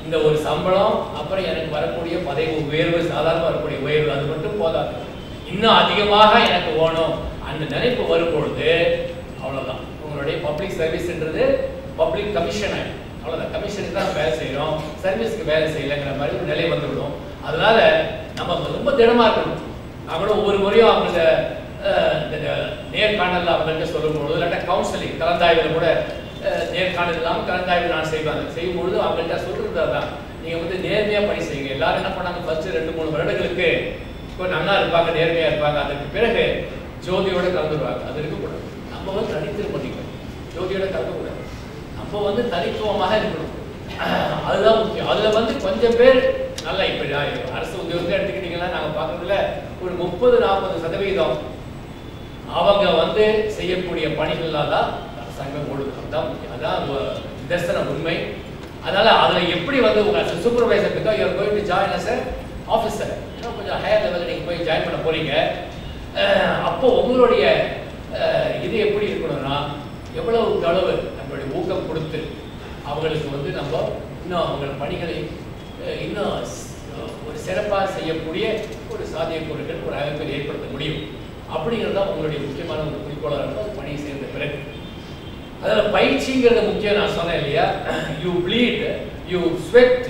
இந்த ஒரு சம்பளம் அப்புறம் எனக்கு வரக்கூடிய பதவி உயர்வு, சாதாரண வரக்கூடிய உயர்வு அது மட்டும் போதாது, இன்னும் அதிகமாக எனக்கு வேணும் அந்த நினைப்பு வரும்பொழுது அவ்வளோதான் உங்களுடைய பப்ளிக் சர்வீஸ்ன்றது பப்ளிக் கமிஷன் ஆகிடும். அவ்வளோதான், கமிஷனுக்கு தான் வேலை செய்கிறோம், சர்வீஸ்க்கு வேலை செய்யலைங்கிற மாதிரி ஒரு நிலை வந்துவிடும். அதனால நம்ம ரொம்ப திடமாக இருக்கணும். நான் கூட ஒவ்வொரு முறையும் அவங்க நேர்காணலில் அவங்கள்ட்ட சொல்லும்பொழுது, இல்லாட்டா கவுன்சிலிங் கலந்தாய்வில் கூட நேர்காணல் இல்லாமல் கலந்தாய்வு நான் செய்யும்பொழுது அவங்கள்ட்ட சொல்கிறது தான், நீங்கள் வந்து நேர்மையாக பணி செய்யுங்க. எல்லாரும் என்ன பண்ணாங்க, ஃபர்ஸ்ட் 2-3 வருடங்களுக்கு இப்போ நல்லா இருப்பாங்க, நேர்மையாக இருப்பாங்க, அதுக்கு பிறகு ஜோதியோட கலந்துருவாங்க. அது இருக்கக்கூடாது. நம்ம வந்து தனித்திரு பண்ணிக்கணும், ஜோதியோட கலந்துக்கூடாது. நம்ம வந்து தனித்துவமாக இருக்கணும், அதுதான் முக்கியம். அதில் வந்து கொஞ்சம் பேர் நல்லா இப்போ அரசு உத்தியோகத்தை எடுத்துக்கிட்டிங்கன்னா நாங்கள் பார்க்குறதுல ஒரு 30-40% அவங்க வந்து செய்யக்கூடிய பணிகளாக தான் அரசாங்கம் ஓடுது. அதுதான் முக்கியம், அதுதான் நிதர்சன உண்மை. அதனால் அதில் எப்படி வந்து உங்கள் supervisor because you are going to join us officer, இன்னும் கொஞ்சம் ஹையர் லெவலில் நீங்கள் போய் ஜாயின் பண்ண போகிறீங்க. அப்போ உங்களுடைய இது எப்படி இருக்கணும்னா எவ்வளவுக்கு அளவு நம்மளுடைய ஊக்கம் கொடுத்து அவங்களுக்கு வந்து நம்ம இன்னும் அவங்க பணிகளை இன்னும் ஒரு சிறப்பாக செய்யக்கூடிய ஒரு சாத்தியக்கூறுகள் ஒரு அமைப்பை ஏற்படுத்த முடியும் அப்படிங்கிறது தான் உங்களுடைய முக்கியமான ஒரு குறிக்கோளாக இருக்கும். அது பணியை சேர்ந்த பிறகு அதில் பயிற்சிங்கிறது முக்கியம். நான் சொன்னேன் இல்லையா, you bleed, you sweat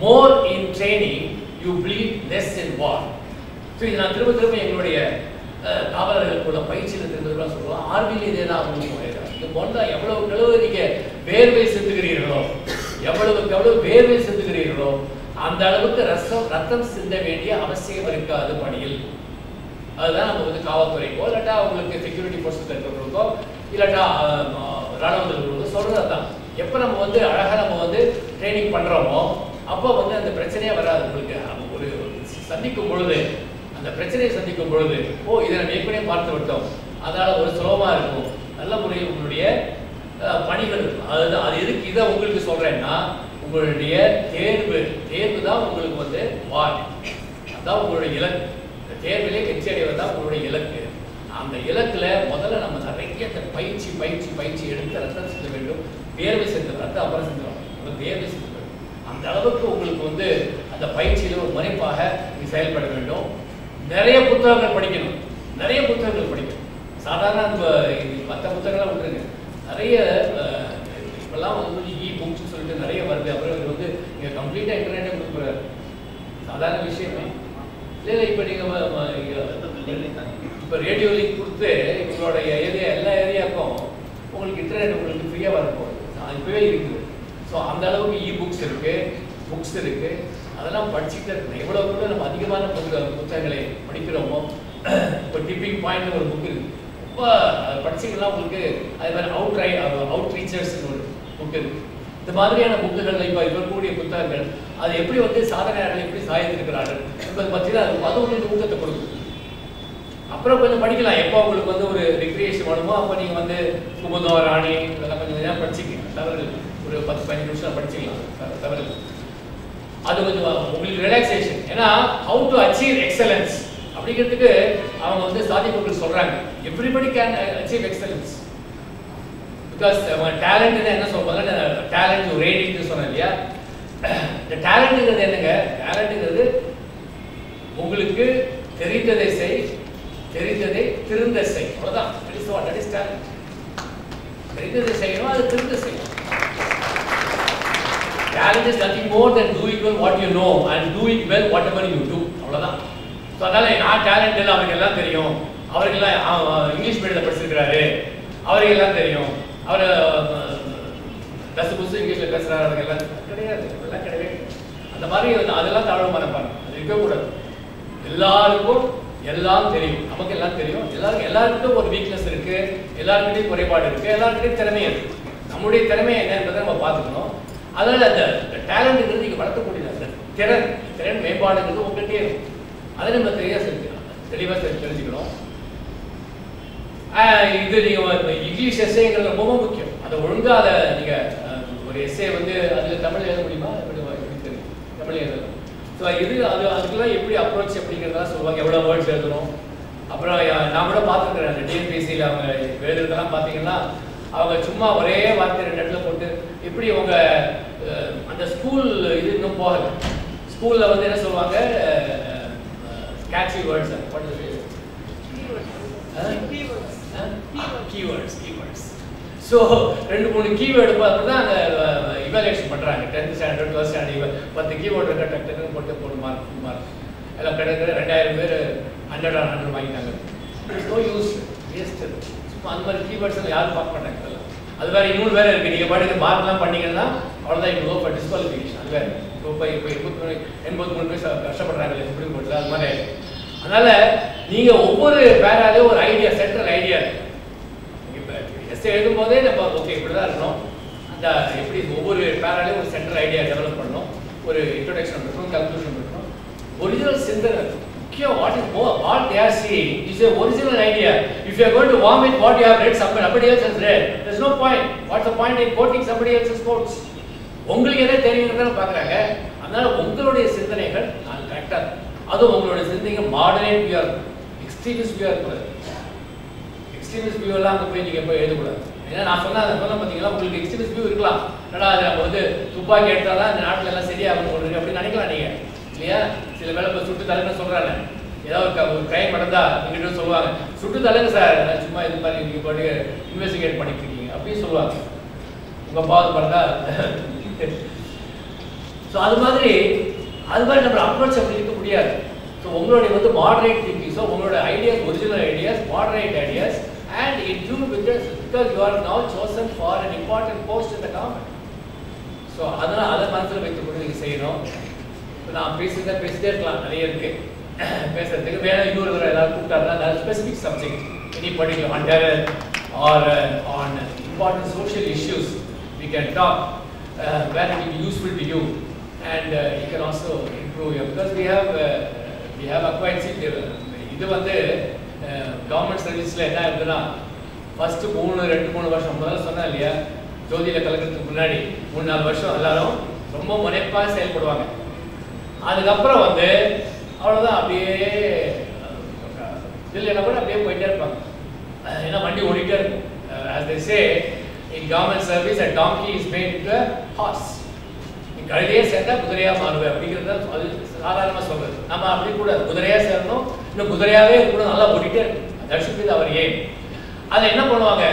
more in training, you bleed less in war. So இது நான் திரும்ப திரும்ப எங்களுடைய காவலர்களுக்குள்ள பயிற்சியில் திரும்ப சொல்லுவோம். ஆர்மியில் இதே தான் அவங்க இது போன்றா எவ்வளவுக்கு எவ்வளவு நீங்கள் வேர்வை சிந்துகிறீர்களோ, எவ்வளவுக்கு எவ்வளவு வேர்வை சிந்துகிறீர்களோ அந்த அளவுக்கு ரத்தம் சிந்த வேண்டிய அவசியம் இருக்காது பணியில். அதுதான் நம்ம வந்து காவல்துறைக்கோ இல்லாட்டா அவங்களுக்கு செக்யூரிட்டி ஃபோர்ஸஸ் இருக்கிறவங்களுக்கோ இல்லாட்டா ராணுவத்தில் இருக்கிறவங்க சொல்கிறது தான். எப்போ நம்ம வந்து அழகாக நம்ம வந்து ட்ரைனிங் பண்ணுறோமோ அப்போ வந்து அந்த பிரச்சனையே வராது. உங்களுக்கு ஒரு சந்திக்கும் பொழுது அந்த பிரச்சனையை சந்திக்கும் பொழுது இதை நம்ம ஏற்கனவே பார்த்து விட்டோம், அதனால் ஒரு சுலபமாக இருக்கும், நல்ல முறையில் உங்களுடைய பணிகள் இருக்கும். அதுதான் அது எதுக்கு இதை உங்களுக்கு சொல்கிறேன்னா உங்களுடைய தேர்வு தான் உங்களுக்கு வந்து வார், அதுதான் உங்களுடைய இலக்கு. இந்த தேர்விலே வெற்றி அடைவது தான் உங்களுடைய இலக்கு. அந்த இலக்கில் முதல்ல நம்ம நிறைய பயிற்சி எடுத்து ரத்தம் செல்ல வேண்டும், வேர்வை செலுத்த ரத்தம் அப்புறம் செஞ்சிடும், வேர்வை செலுத்த வேண்டும். அந்த அளவுக்கு உங்களுக்கு வந்து அந்த பயிற்சியில் ஒரு முனைப்பாக செயல்பட வேண்டும். நிறைய புத்தகங்கள் படிக்கணும், சாதாரண மற்ற புத்தகங்கள்லாம் விட்டுருங்க, நிறைய இப்போல்லாம் வந்து புக்ஸ் சொல்லிட்டு நிறைய வருது. அப்புறம் இது வந்து நீங்கள் கம்ப்ளீட்டாக இன்டர்நெட்டே கொடுக்குறாரு, சாதாரண விஷயமே இல்லை. இப்போ நீங்கள் இப்போ ரேடியோ லிங்க் கொடுத்து உங்களோட எல்லா ஏரியாவுக்கும் உங்களுக்கு இன்டர்நெட் உங்களுக்கு ஃப்ரீயாக வரப்போகுது, இப்போவே இருக்குது. ஸோ அந்த அளவுக்கு புக்ஸ் இருக்குது, அதெல்லாம் படிச்சுக்கிட்டே இருக்கணும். எவ்வளோ கூட நம்ம அதிகமான புத்தகங்களை படிக்கிறோமோ, இப்போ டிப்பிங் பாயிண்ட் ஒரு புக் இருக்குது, ரொம்ப படிச்சிங்கன்னா உங்களுக்கு அதே மாதிரி அவுட் ரீச்சர்ஸ்னு ஒரு புக் இருக்குது. இந்த மாதிரியான புக்குகள் இப்போ இருக்கக்கூடிய புத்தகங்கள் அது எப்படி வந்து சாதனையாளர்கள் எப்படி சாதித்திருக்கிறார்கள் என்பதை பற்றி தான் அது உங்களுக்கு ஊக்கத்தை கொடுக்கும். அப்புறம் கொஞ்சம் படிக்கலாம், எப்போ உங்களுக்கு வந்து ஒரு ரிக்ரியேஷன் வேணுமோ அப்போ நீங்கள் வந்து குமுதம், ராணி இதெல்லாம் கொஞ்சம் நேரம் படிச்சுக்கலாம். தவறுகள் ஒரு 10-15 நிமிஷம் படிச்சுக்கலாம், தவறுகள். அது கொஞ்சம் உங்களுக்கு ரிலாக்ஸேஷன். ஏன்னா ஹவு டு அச்சீவ் எக்ஸலன்ஸ் அப்படிங்கிறதுக்கு அவங்க வந்து சாதிப்புகள் சொல்கிறாங்க. Everybody can achieve excellence because டேலண்ட்னா என்ன சொல்லுவாங்க, டேலண்ட் ரேடிங்னு சொன்னேன் இல்லையா. இந்த டேலண்ட்டுங்கிறது என்னங்க, டேலண்ட்டுங்கிறது உங்களுக்கு தெரிந்ததை திருந்த செய், அவ்வளோதான். தெரிந்ததை செய்யணும், அது திருந்த செய்யணும். Talent is nothing more than doing well what you know and doing well whatever you do. அவ்வளோதான். ஸோ அதனால் நான் டேலண்ட் இல்லை, அவருக்கெல்லாம் தெரியும், அவருக்கெல்லாம் இங்கிலீஷ் மீடியத்தில் படிச்சிருக்கிறாரு, அவருக்கெல்லாம் தெரியும், அவர் புதுசு இங்கிலீஷில் பேசுகிறாரு, அவருக்கெல்லாம் கிடையாது, கிடையவே. அந்த மாதிரி அதெல்லாம் தாழ்வு மனப்பாங்க, அது இருக்கக்கூடாது. எல்லாருக்கும் எல்லாம் தெரியும், நமக்கு எல்லாம் தெரியும். எல்லாருக்கிட்டும் ஒரு வீக்னஸ் இருக்கு, எல்லாருக்கிட்டையும் குறைபாடு இருக்கு, எல்லாருக்கிட்டையும் திறமை இருக்கு. நம்முடைய திறமை என்ன என்பதை நம்ம பார்த்துக்கணும். அதனால அந்த டேலண்ட்ங்கிறது நீங்க வளர்க்கக்கூடியது, திறன் மேம்பாடுங்கிறது உங்கள்கிட்டயே இருக்கும். அதை நம்ம தெளிவாக தெரிஞ்சுக்கணும். இது நீங்க இங்கிலீஷ் எஸ்ஸேங்கிறது ரொம்ப முக்கியம். அதை ஒழுங்கா அதை நீங்க ஒரு எஸ்ஸே வந்து அதுல தமிழ் எழுத முடியுமா? எப்படி தெரியும் தமிழ் எழுதணும். ஸோ அதுக்கெல்லாம் எப்படி அப்ரோச் அப்படிங்கிறதா சொல்லுவாங்க. எவ்வளோ வேர்ட்ஸ் எழுதணும். அப்புறம் நான் கூட பார்த்துருக்குறேன் அந்த டிஎன்பிஎஸ்சியில் அவங்க எழுதுறதெல்லாம் பார்த்தீங்கன்னா அவங்க சும்மா ஒரே வார்த்தை 2 இடத்துல போட்டு எப்படி அவங்க அந்த ஸ்கூல் இது இன்னும் போகல. ஸ்கூலில் வந்து என்ன சொல்லுவாங்க, catchy words, keywords. So 2-3 keyword பார்த்து தான் அந்த இவாலுவேஷன் பண்ணுறாங்க. 10th standard 12th standard 10 keyword இருக்க டக்குன்னு போட்டு மார்க் எல்லாம் கிடக்குற 2000 பேர் 100 வாங்கிட்டாங்க. So use waste. சும்மா அந்த மாதிரி கீவேர்ட்ஸ் எல்லாம் யாரும் பார்க்க மாட்டாங்க. அது வேறு இன்னொரு வேறு இருக்குது. நீங்கள் பாட்டுக்கு மார்க்லாம் பண்ணிங்கன்னா அவ்வளோதான், இப்போ இப்போ டிஸ்குவாலிஃபிகேஷன். அது வேறு இப்போ 83 பேர் கஷ்டப்படுறாங்க சுப்ரீம் கோர்ட்டில். அது மாதிரி அதனால் நீங்கள் ஒவ்வொரு பேராலையும் ஒரு ஐடியா, சென்ட்ரல் ஐடியா இப்போ எஸ்ஸே எழுதும் போதே நம்ம ஓகே இப்படி தான் இருக்கணும். அந்த எப்படி ஒவ்வொரு பேராலையும் ஒரு சென்ட்ரல் ஐடியா டெவலப் பண்ணணும். ஒரு இன்ட்ரோடக்ஷன் இருக்கணும், கன்க்ளூஷன் இருக்கணும். ஒரிஜினல் சிந்தனை முக்கியம். What they are seeing is a original idea. If you are going to vomit what you have read, somebody else has read, there's no point. What's the point in quoting somebody else's quotes? உங்களுக்கு எதை தெரியுங்கிறத பார்க்குறாங்க. அதனால உங்களுடைய சிந்தனைகள் நான் கரெக்டாக, அதுவும் உங்களுடைய சிந்தனைகள் மாடரேட் வியூ, எக்ஸ்ட்ரீமிஸ்ட் வியூ இருக்கக்கூடாது. எக்ஸ்ட்ரீமிஸ்ட் வியூ எல்லாம் அங்கே போய் நீங்கள் போய் எழுதக்கூடாது. ஏன்னா நான் சொன்ன பார்த்தீங்கன்னா உங்களுக்கு எக்ஸ்ட்ரீமிஸ்ட் வியூ இருக்கலாம். ஏன்னா அது நம்ம வந்து துப்பாக்கி எடுத்தால் தான் இந்த நாட்டில் எல்லாம் சரியாகும் அப்படின்னு நினைக்கலாம் நீங்கள் இல்லையா? சில வேலை இப்போ சுட்டு தலைன்னு சொல்கிறாங்க. ஏதாவது ஒரு கிரைம் நடந்தா எங்கிட்ட சொல்லுவாங்க, சுட்டு தலைங்க சார், சும்மா இது மாதிரி நீங்கள் பாட்டு இன்வெஸ்டிகேட் பண்ணிட்டு இருக்கீங்க அப்படின்னு சொல்லுவாங்க. உங்கள் பாவம் பார்த்தா ஸோ அது மாதிரி நம்ம அப்ரோச் அப்படி இருக்க முடியாது. ஸோ உங்களுடைய வந்து மாடரேட் திங்கிங், ஸோ உங்களோட ideas original ideas, moderate ideas and it you because you are now chosen for an important post in the government. So அதனால் அதை மனசில் வைத்துக்கொண்டு நீங்கள் செய்யணும். இப்போ நான் பேசிட்டே இருக்கலாம், நிறைய இருக்குது பேசுறதுக்கு. வேற இன்னொரு ஏதாவது கூப்பிட்டாருன்னா specific subject, any particular on terror or on important social issues we can talk where it will be useful to you and you can also improve your, because we have acquired இது வந்து government சர்வீஸில் என்ன இருக்குன்னா first 2-3 வருஷம் முதல்ல சொன்னேன் இல்லையா, ஜோதியில் கலக்கிறதுக்கு முன்னாடி 3-4 வருஷம் எல்லாரும் ரொம்ப முனைப்பாக செயல்படுவாங்க. அதுக்கப்புறம் வந்து அவ்வளோதான், அப்படியே இல்லைன்னா கூட அப்படியே போயிட்டே இருப்பாங்க. ஏன்னா வண்டி ஓடிட்டே இருக்கும். as they say in government service a donkey is made into a horse. நீ கழுதையே சேர்ந்தா குதிரையா மாறுவேன் அப்படிங்கிறது அது சாதாரணமாக சொல்றது. நம்ம அப்படி கூட குதிரையா சேரணும், இன்னும் குதிரையாவே இருக்கணும், நல்லா ஓடிட்டே இருக்கும். that should be our aim. அதை என்ன பண்ணுவாங்க,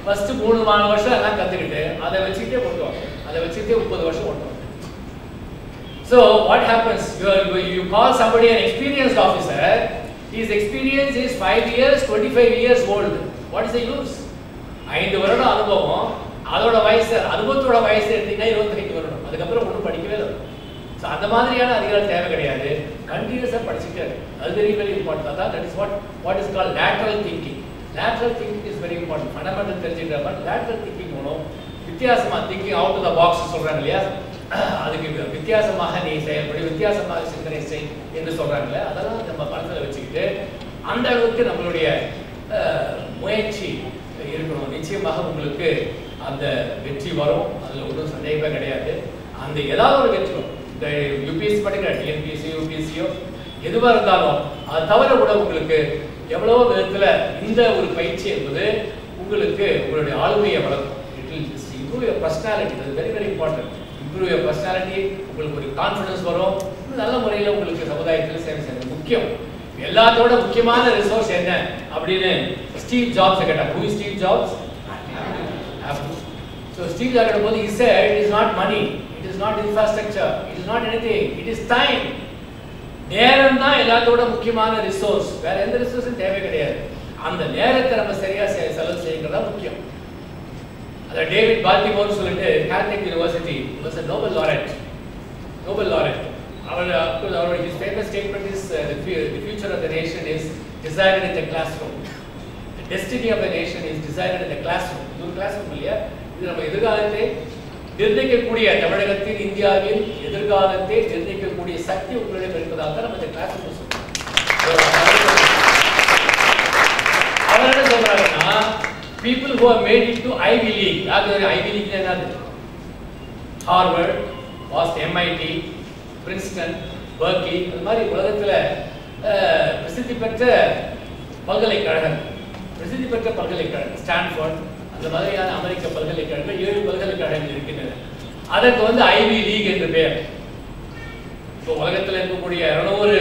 ஃபர்ஸ்ட் 3-4 வருஷம் எல்லாம் கற்றுக்கிட்டு அதை வச்சுக்கிட்டே ஓட்டுவாங்க. அதை வச்சுக்கிட்டே 30 வருஷம் ஓட்டுவாங்க. So what happens? You call somebody an experienced officer. His experience is 5 years, 25 years old. What is the use? 5 வருடம் அனுபவம், அதோட வயசு, அனுபவத்தோட வயசு எடுத்தீங்கன்னா 25 வருடம். அதுக்கப்புறம் ஒன்றும் படிக்கவே இல்லை. ஸோ அந்த மாதிரியான அதிகாரம் தேவை கிடையாது. கண்டினியூஸாக படிச்சுட்டே இருக்கு. அது வெரி இம்பார்ட்டன்ட். அதான் that is what is call lateral thinking. Lateral thinking is very important. Fundamental தெரிஞ்சுக்கிற மாதிரி லேட்டரல் திங்கிங் மூலம் வித்தியாசமாக thinking out of the box சொல்கிறாங்க இல்லையா, அதுக்கு வித்தியாசமாக நீ செயல்படி, வித்தியாசமாக சிந்தனை செய் என்று சொல்கிறாங்களே, அதெல்லாம் நம்ம மனசில் வச்சுக்கிட்டு அந்த அளவுக்கு நம்மளுடைய முயற்சி இருக்கணும். நிச்சயமாக உங்களுக்கு அந்த வெற்றி வரும், அதில் ஒன்றும் சந்தேகமே கிடையாது. அந்த ஏதாவது ஒரு வெற்றி வரும். இந்த யூபிஎஸ்சி படிக்கிற டிஎன்பிஎஸ்சி யூபிஎஸ்சியோ எதுவாக இருந்தாலும் அது தவிர கூட உங்களுக்கு எவ்வளவோ விதத்தில் இந்த ஒரு பயிற்சி என்பது உங்களுக்கு உங்களுடைய ஆளுமையை வளர்க்கும். It will improve your personality. அது very important. Improve your personality. உங்களுக்கு ஒரு கான்ஃபிடன்ஸ் வரும். நல்ல முறையில் உங்களுக்கு சமுதாயத்தில் சேவை செய்யறது முக்கியம். எல்லாத்தோட முக்கியமான ரிசோர்ஸ் என்ன அப்படின்னு ஸ்டீவ் ஜாப்ஸ் கேட்டாங்க. Who is Steve jobs? Apple. So Steve Jobs கேட்டபோது he said it is not money, it is not infrastructure, it is not anything, it is time. நேரம் தான் எல்லாத்தோட முக்கியமான ரிசோர்ஸ். வேற எந்த ரிசோர்ஸும் தேவை கிடையாது. அந்த நேரத்தை நம்ம சரியா செலவு செய்யறதா முக்கியம். அத டேவிட் பால்டிமோர் சொல்லிட்டு Caltech university was a Nobel laureate. அவர் his famous statement is the future of the nation is decided in the classroom. The destiny of the nation is decided in the classroom. இது ஒரு classroom இல்லையா? இது நம்ம எதிர்காலத்தை நிர்ணயிக்கக்கூடிய தமிழகத்தின் இந்தியாவின் எதிர்காலத்தை நிர்ணயிக்கக்கூடிய சக்தி உங்களிடம் இருப்பதாக தான் நம்ம இந்த கிளாஸ்ரூம் சொல்றோம். அவர் என்ன சொல்றாருன்னா people who have made it to Ivy League, அதாவது Ivy League என்னது? Harvard, MIT, Princeton, Berkeley, அந்த மாதிரி உலகத்துல பிரசித்தி பெற்ற பல்கலைக்கழகம், ஸ்டான்ஃபோர்ட், அந்த மாதிரியான அமெரிக்க பல்கலைக்கழகங்கள் 7 பல்கலைக்கழகங்கள் இருக்கின்றன. அதற்கு வந்து ஐவி லீக் என்று பெயர். இப்போ உலகத்தில் இருக்கக்கூடிய 200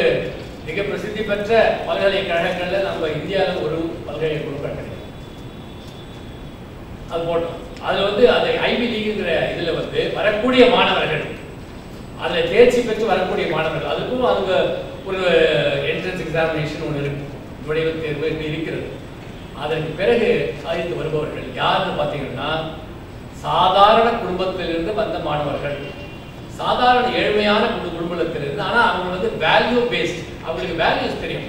மிக பிரசித்தி பெற்ற பல்கலைக்கழகங்கள்ல நம்ம இந்தியாவில் ஒரு பல்கலைக்கழகம் கிடையாது. அது போட்டோம். அதுல வந்து அந்த ஐவி லீக்ங்கிற இதுல வந்து வரக்கூடிய மாணவர்கள், அதுல தேர்ச்சி பெற்று வரக்கூடிய மாணவர்கள், அதுக்கும் அவங்க ஒரு என்ட்ரன்ஸ் எக்ஸாமினேஷன் ஒன்று இருக்கு, நுழைவுத் தேர்வு இருக்கிறது. அதற்கு பிறகு சாதித்து வருபவர்கள் யாருன்னு பார்த்தீங்கன்னா சாதாரண குடும்பத்திலிருந்து வந்த மாணவர்கள், சாதாரண ஏழ்மையான குடும்பத்திலிருந்து. ஆனால் அவங்க வந்து வேல்யூ பேஸ்ட், அவங்களுக்கு வேல்யூஸ் தெரியும்.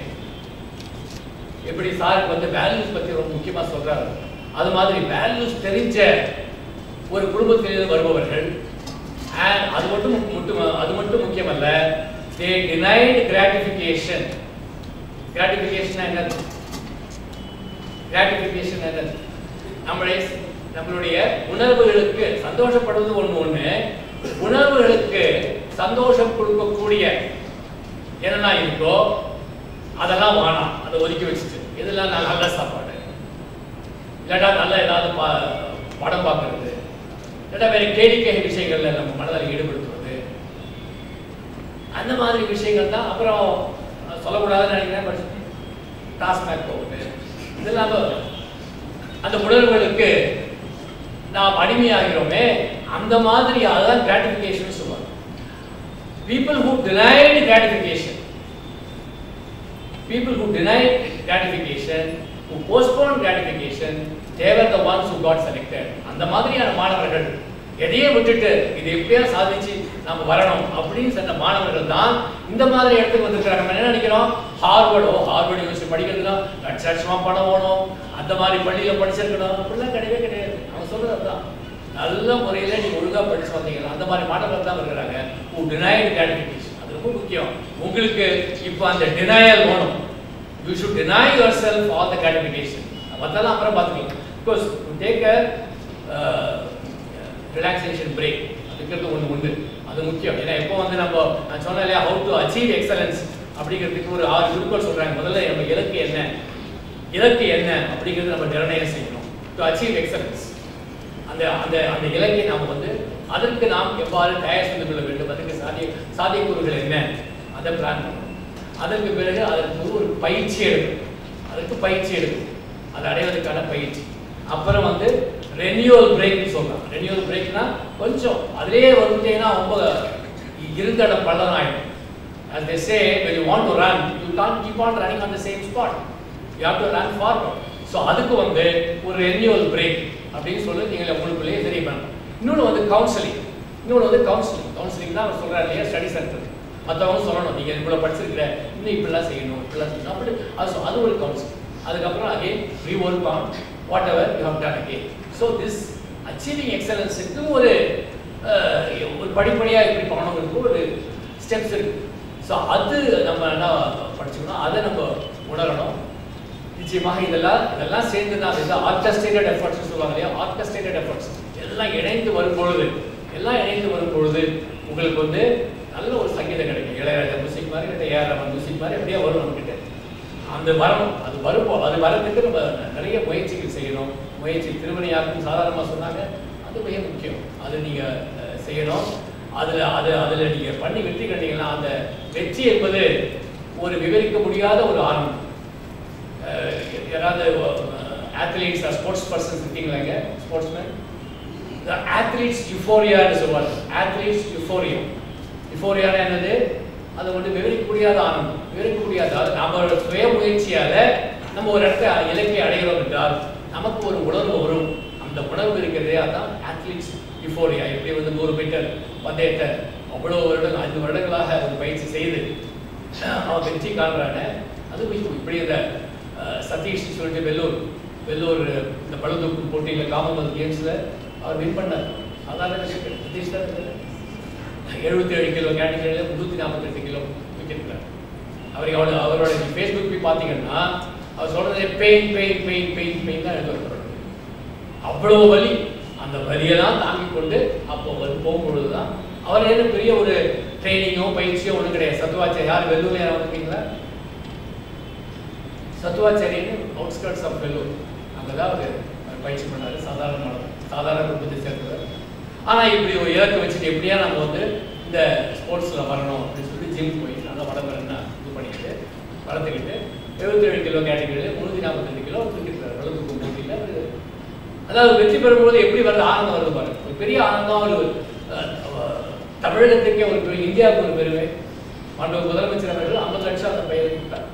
எப்படி சாருக்கு வந்து வேல்யூஸ் பற்றி ரொம்ப முக்கியமாக சொல்றாரு, அது மாதிரி வேல்யூஸ் தெரிஞ்ச ஒரு குடும்பத்திலிருந்து வருபவர்கள். அது மட்டும் முக்கியமல்ல, they denied gratification. gratification என்னது? gratification என்னது? நம்மளுடைய உணர்வுகளுக்கு சந்தோஷப்படுவது ஒண்ணு, உணர்வுகளுக்கு சந்தோஷம் கொடுக்கக்கூடிய என்னெல்லாம் இருக்கோ அதெல்லாம் வேணாம், அதை ஒதுக்கி வச்சுட்டு இதெல்லாம் நல்ல சாப்பாடு, இல்லாட்டா நல்ல ஏதாவது படம் பார்க்கறது, இல்லாட்டா வேற கேளிக்கை விஷயங்கள்ல நம்ம மனதில் ஈடுபடுத்துவது, அந்த மாதிரி விஷயங்கள் தான். அப்புறம் சொல்லக்கூடாதுன்னு நினைக்கிறேன், பட் டாஸ்மேக் போகுது, இதெல்லாம் அந்த உணர்வுகளுக்கு நாம் அடிமையாகிறோமே, அந்த மாதிரி அதுதான் கிராட்டிஃபிகேஷன் சொல்லுவாங்க. people who denied gratification, who postponed gratification, they were the ones who got selected. அந்த மாதிரியான மாணவர்கள் எதையே விட்டுட்டு இது எப்படியா சாதிச்சு நம்ம வரணும் அப்படின்னு சொன்ன மாணவர்கள் தான் இந்த மாதிரி இடத்துக்கு வந்திருக்கிறாங்க. நம்ம என்ன நினைக்கிறோம், ஹார்வர்ட் யூனிவர்சிட்டி படிக்கிறதுனா லட்சமா பணம் வேணும், அந்த மாதிரி பள்ளியில படிச்சிருக்கணும், அப்படிலாம் கிடையவே கிடையாது. அவங்க சொல்றது அதுதான், நல்ல முறையில நீங்க ஒழுங்கா படிச்சு வந்தீங்கன்னா அந்த மாதிரி மாணவர்கள் தான் இருக்கிறாங்க. who denied gratification. அது ரொம்ப முக்கியம். உங்களுக்கு இப்போ அந்த denial வேணும். you should deny yourself all the gratification. மத்தெல்லாம் அப்புறம் பார்த்துக்கலாம். because you take a relaxation break, அதுக்கிறது ஒன்று அது முக்கியம். ஏன்னா எப்போ வந்து நான் சொன்னேன் இல்லையா, how to achieve excellence அப்படிங்கிறதுக்கு ஒரு 6 குறிக்கோள் சொல்றாங்க. முதல்ல நம்ம இலக்கு என்ன அப்படிங்கிறது நம்ம நிர்ணயம் செய்யணும். to achieve excellence, அந்த இலக்கை நாம் வந்து அதற்கு நாம் எவ்வாறு தயார் செய்து கொள்ள வேண்டும், அதுக்கு சாத்தியக்கூறுகள் என்ன, அதை பிளான் பண்ணணும். அதற்கு பிறகு அதற்கு ஒரு பயிற்சி எடுக்கும், அதை அடைவதற்கான பயிற்சி. அப்புறம் வந்து ரெனியூவல் பிரேக்னு சொல்றாங்க. ரெனியூவல் பிரேக்னா கொஞ்சம் அதிலேயே வந்துட்டேன்னா ரொம்ப இருந்தடம் பள்ளம் ஆயிடும். as they say, when you want to run, you can't keep on running on the same spot, you have to run forward. so அதுக்கு வந்து ஒரு ரெனியூவல் பிரேக் அப்படின்னு சொல்லி நீங்க உங்களுக்குள்ளேயே சரி பண்ணணும். இன்னொன்று வந்து கவுன்சிலிங் தான் அவர் சொல்றாரு இல்லையா, ஸ்டடி சென்டர். மற்றவங்க சொல்லணும், நீங்க இவ்வளவு படிச்சிருக்கிற, இன்னும் இப்படிலாம் செய்யணும் அப்படி அது ஒரு கவுன்சிலிங். அதுக்கப்புறம் again rework on whatever you have done again. So this achieving எக்ஸலன்ஸுக்கு ஒரு படிப்படியாக எப்படி பண்ணணுங்கிறதுக்கு ஒரு ஸ்டெப்ஸ் இருக்கு. ஸோ அது நம்ம என்ன படிச்சுக்கணும், அதை நம்ம உணரணும். நிச்சயமாக இதெல்லாம் சேர்ந்து தான் இந்த ஆர்கஸ்ட்ரேட்டட் எஃபர்ட்ஸ் சொல்லுவாங்க இல்லையா, ஆர்கஸ்ட்ரேட்டட் எஃபர்ட்ஸ் எல்லாம் இணைந்து வரும் பொழுது உங்களுக்கு வந்து நல்ல ஒரு சங்கீதம் கிடைக்கும். இளையராஜா மியூசிக் மாதிரி, இல்லை ஏஆர் ரஹ்மான் மியூசிக் மாதிரி அப்படியே வரும் நம்மகிட்ட. அது வரதுக்கு நம்ம நிறைய முயற்சிகள் செய்யணும். திருமணியாக்கும் சாதாரணமாக சொன்னாங்க, அது மிக முக்கியம். அது நீங்கள் செய்யணும். அதில் நீங்கள் பண்ணி வெற்றி கண்டீங்கன்னா அந்த வெற்றி என்பது ஒரு விவரிக்க முடியாத ஒரு ஆனந்தம். யாராவது athletes or sports persons இருக்கீங்களாங்க, ஸ்போர்ட்ஸ்மேன், the athletes euphoria ன்னு சொல்வாங்க. athletes euphoria என்னது, அது வந்து விவரிக்க முடியாத ஆனந்தம், விவரிக்க முடியாத. நம்மளோட சுய முயற்சியால நம்ம ஒரு இடத்தை இலக்கை அடைகிறோம் என்றால் நமக்கு ஒரு உணர்வு வரும். அந்த உணர்வு இருக்கிறதே அதான் athletes euphoria. எப்படி வந்து 100 மீட்டர் பந்தயத்தை அவ்வளோ வருடங்கள் 5 வருடங்களாக ஒரு பயிற்சி செய்து அவன் வெற்றி காண்றான. அது இப்படி இந்த சதீஷ் சொல்லிட்டு வெள்ளூர் இந்த பளுதூக்கும் போட்டியில் காமன்வெல்த் கேம்ஸில் அவர் வின் பண்ணார். அதான் சதீஷ் தான் 77 கிலோ கேட்டகரியில் 348 கிலோ விக்கெட். அவரோட ஃபேஸ்புக் போய் பார்த்தீங்கன்னா அவர் சொல்றதே pain pain pain pain pain தான் எழுதுவார். அவ்வளோ வலி, அந்த வலியெல்லாம் தாங்கி கொண்டு அப்போ போகும்பொழுது தான் அவர் என்ன பெரிய ஒரு ட்ரைனிங்கோ பயிற்சியோ ஒன்றும் கிடையாது. சத்துவாச்சாரி யார் வெள்ளூர் யாரும் வந்துட்டீங்களா? சத்துவாச்சாரின்னு அவுட்ஸ்கர்ட்ஸ் ஆஃப் வெள்ளூர் அங்கே தான் அவர் பயிற்சி பண்ணார். சாதாரண குடும்பத்தை சேர்ந்தவர். ஆனால் இப்படி ஒரு இலக்கு வச்சுட்டு எப்படியா நம்ம வந்து இந்த ஸ்போர்ட்ஸில் வரணும் அப்படின்னு சொல்லி ஜிம் போய் நல்லா வளர்ந்து இது பண்ணிக்கிட்டு வளர்த்துக்கிட்டு 77 கிலோ கேட்டகரியில் 342 கிலோ தூக்கிட்டு வளர்த்துக்கும் போட்டியில் அதாவது வெற்றி பெறும்போது எப்படி வருது, ஆனந்தம் வருது பாருங்க. ஒரு பெரிய ஆனந்தம். ஒரு தமிழகத்துக்கே ஒரு பெரிய, இந்தியாவுக்கு ஒரு பெருமை. மாண்பு முதலமைச்சர் அவர்கள் 50 லட்சம் அந்த பெயரை கொடுத்தார்.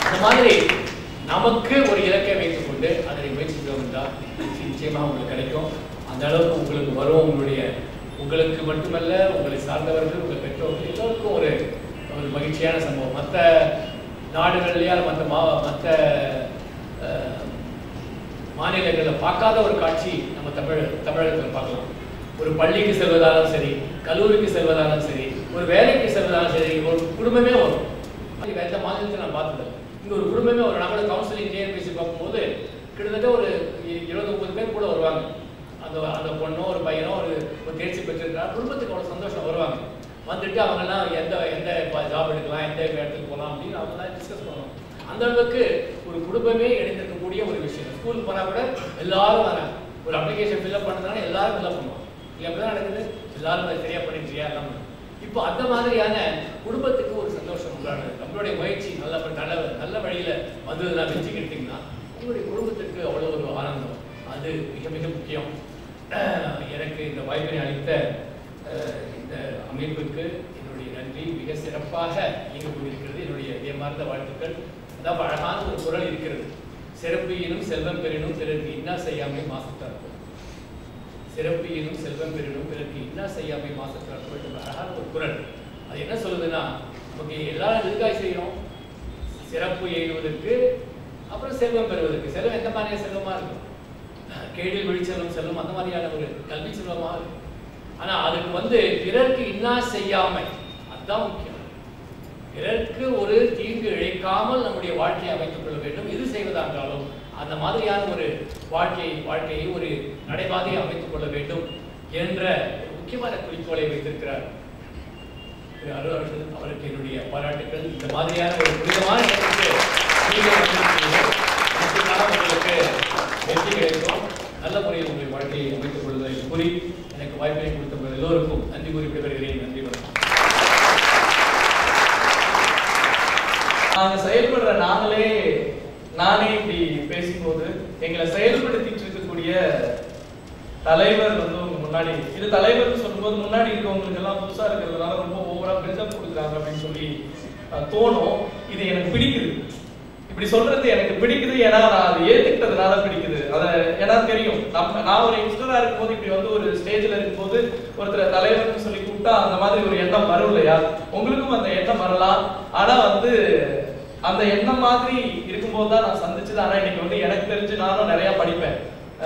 அந்த மாதிரி நமக்கு ஒரு இலக்கை வைத்துக் கொண்டு அதனை முயற்சிக்கிறோம் என்றால் நிச்சயமாக உங்களுக்கு கிடைக்கும். அந்த அளவுக்கு உங்களுக்கு வரும். உங்களுக்கு மட்டுமல்ல, உங்களை சார்ந்தவர்கள், உங்கள் பெற்றோர்கள் எல்லோருக்கும் ஒரு மகிழ்ச்சியான சம்பவம். மற்ற நாடுகள்லையா மற்ற மாநிலங்களில் பார்க்காத ஒரு காட்சி நம்ம தமிழகத்தில் பார்க்கலாம். ஒரு பள்ளிக்கு செல்வதாலும் சரி, கல்லூரிக்கு செல்வதாலும் சரி, ஒரு வேலைக்கு செல்வதாலும் சரி, ஒரு குடும்பமே வரும். எந்த மாநிலத்தில் நான் பார்த்தது இங்கே ஒரு குடும்பமே வரும். நம்மளோட கவுன்சிலிங் டிஎன்பிசி பார்க்கும்போது கிட்டத்தட்ட ஒரு 20-30 பேர் கூட வருவாங்க. அந்த பொண்ணோ ஒரு பையனோ ஒரு தேர்ச்சி பெற்றிருக்கிறார், குடும்பத்துக்கு அவ்வளோ சந்தோஷம் வருவாங்க. வந்துட்டு அவங்கெல்லாம் எந்த ஜாப் எடுக்கலாம், எந்த இடத்துக்கு போகலாம் அப்படின்னு அவங்க தான் டிஸ்கஸ் பண்ணுவோம். அந்த அளவுக்கு ஒரு குடும்பமே இணைந்திருக்கக்கூடிய ஒரு விஷயம். ஸ்கூலுக்கு போனால் கூட எல்லாரும் வராங்க. ஒரு அப்ளிகேஷன் ஃபில்அப் பண்ணதுனால எல்லாரும் ஃபில்அப் பண்ணுவோம். இல்லை அப்படி தான் நடக்குது. எல்லாரும் அதை சரியாக பண்ணிக்கிறியா எல்லாம். இப்போ அந்த மாதிரியான குடும்பத்துக்கு ஒரு சந்தோஷம் உண்டானது. நம்மளுடைய முயற்சி நல்ல வழியில் வந்ததுன்னா வெற்றி எடுத்தீங்கன்னா உங்களுடைய குடும்பத்திற்கு அவ்வளோ ஒரு ஆனந்தம். அது மிக மிக முக்கியம். எனக்கு இந்த வாய்ப்பினை அளித்த இந்த அமைப்புக்கு என்னுடைய நன்றி. மிக சிறப்பாக இயங்கிக் கொண்டிருக்கிறது. என்னுடைய இதயமார்ந்த வாழ்த்துக்கள். அதாவது அழகான ஒரு குரல் இருக்கிறது. சிறப்பு எனும் செல்வம் பெறினும் பிறருக்கு இன்னா செய்யாமை மாசத்தார். சிறப்பு எனும் செல்வம் பெறினும் பிறருக்கு இன்னா செய்யாமை மாசத்தார் அழகான ஒரு குரல். அது என்ன சொல்லுதுன்னா, நமக்கு எல்லாரும் எதுக்காக செய்யணும்? சிறப்பு எழுவதற்கு, அப்புறம் செல்வம் பெறுவதற்கு. செல்வம் எந்த மாதிரியான செல்வமா இருக்கும்? கேடில் விழிச்செல்வம் செல்வம் அந்த மாதிரியான ஒரு கல்வி செல்வமாக இருக்கும். ஆனா அதுக்கு பிறருக்கு இன்னா செய்யாமை, அதுதான் முக்கியம். பிறருக்கு ஒரு தீங்கு இழைக்காமல் நம்முடைய வாழ்க்கையை அமைத்துக் கொள்ள வேண்டும். எது செய்வதானாலும் அந்த மாதிரியான ஒரு வாழ்க்கையை ஒரு நடைபாதையை அமைத்துக் கொள்ள வேண்டும் என்ற முக்கியமான குறிக்கோளை வைத்திருக்கிறார் திரு அருள். அவருக்கு என்னுடைய பாராட்டுக்கள். இந்த மாதிரியான ஒரு புனிதமான இடத்துக்கு நீங்கள் உங்களுக்கு வெற்றி கிடைக்கும். நல்ல முறையில் உங்களுடைய வாழ்க்கையை அமைத்துக் கொள்வதை கூறி எனக்கு வாய்ப்பை கொடுத்த எல்லோருக்கும் நன்றி கூறி விடைபெறுகிறேன். நன்றி வணக்கம். நாங்க செயல்படுற நானே இப்படி பேசும்போது எங்களை செயல்படுத்திட்டு இருக்கக்கூடிய தலைவர் உங்க முன்னாடி, இது தலைவர் சொல்லும்போது முன்னாடி இருக்கவங்களுக்கு எல்லாம் புதுசா இருக்கிறதுனால ரொம்ப ஓவரா பில்டப் கொடுக்குறாங்க அப்படின்னு சொல்லி தோணும். இது எனக்கு பிடிக்குது. இப்படி சொல்றது எனக்கு பிடிக்குது. ஏன்னா நான் அதை ஏத்துக்கிட்டதுனால பிடிக்குது. அதை ஏன்னா தெரியும், நான் ஒரு யங்ஸ்டரா இருக்கும்போது இப்படி ஒரு ஸ்டேஜ்ல இருக்கும்போது ஒருத்தர் தலைவர்னு சொல்லி கூப்பிட்டா அந்த மாதிரி ஒரு எண்ணம் வரும் இல்லையா? உங்களுக்கும் அந்த எண்ணம் வரலாம். ஆனா அந்த எண்ணம் மாதிரி இருக்கும்போது தான் நான் சந்திச்சது. ஆனா இன்னைக்கு எனக்கு தெரிஞ்சு நானும் நிறைய படிப்பேன்.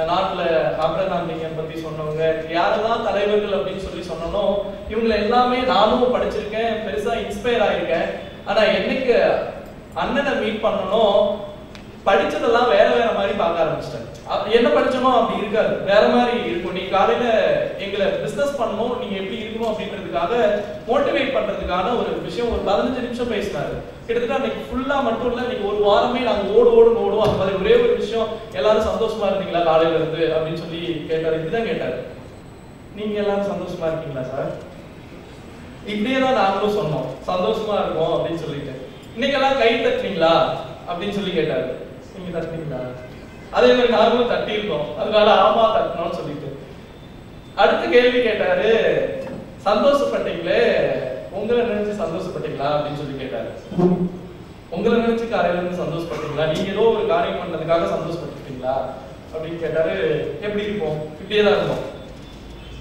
நாட்டுல ஆப்ரஹாம் லிங்கன் பத்தி சொன்னவங்க யாரெல்லாம் தலைவர்கள் அப்படின்னு சொல்லி சொன்னோம், இவங்களை எல்லாமே நானும் படிச்சிருக்கேன், பெருசா இன்ஸ்பயர் ஆயிருக்கேன். ஆனா என்னைக்கு அண்ணனை மீட் பண்ணணும், படிச்சதெல்லாம் வேற மாதிரி பார்க்க ஆரம்பிச்சிட்டேன். என்ன படிச்சனோ அப்படி இருக்காது, வேற மாதிரி இருக்கும். நீ காலையில எங்களை பிசினஸ் பண்ணணும், நீங்க எப்படி இருக்கணும் அப்படின்றதுக்காக மோட்டிவேட் பண்றதுக்கான ஒரு விஷயம் ஒரு 15 நிமிஷம் பேசினாரு. கிட்டத்தட்ட அன்னைக்கு ஃபுல்லா மட்டும் இல்ல, இன்னைக்கு ஒரு வாரமே நாங்க ஓடுவோம். அந்த மாதிரி ஒரே ஒரு விஷயம், எல்லாரும் சந்தோஷமா இருந்தீங்களா காலையில இருந்து அப்படின்னு சொல்லி கேட்டாரு. இப்படிதான் கேட்டாரு, நீங்க எல்லாரும் சந்தோஷமா இருக்கீங்களா சார்? இப்படியே தான் நாங்களும் சொன்னோம், சந்தோஷமா இருக்கோம் அப்படின்னு சொல்லிட்டு. இன்னைக்கெல்லாம் கை தட்டுறீங்களா அப்படின்னு சொல்லி கேட்டாரு. நீங்க தட்டுறீங்களா? அதே மாதிரி நாங்களும் தட்டி இருக்கோம், அதனால ஆமா தட்டணும்னு சொல்லிட்டு. அடுத்த கேள்வி கேட்டாரு, சந்தோஷப்பட்டீங்களே, உங்களை நினைச்சு சந்தோஷப்பட்டீங்களா அப்படின்னு சொல்லி கேட்டாரு. உங்களை நினைச்சு காலையில இருந்து சந்தோஷப்பட்டீங்களா? நீங்க ஏதோ ஒரு காரியம் பண்ணதுக்காக சந்தோஷப்பட்டீங்களா அப்படின்னு கேட்டாரு. எப்படி இருக்கும்? இப்படியே தான் இருக்கும்.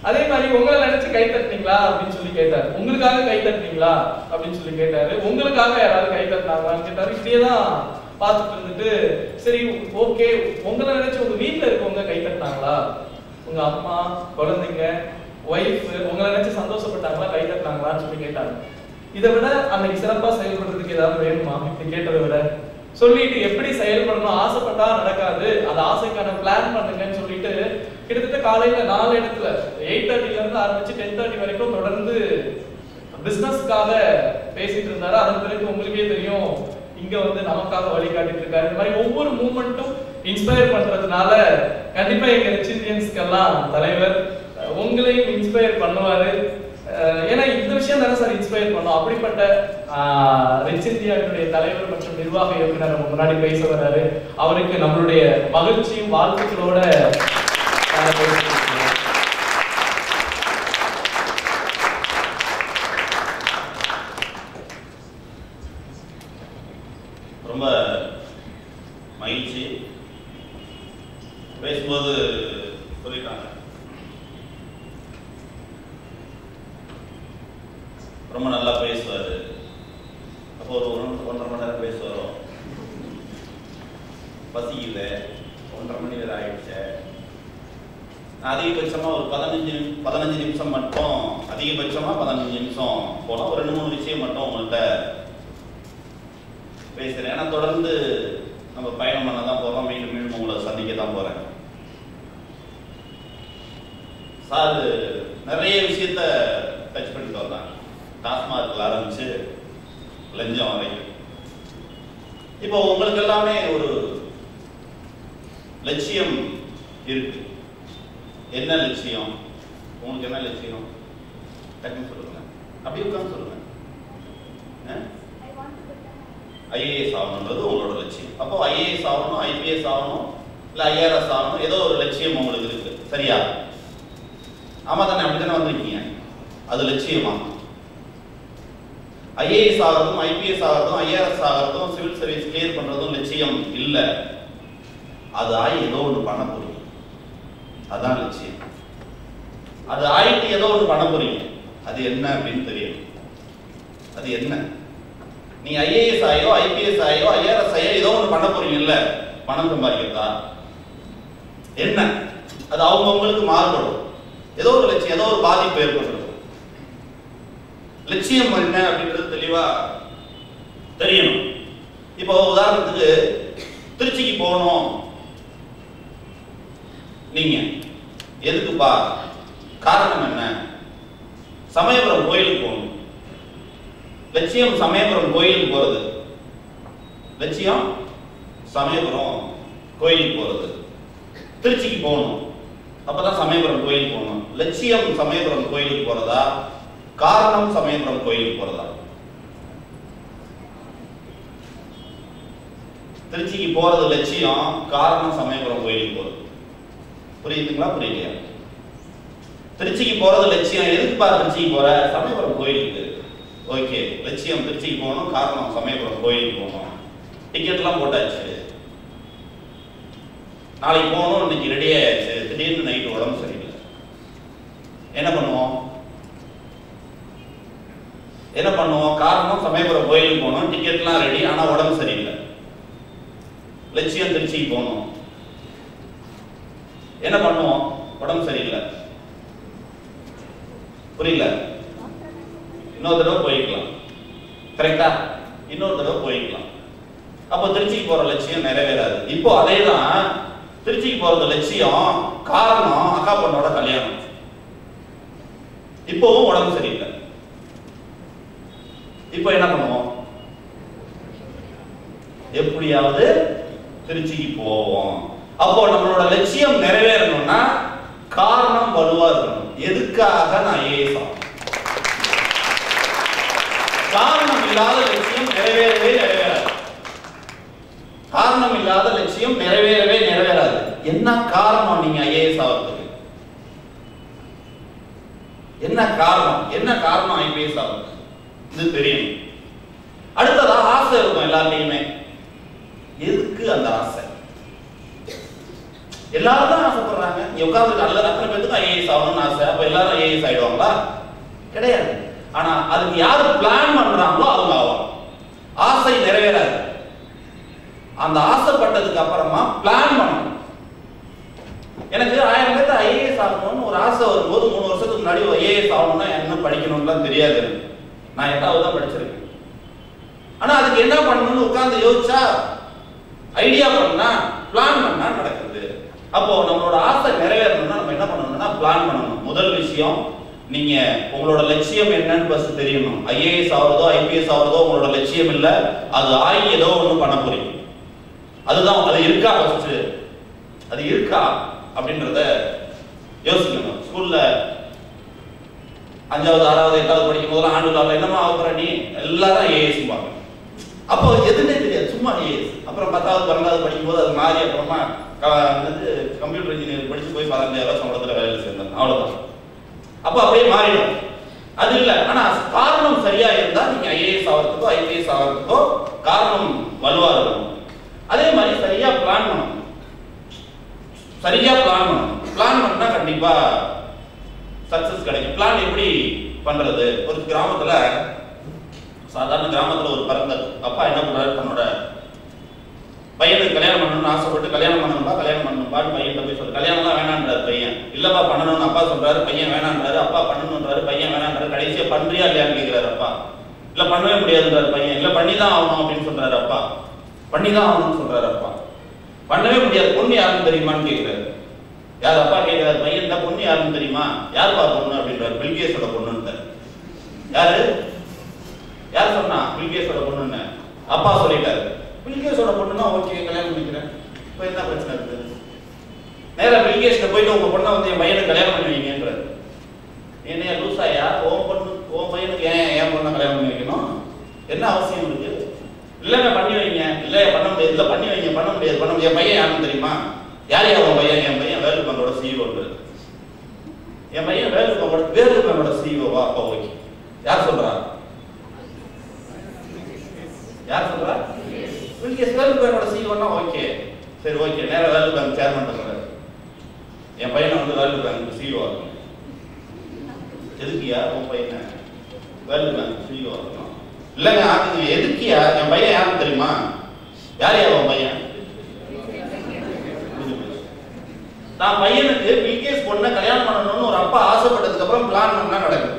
அதே மாதிரி உங்களை நினைச்சு கை தட்டினீங்களா அப்படின்னு சொல்லி கேட்டாரு. உங்களுக்காக கை தட்டினீங்களா அப்படின்னு சொல்லி கேட்டாரு. உங்களுக்காக யாராவது கை தட்டினாங்களான்னு கேட்டாரு. இப்படியேதான் பார்த்துட்டு இருந்துட்டு சரி ஓகே, உங்களை நினைச்சு உங்க வீட்டுல இருக்கவங்க கை தட்டினாங்களா, உங்க அம்மா குழந்தைங்க ஒய்ஃப் உங்களை நினைச்சு சந்தோஷப்பட்டாங்களா கை தட்டினாங்களான்னு சொல்லி கேட்டாங்க. இதை விட அன்னைக்கு சிறப்பா செயல்படுறதுக்கு ஏதாவது வேணுமா இப்படி கேட்டதை விட? சொல்லிட்டு எப்படி செயல்படணும், ஆசைப்பட்டா நடக்காது, அது ஆசைக்கான பிளான் பண்ணுங்கன்னு சொல்லிட்டு கிட்டத்தட்ட காலையில 4 இடத்துல 8:30ல இருந்து ஆரம்பிச்சு 10:30 வரைக்கும் தொடர்ந்து பிசினஸ்க்காக பேசிட்டு இருந்தாரு. அதன் பிறகு உங்களுக்கே தெரியும் இங்க வந்து நமக்காக வழிகாட்டிட்டு இருக்காரு. இந்த மாதிரி ஒவ்வொரு மூமெண்ட்டும் இன்ஸ்பயர் பண்றதுனால கண்டிப்பா எங்க ரிச் இந்தியன்ஸ்க்கெல்லாம் தலைவர் உங்களையும் இன்ஸ்பயர் பண்ணுவாரு. ஏன்னா இந்த விஷயம் தானே சார் இன்ஸ்பயர் பண்ணும். அப்படிப்பட்ட ரிச் இந்தியாவினுடைய தலைவர் மற்றும் நிர்வாக இயக்குனர் நம்ம முன்னாடி பேச வர்றாரு. அவருக்கு நம்மளுடைய மகிழ்ச்சியும் வாழ்த்துக்களோட ரொம்ப மகிழ்ச்சி. பேசும்போது சொல்லிட்டாங்க ரொம்ப நல்லா பேசுவாரு. அப்போ ஒரு 1.5 மணி நேரம் பேசுவாரோ, பசிக்கல 1.5 மணி நேரம் ஆயிடுச்சு. அதிகபட்சமா ஒரு 15 நிமிஷம் மட்டும், அதிகபட்சமா 15 நிமிஷம் போனா ஒரு 2-3 விஷயம் மட்டும் உங்கள்கிட்ட பேசுறேன். ஏன்னா தொடர்ந்து நம்ம பயணம் பண்ண தான் போறோம், மீண்டும் மீண்டும் உங்களை சந்திக்க தான் போறேன். சார் நிறைய விஷயத்த டச் பண்ணிட்டு வந்தாங்க. டாஸ்மார்க்ல ஆரம்பிச்சு லஞ்சம் வரைக்கும். இப்போ உங்களுக்கு எல்லாமே ஒரு லட்சியம் இருக்கு. என்ன லட்சியம்? உங்களுக்கு என்ன லட்சியம்? டக்குன்னு சொல்லுங்க. அப்படி உட்காந்து சொல்லுங்க. ஐஏஎஸ் ஆகணுன்றது உங்களோட லட்சியம். அப்போ ஐஏஎஸ் ஆகணும், ஐபிஎஸ் ஆகணும், இல்லை ஐஆர்எஸ் ஆகணும், ஏதோ ஒரு லட்சியம் உங்களுக்கு இருக்கு. சரியா? ஆமா தானே? அப்படித்தானே வந்திருக்கீங்க. அது லட்சியமா? ஐஏஎஸ் ஆகிறதும் ஐபிஎஸ் ஆகிறதும் ஐஆர்எஸ் ஆகிறதும் சிவில் சர்வீஸ் கிளியர் பண்றதும் லட்சியம் இல்லை. அது ஆகி ஏதோ ஒன்று பண்ண போறீங்க, அதான் லட்சியம். அது ஆயிட்டு ஏதோ ஒன்று பண்ண போறீங்க, அது என்ன அப்படின்னு தெரியும். அது என்ன? நீ ஐஏஎஸ் ஆயோ ஐபிஎஸ் ஆயோ ஐஆர்எஸ் ஆயோ ஏதோ ஒன்று பண்ண போறீங்க. இல்ல பணம் சம்பாதிக்கிறதா என்ன? அது அவங்கவுங்களுக்கு மாறுபடும். ஏதோ ஒரு லட்சியம், ஏதோ ஒரு பாதிப்பு ஏற்படுறது. லட்சியம் என்ன அப்படின்றது தெளிவா தெரியணும். இப்போ உதாரணத்துக்கு திருச்சிக்கு போகணும், நீங்க எதுக்குப்பா? காரணம் என்ன? சமயபுரம் கோயிலுக்கு போகணும். லட்சியம் சமயபுரம் கோயிலுக்கு போறது. லட்சியம் சமயபுரம் கோயிலுக்கு போறது. திருச்சிக்கு போகணும், அப்பதான் சமயபுரம் கோயிலுக்கு போகணும். லட்சியம் சமயபுரம் கோயிலுக்கு போறதா, காரணம் சமயபுரம் கோயிலுக்கு போறதா? திருச்சிக்கு போறது லட்சியம், காரணம் சமயபுரம் கோயிலுக்கு போறது. புரியுதுங்களா? புரியலையா? திருச்சிக்கு போறது லட்சியம். எதுக்குப்பா திருச்சிக்கு போற? சமயபுரம் கோயிலுக்கு. ஓகே, லட்சியம் திருச்சிக்கு போகணும், காரணம் சமயபுரம் கோயிலுக்கு போகணும். டிக்கெட்லாம் போட்டாச்சு, நாளைக்கு போகணும், இன்னைக்கு ரெடி ஆயாச்சு. திடீர்னு நைட்டு உடம்பு சரியில்லை, என்ன பண்ணுவோம்? என்ன பண்ணுவோம்? காரணம் சமயபுரம் கோயிலுக்கு போகணும், டிக்கெட்லாம் ரெடி, ஆனா உடம்பு சரியில்லை. லட்சியம் திருச்சிக்கு போகணும், என்ன பண்ணுவோம்? உடம்பு சரியில்லை. புரியல? இன்னொரு தடவை போய்க்கலாம். கரெக்டா? இன்னொரு தடவை போய்க்கலாம். அப்போ திருச்சிக்கு போற லட்சியம் நிறைவேறாது. இப்போ அதேதான், திருச்சிக்கு போறது லட்சியம், காரணம் அக்கா பொண்ணோட கல்யாணம். இப்போவும் உடம்பு சரியில்லை. இப்போ என்ன பண்ணுவோம்? எப்படியாவது திருச்சிக்கு போவோம். அப்போ நம்மளோட லட்சியம் நிறைவேறணும்னா காரணம் வலுவா இருக்கணும். எதுக்காக நான் ஐஏஎஸ் ஆகணும்? காரணம் இல்லாத லட்சியம் நிறைவேறவே நிறைவேறாது. காரணம் இல்லாத லட்சியம் நிறைவேறவே நிறைவேறாது. என்ன காரணம் நீங்க ஐஏஎஸ் ஆகிறதுக்கு? என்ன காரணம்? என்ன காரணம் ஐபிஎஸ் ஆகிறதுக்கு? இது தெரியும். அடுத்ததா ஆசை இருக்கும் எல்லாத்தையுமே. எதுக்கு அந்த ஆசை? எல்லாரும் தான் ஆசைப்படுறாங்க. உட்கார்ந்து அத்தனை பேருக்கு ஐஏஎஸ் ஆகணும்னு ஆசை. அப்ப எல்லாரும் ஐஏஎஸ் ஆயிடுவாங்களா? கிடையாது. ஆனா அதுக்கு யாரு பிளான் பண்றாங்களோ அவங்க ஆவாங்க. ஆசை நிறைவேறாது. அந்த ஆசைப்பட்டதுக்கு அப்புறமா பிளான் பண்ணணும். எனக்கு 1000 பேருக்கு ஐஏஎஸ் ஆகணும்னு ஒரு ஆசை வரும்போது 3 வருஷத்துக்கு முன்னாடி ஐஏஎஸ் ஆகணும்னா என்ன படிக்கணும்லாம் தெரியாது. நான் 8வது தான் படிச்சிருக்கேன். ஆனா அதுக்கு என்ன பண்ணணும்னு உட்கார்ந்து யோசிச்சா, ஐடியா பண்ணா, பிளான் பண்ணா நடக்குது. அப்போ நம்மளோட ஆசை நிறைவேறணும்னா நம்ம என்ன பண்ணணும்னா பிளான் பண்ணணும். முதல் விஷயம், நீங்க உங்களோட லட்சியம் என்னன்னு ஃபர்ஸ்ட் தெரியணும். ஐஏஎஸ் ஆவறதோ ஐபிஎஸ் ஆவறதோ உங்களோட லட்சியம் இல்ல. அது ஆகி ஏதோ ஒண்ணு பண்ண போறீங்க. அதுதான். அது இருக்கா ஃபர்ஸ்ட்? அது இருக்கா அப்படின்றத யோசிக்கணும். ஸ்கூல்ல 5வது 6வது 8வது படிக்கும் போது ஆண்டு விழாவில் என்னமா ஆகுற நீ எல்லாரும் ஐஏஎஸ் பாங்க. அப்போ எதுன்னே தெரியாது, சும்மா ஐஏஎஸ். அப்புறம் 10வது 12வது படிக்கும் போது அது மாறி அப்புறமா கம்ப்யூட்டர் இன்ஜினியர் படிச்சு போய் 15,000 சம்பளத்துல வேலையில் சேர்ந்தாங்க. அவ்வளவுதான். அப்போ அப்படியே மாறிடும். அது இல்லை. ஆனா காரணம் சரியா இருந்தா நீங்க ஐஏஎஸ் ஆகிறதுக்கோ ஐபிஎஸ் ஆகிறதுக்கோ காரணம் வலுவா இருக்கணும். அதே மாதிரி சரியா பிளான் பண்ணணும். சரியா பிளான் பண்ணணும். பிளான் பண்ணா கண்டிப்பா சக்சஸ் கிடைக்கும். பிளான் எப்படி பண்றது? ஒரு கிராமத்துல, சாதாரண கிராமத்துல ஒரு பிறந்த அப்பா என்ன பண்றாரு, தன்னோட பையனுக்கு கல்யாணம் பண்ணணும்னு ஆசைப்பட்டு கல்யாணம் பண்ணணும்பான்னு பையன் போய் சொல்லு. கல்யாணம்லாம் வேணான்றாரு பையன். இல்லப்பா பண்ணணும்னு அப்பா சொல்றாரு, பையன் வேணான்றாரு. அப்பா பண்ணணுன்றாரு, பையன் வேணான்றாரு. கடைசியா பண்றியா இல்லையான்னு கேட்கிறாரு அப்பா. இல்ல பண்ணவே முடியாதுன்றாரு பையன். இல்ல பண்ணிதான் ஆகணும் அப்படின்னு சொல்றாரு அப்பா. பண்ணிதான் ஆகணும்னு சொல்றாரு அப்பா. பண்ணவே முடியாது. பொண்ணு யாருன்னு தெரியுமான்னு கேட்கிறாரு. யார் அப்பா கேட்கிறாரு, பையன் தான் பொண்ணு யாருன்னு தெரியுமா? யாருப்பா பொண்ணு அப்படின்றாரு. பில்கேஸோட பொண்ணுன்னு. யாரு யார் சொன்னா பில்கேஸோட பொண்ணுன்னு? அப்பா சொல்லிட்டாரு. பில்கேஸோட பொண்ணுன்னா ஓகே, கல்யாணம் பண்ணிக்கிறேன். இப்போ என்ன பிரச்சனை இருக்குது? நேரா பில்கேஸ்ட போயிட்டு உங்க பொண்ணை வந்து என் பையனுக்கு கல்யாணம் பண்ணி வைங்கன்றாரு. என்னையா லூசாயா? உன் பையனுக்கு ஏன் பொண்ணை கல்யாணம் பண்ணி வைக்கணும்? என்ன அவசியம் இருக்கு? இல்லைங்க பண்ணி வைங்க. இல்லை பண்ண முடியாது. இல்லை பண்ணி வைங்க. பண்ண முடியாது. என் பையன் யாருன்னு தெரியுமா? யார் உன் பையன்? என் பையன் வேர்ல்டு பேங்கோட சிஇஓ. என் பையன் வேர்ல்டு பேங்கோட சிஇஓவா? அப்பா ஓகே. யார் சொல்றா? யார் சொல்றா? பில்கேஸ் வேர்ல்டு பேங்கோட சிஇஓன்னா ஓகே. சரி ஓகே. நேரா வேர்ல்டு பேங்க் சேர்மன் சொல்றாரு, என் பையனை வந்து வேர்ல்டு பேங்க் சிஇஓ ஆகணும். எதுக்கியா உன் பையனை வேர்ல்டு பேங்க் சிஇஓ ஆகணும்? இல்லைங்க ஆகுங்க. எதுக்கியா? என் பையன் யாருன்னு தெரியுமா? யார் உன் பையன்? நான் பையனுக்கு பில்கேஸ் பொண்ணை கல்யாணம் பண்ணணும்னு ஒரு அப்பா ஆசைப்பட்டதுக்கு அப்புறம் பிளான் பண்ணா நடக்குது.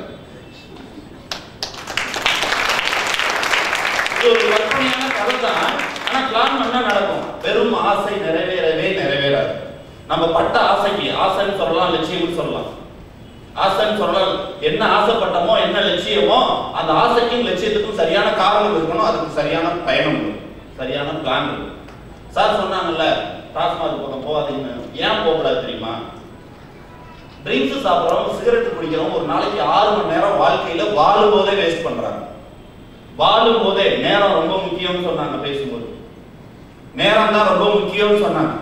இது ஒரு கற்பனையான கதை தான். ஆனா பிளான் பண்ணா நடக்கும். வெறும் ஆசை நிறைவேறாது. நம்ம பட்ட ஆசைக்கு, ஆசைன்னு சொல்லலாம், லட்சியம்னு சொல்லலாம். ஆசைன்னு சொல்லலாம். என்ன ஆசைப்பட்டமோ, என்ன லட்சியமோ, அந்த ஆசைக்கும் லட்சியத்துக்கும் சரியான காரணம் இருக்கணும். அதுக்கு சரியான பயணம் இருக்கும், சரியான பிளான் இருக்கும். சார் சொன்னாங்கல்ல, டாஸ்மாக் பக்கம் போகாதீங்கன்னு. ஏன் போகக்கூடாது தெரியுமா? ட்ரிங்க்ஸ் சாப்பிட்றவங்க, சிகரெட் குடிக்கிறவங்க ஒரு நாளைக்கு 6 மணி நேரம் வாழ்க்கையில வாழும் போதே வேஸ்ட் பண்றாங்க. வாழும் போதே நேரம் ரொம்ப முக்கியம்னு சொன்னாங்க. பேசும்போது நேரம் தான் ரொம்ப முக்கியம்னு சொன்னாங்க.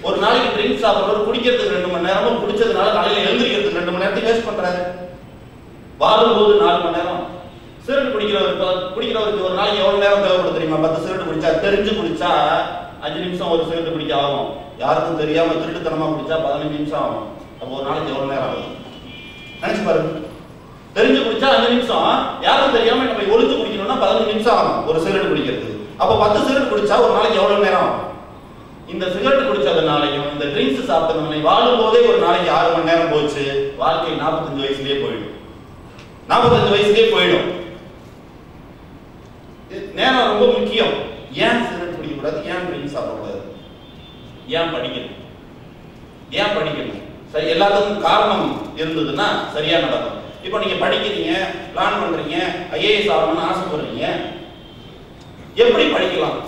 ஒரு நாளைக்கு ட்ரிங்க்ஸ் சாப்பிட்றவர் குடிக்கிறதுக்கு 2 மணி நேரமும், குடிச்சதுனால காலையில எழுந்திரிக்கிறதுக்கு 2 மணி நேரத்துக்கு வேஸ்ட் பண்றாரு. வாழும் போது 4 மணி நேரம். சிகரெட் குடிக்கிறவருக்கு ஒரு நாளைக்கு எவ்வளவு நேரம் தேவைப்படுது தெரியுமா? 10 சிகரெட் குடிச்சா, தெரிஞ்சு குடிச்சா 5 நிமிஷம் ஒரு சிகரெட் குடிக்க ஆகும். யாருக்கும் தெரியாம திருட்டுத்தனமா குடிச்சா 15 நிமிஷம் ஆகும். அப்போ ஒரு நாளைக்கு எவ்வளவு நேரம் ஆகும் நினைச்சு பாருங்க. தெரிஞ்சு குடிச்சா 5 நிமிஷம், யாருக்கும் தெரியாம நம்ம ஒளிஞ்சு குடிக்கணும்னா 15 நிமிஷம் ஆகும் ஒரு சிகரெட் குடிக்கிறது. அப்போ 10 சிகரெட் குடிச்சா ஒரு நாளைக்கு எவ்வளவு நேரம் ஆகும்? இந்த சிகரெட் குடிச்சதுனாலையும் இந்த ட்ரிங்க்ஸ் சாப்பிட்டதுனாலையும் வாழும் போதே ஒரு நாளைக்கு 6 மணி நேரம் போச்சு. வாழ்க்கை 45 வயசுலயே போயிடும். 45 வயசுலயே போயிடும். நேரம் ரொம்ப முக்கியம். ஏன் சிகரெட் குடிக்கக்கூடாது? ஏன் ட்ரிங்க்ஸ் சாப்பிடக்கூடாது? ஏன் படிக்கணும்? ஏன் படிக்கணும்? சரி, எல்லாத்துக்கும் காரணம் இருந்ததுன்னா சரியா நடக்கும். இப்போ நீங்க படிக்கிறீங்க, பிளான் பண்றீங்க, ஐஏஎஸ் ஆகணும்னு ஆசைப்படுறீங்க, எப்படி படிக்கலாம்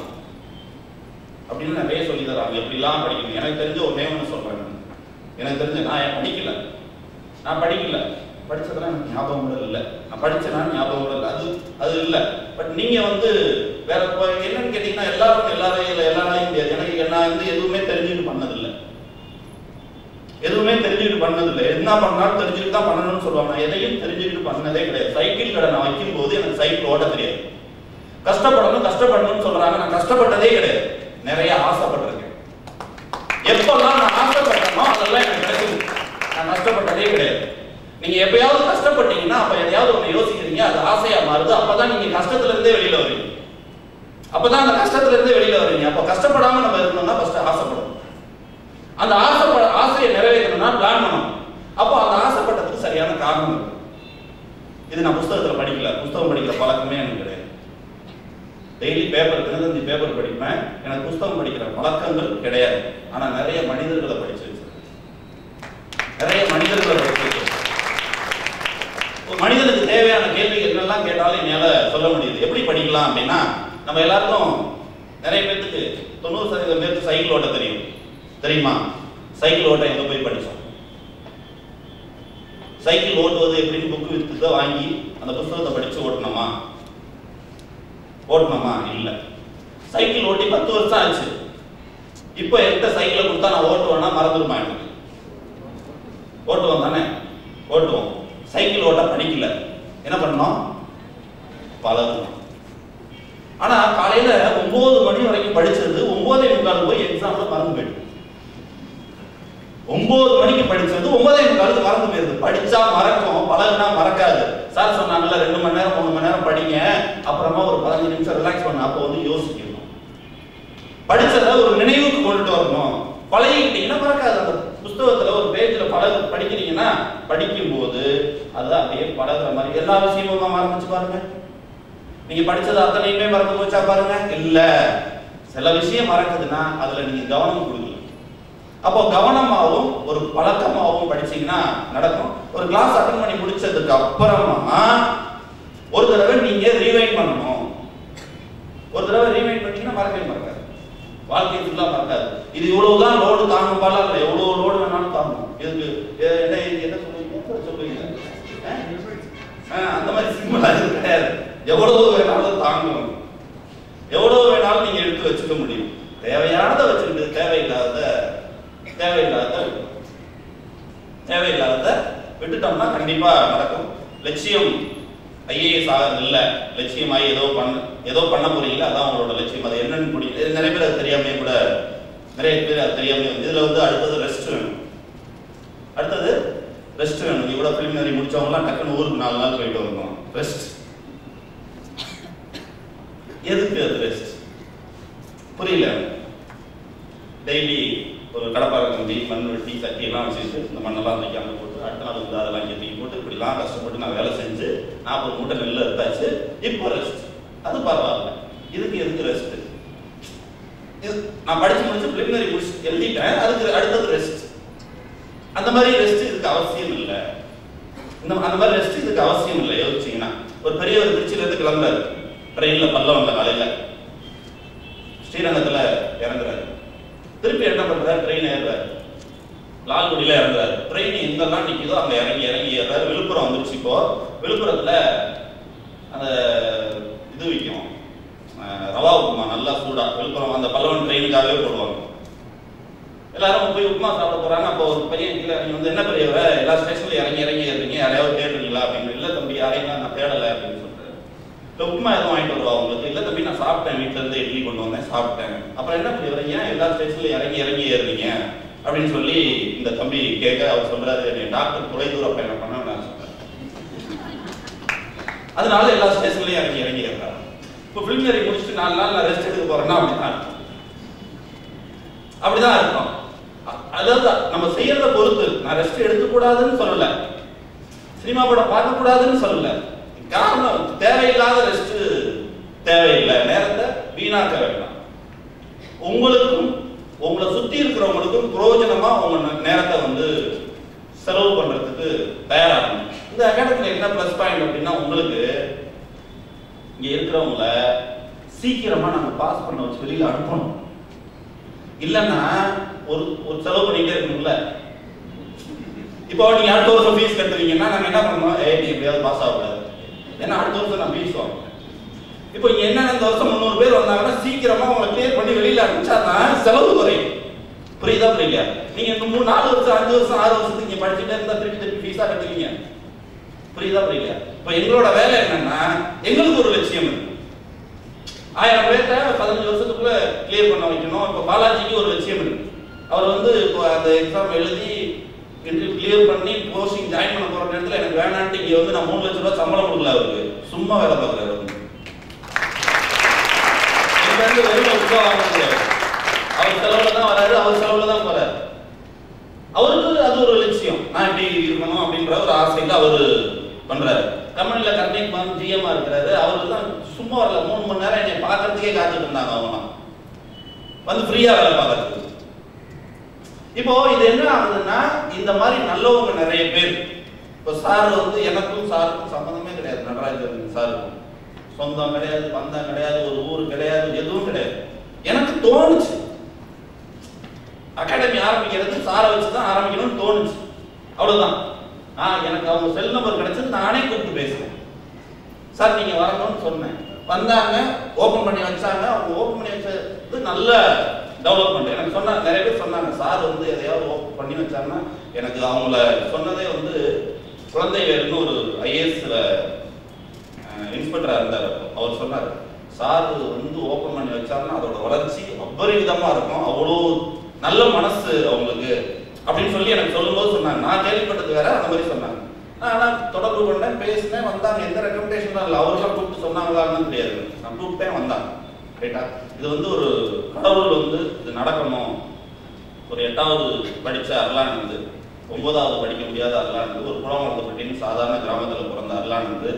அப்படின்னு நிறைய சொல்லி தராங்க. எப்படிலாம் படிக்கணும். எனக்கு தெரிஞ்ச ஒரு நேம் சொல்றேன். எனக்கு தெரிஞ்ச நான் படிக்கல, படிச்சதெல்லாம் எனக்கு ஞாபகம் கூட இல்லை. நான் படிச்சேன்னா ஞாபகம் கூட இல்லை. அது இல்லை. பட் நீங்க வந்து வேற என்னன்னு கேட்டீங்கன்னா, எல்லாராலையும் முடியாது. எனக்கு நான் வந்து எதுவுமே தெரிஞ்சுட்டு பண்ணதில்லை. என்ன பண்ணாலும் தெரிஞ்சுட்டு தான் பண்ணணும்னு சொல்லுவாங்க. நான் எதையும் தெரிஞ்சுக்கிட்டு பண்ணதே கிடையாது. சைக்கிள் கடை நான் வைக்கும் போது எனக்கு சைக்கிள் ஓட்ட தெரியாது. கஷ்டப்படணும்னு சொல்றாங்க. நான் கஷ்டப்பட்டதே கிடையாது. நிறைய ஆசைப்பட்டிருக்கேன். எப்பெல்லாம் நான் ஆசைப்பட்டனோ அதெல்லாம் எனக்கு கிடைக்கும். நான் கஷ்டப்பட்டதே கிடையாது. நீங்க எப்பயாவது கஷ்டப்பட்டீங்கன்னா அப்ப எதையாவது ஒண்ணு யோசிக்கிறீங்க, அது ஆசையா மாறுது. அப்பதான் நீங்க கஷ்டத்துல இருந்தே வெளியில வருவீங்க. அப்பதான் அந்த கஷ்டத்துல இருந்தே வெளியில வருவீங்க. அப்ப கஷ்டப்படாம நம்ம இருக்கணும்னா ஃபர்ஸ்ட் ஆசைப்படணும். அந்த ஆசையை நிறைவேற்றணும்னா பிளான் பண்ணணும். அப்போ அந்த ஆசைப்பட்டதுக்கு சரியான காரணம் இருக்கு. இது நான் புத்தகத்துல படிக்கல, புத்தகம் படிக்கிற பழக்கமே எனக்கு கிடையாது. டெய்லி பேப்பர் தினத்தந்தி பேப்பர் படிப்பேன். எனக்கு புத்தகம் படிக்கிற பழக்கங்கள் கிடையாது. ஆனா நிறைய மனிதர்களை படிச்சு வச்சிருக்கேன். நிறைய மனிதர்களை படிச்சு வச்சிருக்கேன். மனிதனுக்கு தேவையான கேள்விகள் என்னெல்லாம் கேட்டாலும் என்னால சொல்ல முடியுது. எப்படி படிக்கலாம் அப்படின்னா, நம்ம எல்லாருக்கும் நிறைய பேருக்கு 90% பேருக்கு சைக்கிள் ஓட்ட தெரியுமா? சைக்கிள் ஓட்ட எங்க போய் படிச்சோம்? சைக்கிள் ஓட்டுவது எப்படின்னு புக்கு வித்து வாங்கி அந்த புத்தகத்தை படிச்சு ஓட்டணுமா? இல்ல. சைக்கிள் ஓட்டி 10 வருஷம் ஆச்சு. இப்போ எந்த சைக்கிளை கொடுத்தா நான் ஓட்டுவேன்னா மறந்துடுமா? எனக்கு ஓட்டுவோம் தானே? ஓட்டுவோம். சைக்கிள் ஓட்ட படிக்கல, என்ன பண்ணோம்? பழகணும். ஆனா காலையில 9 மணி வரைக்கும் படிச்சது 9:45 போய் எக்ஸாம்ல மறந்து போயிடுது. 9 மணிக்கு படிச்சது 9:45 மறந்து போயிருது. படிச்சா மறக்கும், பழகுனா மறக்காது. சார் சொன்னாங்கல்ல 2 மணி நேரம் 3 மணி நேரம் படிங்க, அப்புறமா ஒரு 15 நிமிஷம் ரிலாக்ஸ் பண்ண. அப்போ வந்து யோசிக்கணும். படிச்சதை ஒரு நினைவுக்கு கொண்டுட்டு வரணும். பழகிக்கிட்டீங்கன்னா மறக்காது. அந்த புத்தகத்துல ஒரு பேஜ்ல படிக்கிறீங்கன்னா படிக்கும் போது அது அப்படியே பழகுற மாதிரி எல்லா விஷயமும் மறந்துச்சு பாருங்க. நீங்க படிச்சது அத்தனையுமே மறந்து போச்சா பாருங்க? இல்ல. சில விஷயம் மறக்குதுன்னா அதுல நீங்க கவனம் கொடுக்கல. அப்போ கவனமாகவும் ஒரு பழக்கமாகவும் படிச்சீங்கன்னா நடக்கும். ஒரு கிளாஸ் அட்டன் பண்ணி முடிச்சதுக்கு அப்புறமா ஒரு தடவை நீங்க ரீவைண்ட் பண்ணணும். ஒரு தடவை ரீவைண்ட் பண்ணீங்கன்னா மறக்கவே மறக்காது. வாழ்க்கை ஃபுல்லா மறக்காது. இது இவ்வளவுதான் லோடு தாங்கும் பால இல்ல, எவ்வளவு லோடு வேணாலும் தாங்கும். இதுக்கு என்ன சொல்லுவீங்க? அந்த மாதிரி சிம்பிளா இது கிடையாது. எவ்வளவு வேணாலும் தாங்கும். எவ்வளவு வேணாலும் நீங்க எடுத்து வச்சுக்க முடியும். தேவையானதை வச்சுக்கிட்டு தேவையில்லாத விட்டுட்டோம்னா கண்டிப்பா நடக்கும். லட்சியம் ஐஏஎஸ் ஆகிறது இல்ல, லட்சியமாயி ஏதோ பண்ண போறீங்களா, அதான் உங்களோட லட்சியம். அது என்னன்னு புரியுது. நிறைய பேர் அது தெரியாம கூட இதுல வந்து அடுத்தது ரெஸ்ட் வேணும். இவ்வளவு பிலிமினரி முடிச்சவங்கலாம் டக்குன்னு ஊருக்கு 4 நாள் போயிட்டு வரணும். ரெஸ்ட் எதுக்கு? அது ரெஸ்ட் புரியல. டெய்லி ஒரு கடப்பாறை கம்பி, மண் வெட்டி, சட்டி எல்லாம் வச்சுட்டு இந்த மண்ணெல்லாம் தூக்கி அங்கே போட்டு அடுத்த நாள் வந்து அதெல்லாம் இங்கே தூக்கி போட்டு இப்படிலாம் கஷ்டப்பட்டு நான் வேலை செஞ்சு 40 மூட்டை நெல் எடுத்தாச்சு. இப்போ ரெஸ்ட். அது பரவாயில்ல. எதுக்கு ரெஸ்ட்? இது நான் படிச்சு முடிச்சு பிலிமினரி முடிச்சு எழுதிட்டேன். அதுக்கு அடுத்தது ரெஸ்ட். அந்த மாதிரி ரெஸ்ட் இதுக்கு அவசியம் இல்லை. அந்த மாதிரி ரெஸ்ட் இதுக்கு அவசியம் இல்லை. யோசிச்சீங்கன்னா ஒரு பெரியவர் திருச்சியில இருந்து கிளம்புறாரு. ட்ரெயின்ல பல்ல வந்த காலையில ஸ்ரீரங்கத்துல இறங்குறாரு. திருப்பி என்ன பண்றாரு? ட்ரெயின் ஏறுறாரு. லால்குடியில இறங்குறாரு. ட்ரெயின் எங்கெல்லாம் நிக்குதோ அங்க இறங்கி ஏறாரு. விழுப்புரம் வந்துருச்சு. இப்போ விழுப்புரத்துல அந்த இது விற்கும், ரவா உப்புமா நல்லா சூடா. விழுப்புரம் அந்த பல்லவன் ட்ரெயினுக்காகவே போடுவாங்க. எல்லாரும் போய் உப்புமா சாப்பிட போறாங்க. அப்போ ஒரு பையன் கீழே நீங்க வந்து என்ன பெரியவ எல்லா ஸ்டேஷன்ல இறங்கி ஏறுறீங்க, யாரையாவது தேடுறீங்களா அப்படின்னு. இல்ல தம்பி, யாரையும் நான் தேடலை அப்படின்னு சொல்றேன். இல்லை உப்புமா எதுவும் வாங்கிட்டு வருவா உங்களுக்கு? இல்லை தம்பி, நான் சாப்பிட்டேன், வீட்டுல இருந்து இட்லி கொண்டு வந்தேன், சாப்பிட்டேன். அப்புறம் என்ன பெரியவர ஏன் எல்லா ஸ்டேஷன்ல இறங்கி ஏறுறீங்க அப்படின்னு சொல்லி இந்த தம்பி கேட்க அவர் சொல்றாரு, டாக்டர் தொலைதூர பயணம் பண்ண நான் சொல்றேன், அதனால எல்லா ஸ்டேஷன்லயும் இறங்கி ஏறுறாரு. இப்போ பிலிமினரி முடிச்சுட்டு 4 நாள் நான் ரெஸ்ட் எடுக்க போறேன்னா அப்படிதான் இருக்கும். அதாவது நம்ம செய்யறத பொறுத்து. நான் ரெஸ்ட் எடுக்க கூடாதுன்னு சொல்லல, சினிமா படம் பார்க்க கூடாதுன்னு சொல்லல. காரணம் தேவையில்லாத ரெஸ்ட் தேவையில்லை. நேரத்தை வீணாக்க வேண்டாம். உங்களுக்கும் உங்களை சுத்தி இருக்கிறவங்களுக்கும் பிரயோஜனமா உங்க நேரத்தை வந்து செலவு பண்றதுக்கு தயாராகணும். இந்த அகாடமில என்ன பிளஸ் பாயிண்ட் அப்படின்னா, உங்களுக்கு இங்க இருக்கிறவங்கள சீக்கிரமா நாங்க பாஸ் பண்ண வச்சு வெளியில அனுப்பணும். இல்லைன்னா ஒரு செலவு பண்ணிட்டே இருக்கணும்ல. இப்போ நீங்க அடுத்த வருஷம் ஃபீஸ் கட்டுவீங்கன்னா நாங்க என்ன பண்ணுவோம்? நீ எப்படியாவது பாஸ் ஆகக்கூடாது, ஏன்னா அடுத்த வருஷம் நான் ஃபீஸ் வாங்குவேன். இப்போ இங்க என்ன, இந்த வருஷம் 300 பேர் வந்தாங்கன்னா சீக்கிரமா அவங்களை கிளியர் பண்ணி வெளியில அனுப்பிச்சாதான் செலவு குறையும். புரியுதா? புரியல? நீங்க இன்னும் 3, 4 வருஷம், 5 வருஷம், 6 வருஷத்துக்கு இங்க படிச்சுட்டே இருந்தா திருப்பி ஃபீஸா கட்டுவீங்க. புரியுதா? புரியல? இப்போ எங்களோட வேலை என்னன்னா, எங்களுக்கு ஒரு லட்சியம் இருக்கு. 1000 பேர்த்த 15 வருஷத்துக்குள்ள கிளியர் பண்ண வைக்கணும். இப்போ பாலாஜிக்கு ஒரு லட்சியம் இருக்கு. அவர் வந்து இப்போ அந்த எக்ஸாம் எழுதி இன்டர்வியூ கிளியர் பண்ணி போஸ்டிங் ஜாயின் பண்ண போற நேரத்தில் எனக்கு வேணான்ட்டு இங்கே வந்து நான் 3 லட்ச ரூபாய் சம்பளம் கொடுக்கல, அவருக்கு சும்மா வேலை பார்க்குறாரு. வெறும் உற்சாகம் வாங்க முடியாது. அவர் செலவுல தான் வராரு, அவர் செலவுல தான் போறாரு. அவருக்கு அது ஒரு லட்சியம், நான் இப்படி இருக்கணும் அப்படின்ற ஒரு ஆசையில அவரு பண்றாரு. கம்பெனில கர்னிக் ஜிஎம்மா இருக்கிறாரு. அவருக்கு தான் சும்மா வரல, 3 மணி நேரம் என்னை பார்க்கறதுக்கே காத்துட்டு இருந்தாங்க. அவங்க வந்து ஃப்ரீயா வேலை பார்க்கறதுக்கு. இப்போ இது என்ன ஆகுதுன்னா, இந்த மாதிரி நல்லவங்க நிறைய பேர். இப்போ சார் வந்து எனக்கும் சாருக்கும் சம்பந்தமே கிடையாது. நடராஜன் சாருக்கும் சொந்தம் கிடையாது, பந்தம் கிடையாது, ஒரு ஊர் கிடையாது, எதுவும் கிடையாது. எனக்கு தோணுச்சு அகாடமி ஆரம்பிக்கிறது சாரை வச்சுதான் ஆரம்பிக்கணும்னு தோணுச்சு, அவ்வளவுதான். எனக்கு அவங்க செல் நம்பர் கிடைச்சது, நானே கூப்பிட்டு பேசுறேன். சார் நீங்க வரணும்னு சொன்னேன், வந்தாங்க, ஓபன் பண்ணி வச்சாங்க. அவங்க ஓபன் பண்ணி வச்சது நல்ல டெவலப்மெண்ட். எனக்கு சொன்னாங்க, நிறைய பேர் சொன்னாங்க, சார் வந்து எதையாவது ஓபன் பண்ணி வச்சாங்கன்னா, எனக்கு அவங்கள சொன்னதே வந்து குழந்தை வேலுன்னு ஒரு ஐஏஎஸ்ல இன்ஸ்பெக்டரா இருந்தார். அவர் சொன்னார், சார் வந்து ஓபன் பண்ணி வச்சாருன்னா அதோட வளர்ச்சி அபரிவிதமா இருக்கும், அவ்வளோ நல்ல மனசு அவங்களுக்கு அப்படின்னு சொல்லி எனக்கு சொல்லும்போது சொன்னாங்க. நான் கேள்விப்பட்டது வேற, அந்த மாதிரி சொன்னாங்க. நான் தொடர்பு பண்ணேன், பேசினேன், வந்தாங்க. எந்த ரெக்கமெண்டேஷனும் இல்லை, அவரெல்லாம் கூப்பிட்டு சொன்னாங்களான்னு தெரியாது. நான் கூப்பிட்டேன், வந்தாங்க. ரைட்டா? இது வந்து ஒரு கடவுள் வந்து இது நடக்கணும். ஒரு 8வது படிச்ச அருளானந்து, 9வது படிக்க முடியாத அருளானந்து, ஒரு குளமரத்துப்பட்டின்னு சாதாரண கிராமத்தில் பிறந்த அருளானந்து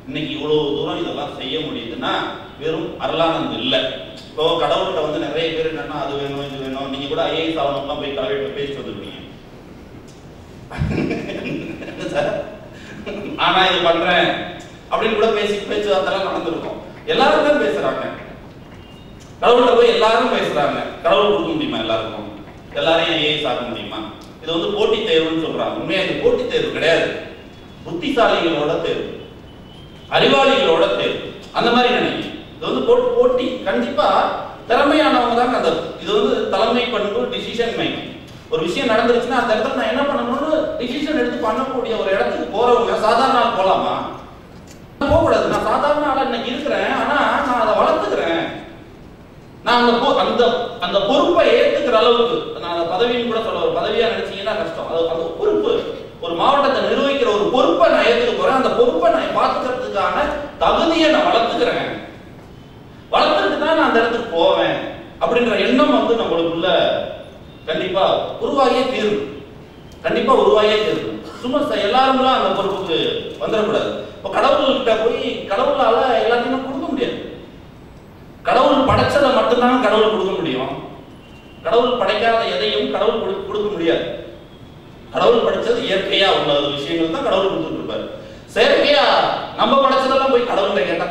இன்னைக்கு இவ்வளவு தூரம் இதெல்லாம் செய்ய முடியுதுன்னா வெறும் அருளானந்து இல்லை. இப்போ கடவுள்கிட்ட வந்து நிறைய பேர் என்னன்னா, அது வேணும் இது வேணும். நீங்க கூட ஐஏஎஸ் ஆகணும்லாம் போய் கலெக்டர் பேசிட்டு வந்துருக்கீங்க. ஆனா இது பண்றேன் அப்படின்னு கூட பேச்சுவார்த்தைலாம் நடந்திருக்கும். எல்லாரும் தான் பேசுறாங்க. கடவுள்கிட்ட போய் எல்லாரும் பேசுறாங்க. கடவுள் கொடுக்க முடியுமா எல்லாருக்கும்? எல்லாரையும் ஐஏஎஸ் ஆக முடியுமா? இது வந்து போட்டி தேர்வுன்னு சொல்றாங்க. உண்மையா இது போட்டி தேர்வு கிடையாது, புத்திசாலிகளோட தேர்வு, அறிவாளிகளோட தேர்வு. அந்த மாதிரி நினைக்கிறேன். இது வந்து போட்டி. கண்டிப்பா திறமையானவங்க தான் அந்த இது வந்து தலைமை பண்பு, டிசிஷன் மேக்கிங். ஒரு விஷயம் நடந்துருச்சுன்னா அந்த இடத்துல நான் என்ன பண்ணணும்னு டிசிஷன் எடுத்து பண்ணக்கூடிய ஒரு இடத்துக்கு போறவங்க சாதாரண ஆள் போலாமா? போகக்கூடாது. நான் சாதாரண ஆளா இன்னைக்கு இருக்கிறேன், ஆனா நான் அதை வளர்த்துக்கிறேன். நான் அந்த பொறுப்பை ஏற்றுக்கிற அளவுக்கு, நான் அந்த பதவின்னு கூட சொல்ல, ஒரு பதவியா நினைச்சீங்கன்னா கஷ்டம். அந்த பொறுப்பு, ஒரு மாவட்டத்தை நிர்வகிக்கிற ஒரு பொறுப்பை நான் ஏற்றுக்க போறேன். அந்த பொறுப்பை நான் பார்த்துக்கிறதுக்கான தகுதியை நான் வளர்த்துக்கிறேன். வளர்த்துட்டு தான் நான் அந்த இடத்துக்கு போவேன் அப்படின்ற எண்ணம் வந்து நம்மளுக்குள்ள கண்டிப்பா உருவாகியே தீரும். கண்டிப்பா உருவாகியே தீரும். சும்மா எல்லாரும்லாம் அந்த பொறுப்புக்கு வந்துடக்கூடாது. இப்போ கடவுள்கிட்ட போய் கடவுளால எல்லாத்தையும் கொடுக்க முடியாது. கடவுள் படைச்சதை மட்டும்தான் கடவுள் கொடுக்க முடியும். கடவுள் படைக்காத எதையும் கடவுள் கொடுக்க முடியாது. கடவுள் படைச்சது இயற்கையா உள்ள விஷயங்கள் தான் கடவுள் கொடுத்துட்டு இருப்பாரு. செயற்கையா நம்ம படைச்சதெல்லாம் போய் கடவுள்கிட்ட கேட்டா,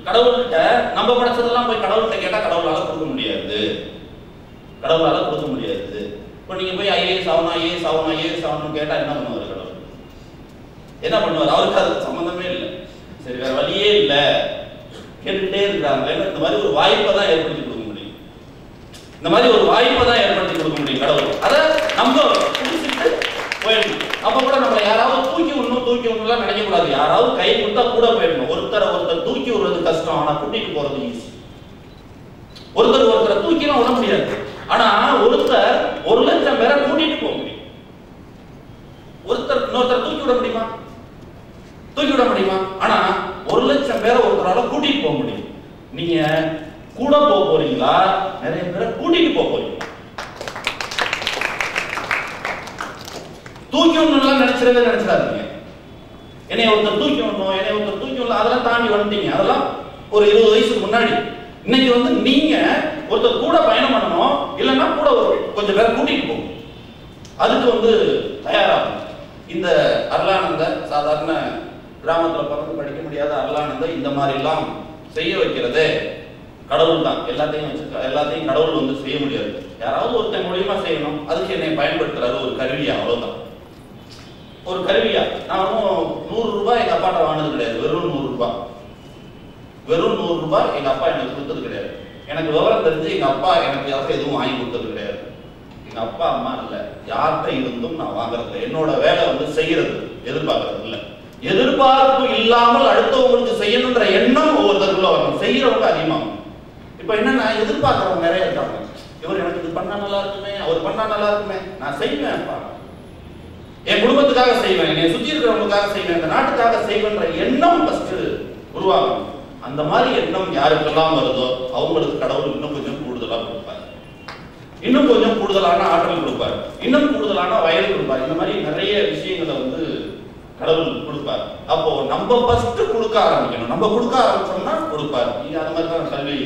கடவுள்கிட்ட நம்ம படைச்சதெல்லாம் போய் கடவுள்கிட்ட கேட்டா கடவுளால கொடுக்க முடியாது. கடவுளால கொடுக்க முடியாது. இப்போ நீங்க போய் ஐஏஎஸ் ஆகணும், ஐஏஎஸ் ஆகணும், ஐஏஎஸ் ஆகணும்னு கேட்டா என்ன பண்ணுவார் கடவுள்? என்ன பண்ணுவார்? அவருக்கு அதுக்கு சம்பந்தமே இல்லை. சரி, வேற வழியே இல்லை, கேட்டுக்கிட்டே இருக்கிறாங்க. இந்த மாதிரி ஒரு வாய்ப்பை தான் ஏற்படுத்தி கொடுக்க முடியும். இந்த மாதிரி ஒரு வாய்ப்பை தான் ஏற்படுத்தி கொடுக்க முடியும் கடவுள். அதை நம்ம புடிச்சிட்டு போயிடணும். அப்ப கூட நம்மளை யாராவது தூக்கி விடணும்லாம் நினைக்கக்கூடாது. யாராவது கை கொடுத்தா கூட போயிடணும். ஒருத்தர் தூக்கி விடுறது கஷ்டம், ஆனா கூட்டிட்டு போறது ஈஸி. ஒருத்தரை தூக்கிலாம் விட முடியாது. ஆனா ஒருத்தர் 1 லட்சம் பேரை கூட்டிட்டு போக முடியும். இன்னொருத்தர் தூக்கி விட முடியுமா? தூக்கி விட முடியுமா? ஆனா 1 லட்சம் பேரை ஒருத்தரால கூட்டிட்டு போக முடியும். நீங்க கூட போக போறீங்களா, நிறைய பேரை கூட்டிட்டு போக போறீங்க? தூக்கி விடணும்லாம் நினைச்சிடாதீங்க. என்னைய ஒருத்தர் தூக்கி விடணும், அதெல்லாம் தாண்டி வந்துட்டீங்க. அதெல்லாம் ஒரு 20 வயசுக்கு முன்னாடி. இன்னைக்கு வந்து நீங்க ஒருத்தர் கூட பயணம் பண்ணணும், இல்லைன்னா கூட கொஞ்சம் பேரை கூட்டிட்டு போகணும். அதுக்கு வந்து தயாராகும். இந்த அருளானந்த சாதாரண கிராமத்துல பிறந்து படிக்க முடியாத அருளானந்த இந்த மாதிரி எல்லாம் செய்ய வைக்கிறதே கடவுள் தான். எல்லாத்தையும் கடவுள் வந்து செய்ய முடியாது. யாராவது ஒருத்தன் மூலியமா செய்யணும். அதுக்கு என்னை பயன்படுத்துறாரு ஒரு கருவியா, அவ்வளவுதான். ஒரு கருவியா. நான் 100 ரூபாய் எங்க அப்பாட்ட வாங்கினது கிடையாது. வெறும் 100 ரூபாய். வெறும் 100 ரூபாய் எங்க அப்பா எனக்கு கொடுத்தது கிடையாது. எனக்கு விவரம் தெரிஞ்சு எங்க அப்பா எனக்கு யாரும் எதுவும் வாங்கி கொடுத்தது கிடையாது. எங்க அப்பா அம்மா இல்லை, யார்கிட்ட இருந்தும் நான் வாங்குறது இல்லை. என்னோட வேலை வந்து செய்யறது, எதிர்பார்க்கறது இல்லை. எதிர்பார்ப்பு இல்லாமல் அடுத்தவங்களுக்கு செய்யணுன்ற எண்ணம் ஒவ்வொருத்தருக்குள்ள வரணும். செய்யறவங்க அதிகமாகும். இப்ப இப்போ என்னன்னா எதிர்பார்க்குறவங்க நிறைய இருக்காங்க. இவர் எனக்கு இது பண்ணா நல்லா இருக்குமே, அவர் பண்ணா நல்லா இருக்குமே, நான் செய்வேன்ப்பா, என் குடும்பத்துக்காக செய்வேன், என்னை சுற்றி இருக்கிறவங்களுக்காக செய்வேன், இந்த நாட்டுக்காக செய்வேன்ற எண்ணம் ஃபர்ஸ்ட் உருவாகும். அந்த மாதிரி எண்ணம் யாருக்கெல்லாம் வருதோ அவங்களுக்கு கடவுள் இன்னும் கொஞ்சம் கூடுதலாக கொடுப்பார், இன்னும் கொஞ்சம் கூடுதலான ஆற்றல் கொடுப்பார், இன்னும் கூடுதலான வயது கொடுப்பார். இந்த மாதிரி நிறைய விஷயங்களை வந்து கடவுள் கொடுப்பார். அப்போ நம்ம ஃபர்ஸ்ட் கொடுக்க ஆரம்பிக்கணும். நம்ம கொடுக்க ஆரம்பிச்சோம்னா கொடுப்பார். நீங்க அது மாதிரி தான் கல்வி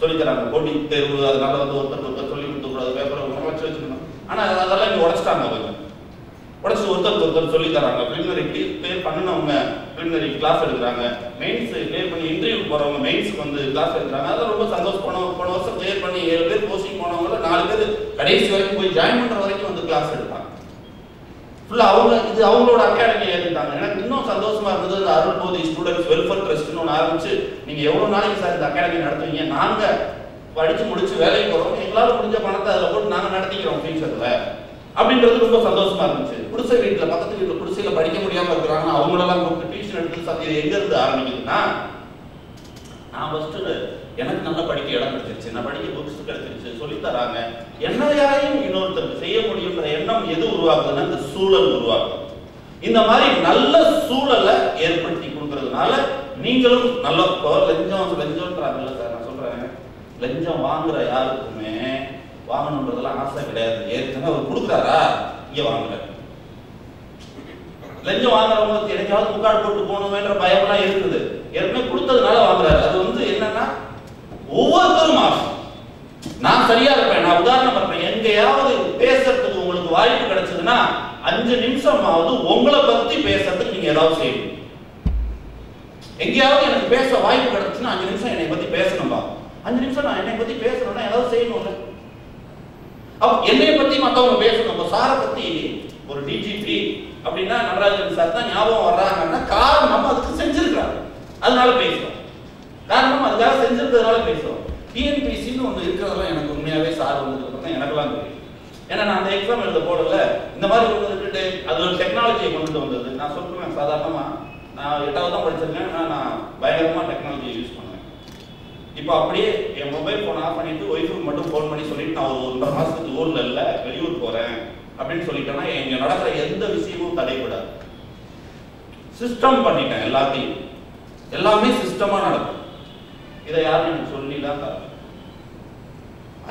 சொல்லித்தராங்க, போட்டி தேர்வு, அதனால வந்து ஒருத்தர் சொல்லி கொடுக்க கூடாது, பேப்பரை வச்சு வச்சுக்கணும். ஆனா அதெல்லாம் இங்க உடைச்சிட்டாங்க. கொஞ்சம் உடச்சு ஒருத்தர் சொல்லி தராங்க. பிரிலிமினரி கிளியர் பண்ணினவங்க பிரிலிமினரி கிளாஸ் எடுக்கிறாங்க, மெயின்ஸ் கிளியர் பண்ணி இன்டர்வியூ போறவங்க மெயின்ஸ்க்கு வந்து கிளாஸ் எடுக்கிறாங்க. அதெல்லாம் ரொம்ப சந்தோஷம். போன வருஷம் கிளியர் பண்ணி 7 பேர் போஸ்டிங் போனவங்கள 4 பேர் கடைசி வரைக்கும் போய் ஜாயின் பண்ற வரைக்கும் வந்து கிளாஸ் எடுத்தாங்க. ஃபுல்லா அவங்க இது அவங்களோட அகாடமி ஏறிட்டாங்க. எனக்கு இன்னும் சந்தோஷமா இருந்தது. அந்த அருள்போதி ஸ்டூடெண்ட்ஸ் வெல்ஃபேர் ட்ரஸ்ட்னு ஒன்று ஆரம்பிச்சு, நீங்க எவ்வளவு நாளைக்கு சார் இந்த அகாடமி நடத்துவீங்க? நாங்க படிச்சு முடிச்சு வேலைக்கு போறோம், எங்களால முடிஞ்ச பணத்தை அதில் போட்டு நாங்க நடத்திக்கிறோம் ஃபியூச்சர்ல அப்படின்றது ரொம்ப சந்தோஷமா இருந்துச்சு. குடிசை வீட்டுல பக்கத்து வீட்டுல குடிசையில படிக்க முடியாம இருக்கிறாங்க, அவங்களெல்லாம் கூப்பிட்டு டியூஷன் எடுத்து சத்தியம் எங்க இருந்து ஆரம்பிக்குதுன்னா, நான் ஃபர்ஸ்ட் எனக்கு நல்லா படிக்க இடம் கிடைச்சிருச்சு, நான் படிக்க புக்ஸ் கிடைச்சிருச்சு, சொல்லித்தராங்க, என்னையாரையும் இன்னொருத்தருக்கு செய்ய முடியுன்ற எண்ணம் எது உருவாக்குதுன்னா இந்த சூழல் உருவாக்குது. இந்த மாதிரி நல்ல சூழலை ஏற்படுத்தி கொடுக்கறதுனால நீங்களும் நல்ல லஞ்சம்ன்றாங்கல்ல சார், நான் சொல்றேன், லஞ்சம் வாங்குற யாருக்குமே வாங்கணுன்றதெல்லாம் ஆசை கிடையாது. ஏற்கனவே அவர் கொடுக்குறாரா, இங்க வாங்குற. லஞ்சம் வாங்குறவங்க எனக்காவது முக்காடு போட்டு போகணுமேன்ற பயம்லாம் இருக்குது. ஏற்கனவே கொடுத்ததுனால வாங்குறாரு. அது வந்து என்னன்னா ஒவ்வொருத்தரும் ஆசை. நான் சரியா இருப்பேன். நான் உதாரணம் பண்றேன், எங்கேயாவது பேசுறதுக்கு உங்களுக்கு வாய்ப்பு கிடைச்சதுன்னா 5 நிமிஷமாவது உங்களை பத்தி பேசுறதுக்கு நீங்க ஏதாவது செய்யணும். எங்கேயாவது எனக்கு பேச வாய்ப்பு கிடைச்சுன்னா 5 நிமிஷம் என்னை பத்தி பேசணும்பா. 5 நிமிஷம் நான் என்னை பத்தி பேசணும்னா ஏதாவது செய்யணும்ல. அப்ப என்னை பத்தி மத்தவங்க பேசணும். அப்ப சாரை பத்தி ஒரு டிஜிபி அப்படின்னா நடராஜன் சார் தான் ஞாபகம் வர்றாங்கன்னா காரணம் அதுக்கு செஞ்சிருக்காங்க, அதனால பேசுறோம். காரணம் அதுக்காக செஞ்சிருக்கிறதுனால பேசுறோம். டிஎன்பிசின்னு ஒன்று இருக்கிறதெல்லாம் எனக்கு உண்மையாவே சார் வந்ததுக்கு எனக்கெல்லாம் தெரியும். ஏன்னா நான் அந்த எக்ஸாம் எழுத போடல, இந்த மாதிரி வந்துட்டு அது ஒரு டெக்னாலஜியை கொண்டுட்டு வந்தது. நான் சொல்றேன், சாதாரணமா நான் 8வது தான் படிச்சிருக்கேன், நான் பயங்கரமா டெக்னாலஜியை யூஸ் பண்ணுவேன். இப்போ அப்படியே என் மொபைல் ஃபோன் ஆஃப் பண்ணிட்டு ஒய்ஃபுக்கு மட்டும் ஃபோன் பண்ணி சொல்லிட்டு நான் ஒரு 1.5 மாசத்துக்கு ஊர்ல இல்ல வெளியூர் போறேன் அப்படின்னு சொல்லிட்டேன்னா இங்க நடக்கிற எந்த விஷயமும் தடைபடாது. சிஸ்டம் பண்ணிட்டேன் எல்லாத்தையும், எல்லாமே சிஸ்டமா நடக்கும். இதை யாரும் எனக்கு சொல்லிதான் தர.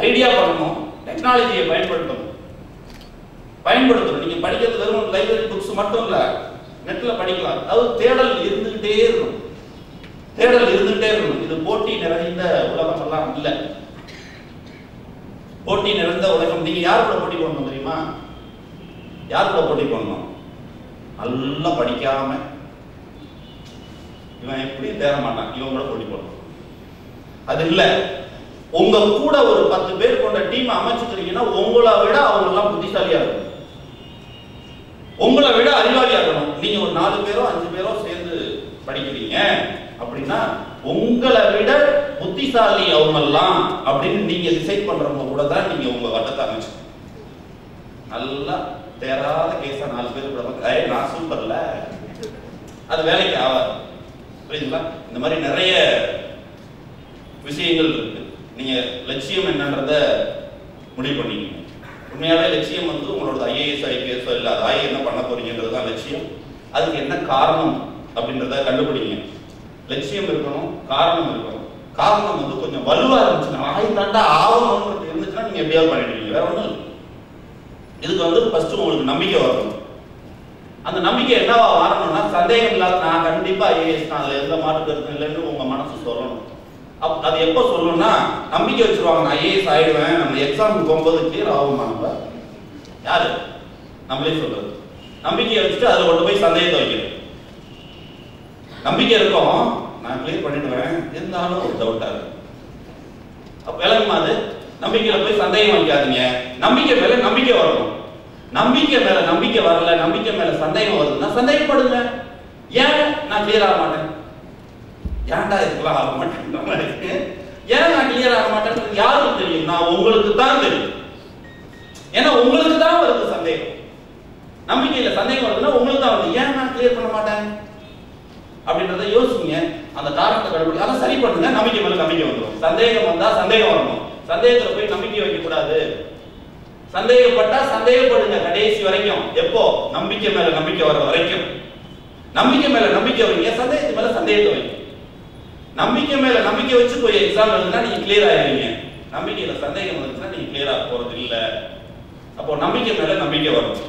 ஐடியா பண்ணணும், டெக்னாலஜியை பயன்படுத்தணும். நீங்க படிக்கிறது வெறும் லைப்ரரி புக்ஸ் மட்டும் இல்ல, நெட்ல படிக்கலாம். அதாவது தேடல் இருந்துகிட்டே இருக்கணும். இது போட்டி நிறைந்த உலகம் எல்லாம் இல்ல. போட்டி நிறைந்த உலகம். நீங்க யார் கூட போட்டி போடணும் தெரியுமா? யார் கூட போட்டி போடணும்? நல்லா படிக்காம இவன் எப்படி தேர மாட்டான், இவன் கூட போட்டி போடணும். அது இல்ல, உங்க கூட ஒரு 10 பேர் கொண்ட டீம் அமைச்சுக்கிறீங்கன்னா உங்களை விட அவங்க எல்லாம் புத்திசாலியா இருக்கணும், உங்களை விட அறிவாளியா இருக்கணும். நீங்க ஒரு 4 பேரோ 5 பேரோ சேர்ந்து படிக்கிறீங்க அப்படின்னா உங்களை விட புத்திசாலி அவங்க எல்லாம் அப்படின்னு நீங்க டிசைட் பண்றவங்க கூட தான் நீங்க உங்க வட்டத்தை அமைச்சுக்கணும். நல்லா தேராத கேஸா 4 பேர் கூட நான் சூப்பர்ல, அது வேலைக்கு ஆகாது. புரியுதுங்களா? இந்த மாதிரி நிறைய விஷயங்கள் இருக்கு. நீங்க லட்சியம் என்னன்றத முடிவு பண்ணிக்கணும். உண்மையாவே லட்சியம் வந்து உங்களோட ஐஏஎஸ் ஐபிஎஸ் இல்ல, அது ஆகி என்ன பண்ண போறீங்கன்றது தான் லட்சியம். அதுக்கு என்ன காரணம் அப்படின்றத கண்டுபிடிங்க. லட்சியம் இருக்கணும், காரணம் இருக்கணும். காரணம் வந்து கொஞ்சம் வலுவா இருந்துச்சுன்னா ஆயிட்டாண்டா ஆகணும்ன்றது இருந்துச்சுன்னா நீங்க எப்படியாவது பண்ணிடுவீங்க, வேற ஒண்ணும் இல்லை. இதுக்கு வந்து ஃபர்ஸ்ட் உங்களுக்கு நம்பிக்கை வரணும். அந்த நம்பிக்கை என்னவா வரணும்னா சந்தேகம் இல்லாத நான் கண்டிப்பா ஐஏஎஸ் தான், அதுல எந்த மாற்று கருத்து இல்லைன்னு உங்க மனசு சொல்லணும். அது எப்ப சொல்லணும்னா நம்பிக்கை வச்சிருவாங்க, நான் ஐஏஎஸ் ஆயிடுவேன், நம்ம எக்ஸாமுக்கு போகும்போது கிளியர் ஆகுமா? நம்ம யாரு நம்மளே சொல்றது. நம்பிக்கையை வச்சுட்டு அதுல கொண்டு போய் சந்தேகத்தை வைக்கிறது. நம்பிக்கை இருக்கும், நான் கிளியர் பண்ணிடுவேன், இருந்தாலும் ஒரு டவுட்டா இருக்கு. அப்ப விளங்குமா? அது நம்பிக்கையில போய் சந்தேகம் வைக்காதீங்க. நம்பிக்கை மேல நம்பிக்கை வரணும். நம்பிக்கை மேல நம்பிக்கை வரல, நம்பிக்கை மேல சந்தேகம் வருதுன்னா சந்தேகப்படுங்க. ஏன் நான் கிளியர் ஆக மாட்டேன், ஏன்டா இதுக்கெல்லாம் ஆக மாட்டேன், ஏன் நான் கிளியர் ஆக மாட்டேன்னு யாருக்கு தெரியும்? நான் உங்களுக்கு தான் தெரியும். ஏன்னா உங்களுக்கு தான் வருது சந்தேகம். நம்பிக்கையில சந்தேகம் வருதுன்னா உங்களுக்கு தான் வருது. ஏன் நான் கிளியர் பண்ண மாட்டேன் அப்படின்றத யோசிங்க. அந்த காரணத்தை கண்டுபிடி, அதை சரி பண்ணுங்க, நம்பிக்கை மேல நம்பிக்கை வந்துடும். சந்தேகம் வந்தா சந்தேகம் வரணும், சந்தேகத்துல போய் நம்பிக்கை வைக்க கூடாது. சந்தேகப்பட்டா சந்தேகப்படுங்க கடைசி வரைக்கும். எப்போ? நம்பிக்கை மேல நம்பிக்கை வர வரைக்கும். நம்பிக்கை மேல நம்பிக்கை வைங்க, சந்தேகத்து மேல சந்தேகத்தை வைங்க. நம்பிக்கை மேல நம்பிக்கை வச்சு போய் எக்ஸாம் எழுதுனா நீங்க கிளியர் ஆயிருவீங்க. நம்பிக்கையில சந்தேகம் வந்துச்சுன்னா நீங்க கிளியர் ஆக போறது இல்ல. அப்போ நம்பிக்கை மேல நம்பிக்கை வரும்.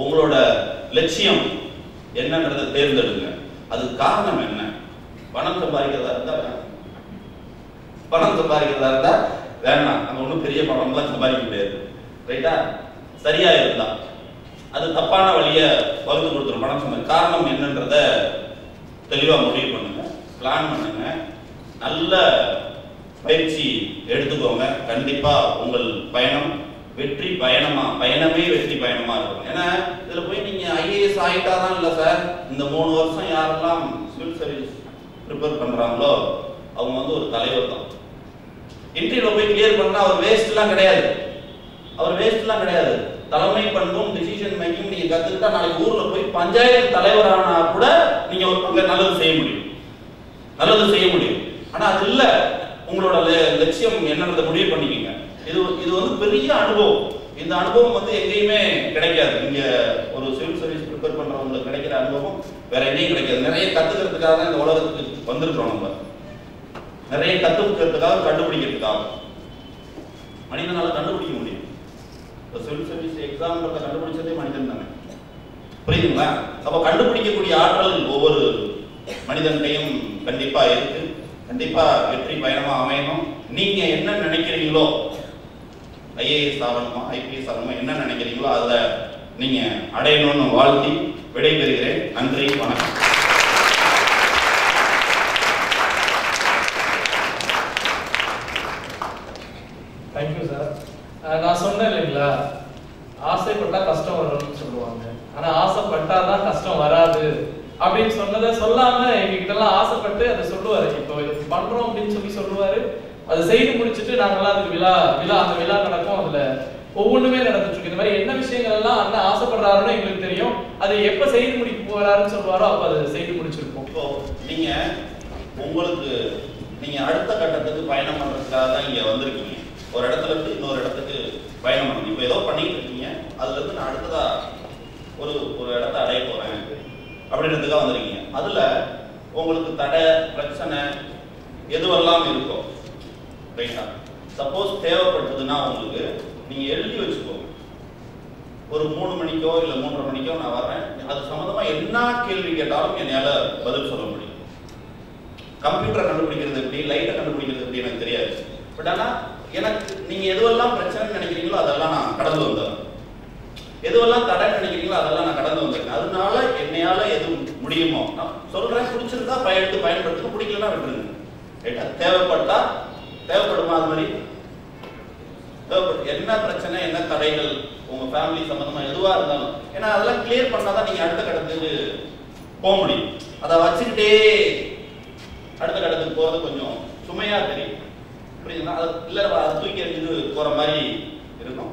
உங்களோட லட்சியம் என்னன்றதை தேர்ந்தெடுங்க. அதுக்கு காரணம் என்ன? பணம் சம்பாதிக்கிறதா இருந்தா பணம் சம்பாதிக்கிறதா இருந்தா வேணாம், அங்க ஒன்றும் பெரிய பணம்லாம் சம்பாதிக்க முடியாது. ரைட்டா? சரியா இருந்தா அது தப்பான வழியை வகுத்து கொடுத்துரும். பணம் சம்பாதி காரணம் என்னன்றத தெளிவா முடிவு பண்ணுங்க, பிளான் பண்ணுங்க, நல்ல பயிற்சி எடுத்துக்கோங்க. கண்டிப்பா உங்கள் பயணம் வெற்றி பயணமே வெற்றி பயணமா இருக்கும். ஏன்னா இதுல போய் நீங்க ஐஏஎஸ் ஆயிட்டாதான் இல்ல சார். இந்த 3 வருஷம் யாரெல்லாம் சிவில் சர்வீஸ் ப்ரிப்பேர் பண்றாங்களோ அவங்க வந்து ஒரு தலைவர் தான். இன்டர்வியூல போய் கிளியர் பண்ணா அவர் வேஸ்ட்லாம் கிடையாது. அவர் வேஸ்ட்லாம் கிடையாது. தலைமை பண்பும் டிசிஷன் மேக்கிங் நீங்க கத்துக்கிட்டா நாளைக்கு ஊர்ல போய் பஞ்சாயத்து தலைவரானா கூட நீங்க ஒரு நல்லது செய்ய முடியும், நல்லது செய்ய முடியும். ஆனா அது இல்ல, உங்களோட லட்சியம் என்னன்றதை முடிவு பண்ணிக்கோங்க. இது வந்து பெரிய அனுபவம். இந்த அனுபவம் வந்து எங்கேயுமே கிடைக்காது. இங்க ஒரு சிவில் சர்வீஸ் ப்ரிப்பேர் பண்றவங்களுக்கு கிடைக்கிற அனுபவம் வேற எங்கேயும் கிடைக்காது. நிறைய கத்துக்கிறதுக்காக தான் இந்த உலகத்துக்கு வந்திருக்கிறோம். நம்ம நிறைய கத்துக்கிறதுக்காக, கண்டுபிடிக்கிறதுக்காக. மனிதனால கண்டுபிடிக்க முடியும். சிவில் சர்வீஸ் எக்ஸாம்ன்றத கண்டுபிடிச்சதே மனிதன் தானே. புரியுதுங்களா? அப்ப கண்டுபிடிக்கக்கூடிய ஆற்றல் ஒவ்வொரு மனிதன்டையும் கண்டிப்பா இருக்கு. கண்டிப்பா வெற்றி பயணமா அமையணும். நீங்க என்ன நினைக்கிறீங்களோ, ஐஏஎஸ் ஆகணுமா ஐபிஎஸ் ஆகணுமா, என்ன நினைக்கிறீங்களோ அதை நீங்க அடையணும்னு வாழ்த்தி விடைபெறுகிறேன். நன்றி, வணக்கம். Thank you sir. நான் சொன்னேன் இல்லைங்களா, ஆசைப்பட்டா கஷ்டம் வரும்னு சொல்லுவாங்க, ஆனா ஆசைப்பட்டாதான் கஷ்டம் வராது அப்படின்னு சொன்னதை சொல்லாம எங்ககிட்ட எல்லாம் ஆசைப்பட்டு அதை சொல்லுவாரு. இப்போ இது பண்றோம் அப்படின்னு சொல்லுவாரு. அதை செய்து முடிச்சுட்டு நாங்கெல்லாம் அதுக்கு அந்த விழா நடக்கும். அதுல ஒவ்வொன்றுமே நடந்துட்டு இருக்கு. இந்த மாதிரி என்ன விஷயங்கள் எல்லாம் அண்ணன் ஆசைப்படுறாருன்னு எங்களுக்கு தெரியும். அது எப்ப செய்து முடிக்க போறாருன்னு சொல்லுவாரோ அப்ப அதை செய்து முடிச்சிருப்போம். இப்போ நீங்க அடுத்த கட்டத்துக்கு பயணம் பண்றதுக்காக தான் இங்க வந்திருக்கீங்க. ஒரு இடத்துல இருந்து இன்னொரு இடத்துக்கு பயணம் பண்ணணும். இப்போ ஏதோ பண்ணிட்டு இருக்கீங்க, அதுல இருந்து நான் அடுத்ததா ஒரு இடத்த அடைய போறேன் அப்படின்றதுக்காக வந்திருக்கீங்க. அதுல உங்களுக்கு தடை பிரச்சனை எதுவெல்லாம் இருக்கும், ரைட்டா? சப்போஸ் தேவைப்பட்டதுன்னா உங்களுக்கு நீங்க எழுதி வச்சுக்கோங்க. ஒரு 3 மணிக்கோ இல்ல 3:30 மணிக்கோ நான் வர்றேன், அது சம்பந்தமா என்ன கேள்வி கேட்டாலும் என்னால பதில் சொல்ல முடியும். கம்ப்யூட்டரை கண்டுபிடிக்கிறது எப்படி, லைட்டை கண்டுபிடிக்கிறது எப்படி எனக்கு தெரியாது. பட் ஆனா எனக்கு நீங்க எதுவெல்லாம் பிரச்சனை நினைக்கிறீங்களோ அதெல்லாம் நான் கடந்து வந்தேன். எதுவெல்லாம் தடை நினைக்கிறீங்களோ அதெல்லாம் நான் கடந்து வந்திருக்கேன். அதனால என்னையால எது முடியுமோ நான் சொல்றேன். பிடிச்சிருந்தா பயன்படுத்துங்க, பிடிக்கலன்னா விட்டுருங்க. ரைட்டா? தேவைப்படுமா அது மாதிரி தேவைப்படும். என்ன பிரச்சனை, என்ன தடைகள் உங்க ஃபேமிலி சம்பந்தமா எதுவா இருந்தாலும், ஏன்னா அதெல்லாம் கிளியர் பண்ணாதான் நீங்க அடுத்த கட்டத்துக்கு போக முடியும். அதை வச்சுக்கிட்டே அடுத்த கட்டத்துக்கு போறது கொஞ்சம் சுமையா தெரியும். புரியுதுங்களா? அது இல்ல அதை தூக்கி எறிஞ்சு போற மாதிரி இருக்கும்.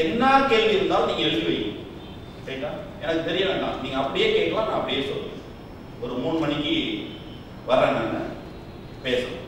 என்ன கேள்வி இருந்தாலும் நீங்க எழுதி வைங்க. ரைட்டா? எனக்கு தெரிய வேண்டாம், நீங்க அப்படியே கேட்கலாம், நான் அப்படியே சொல்லுவேன். ஒரு 3 மணிக்கு வர்றேன், நான் பேசுறேன்.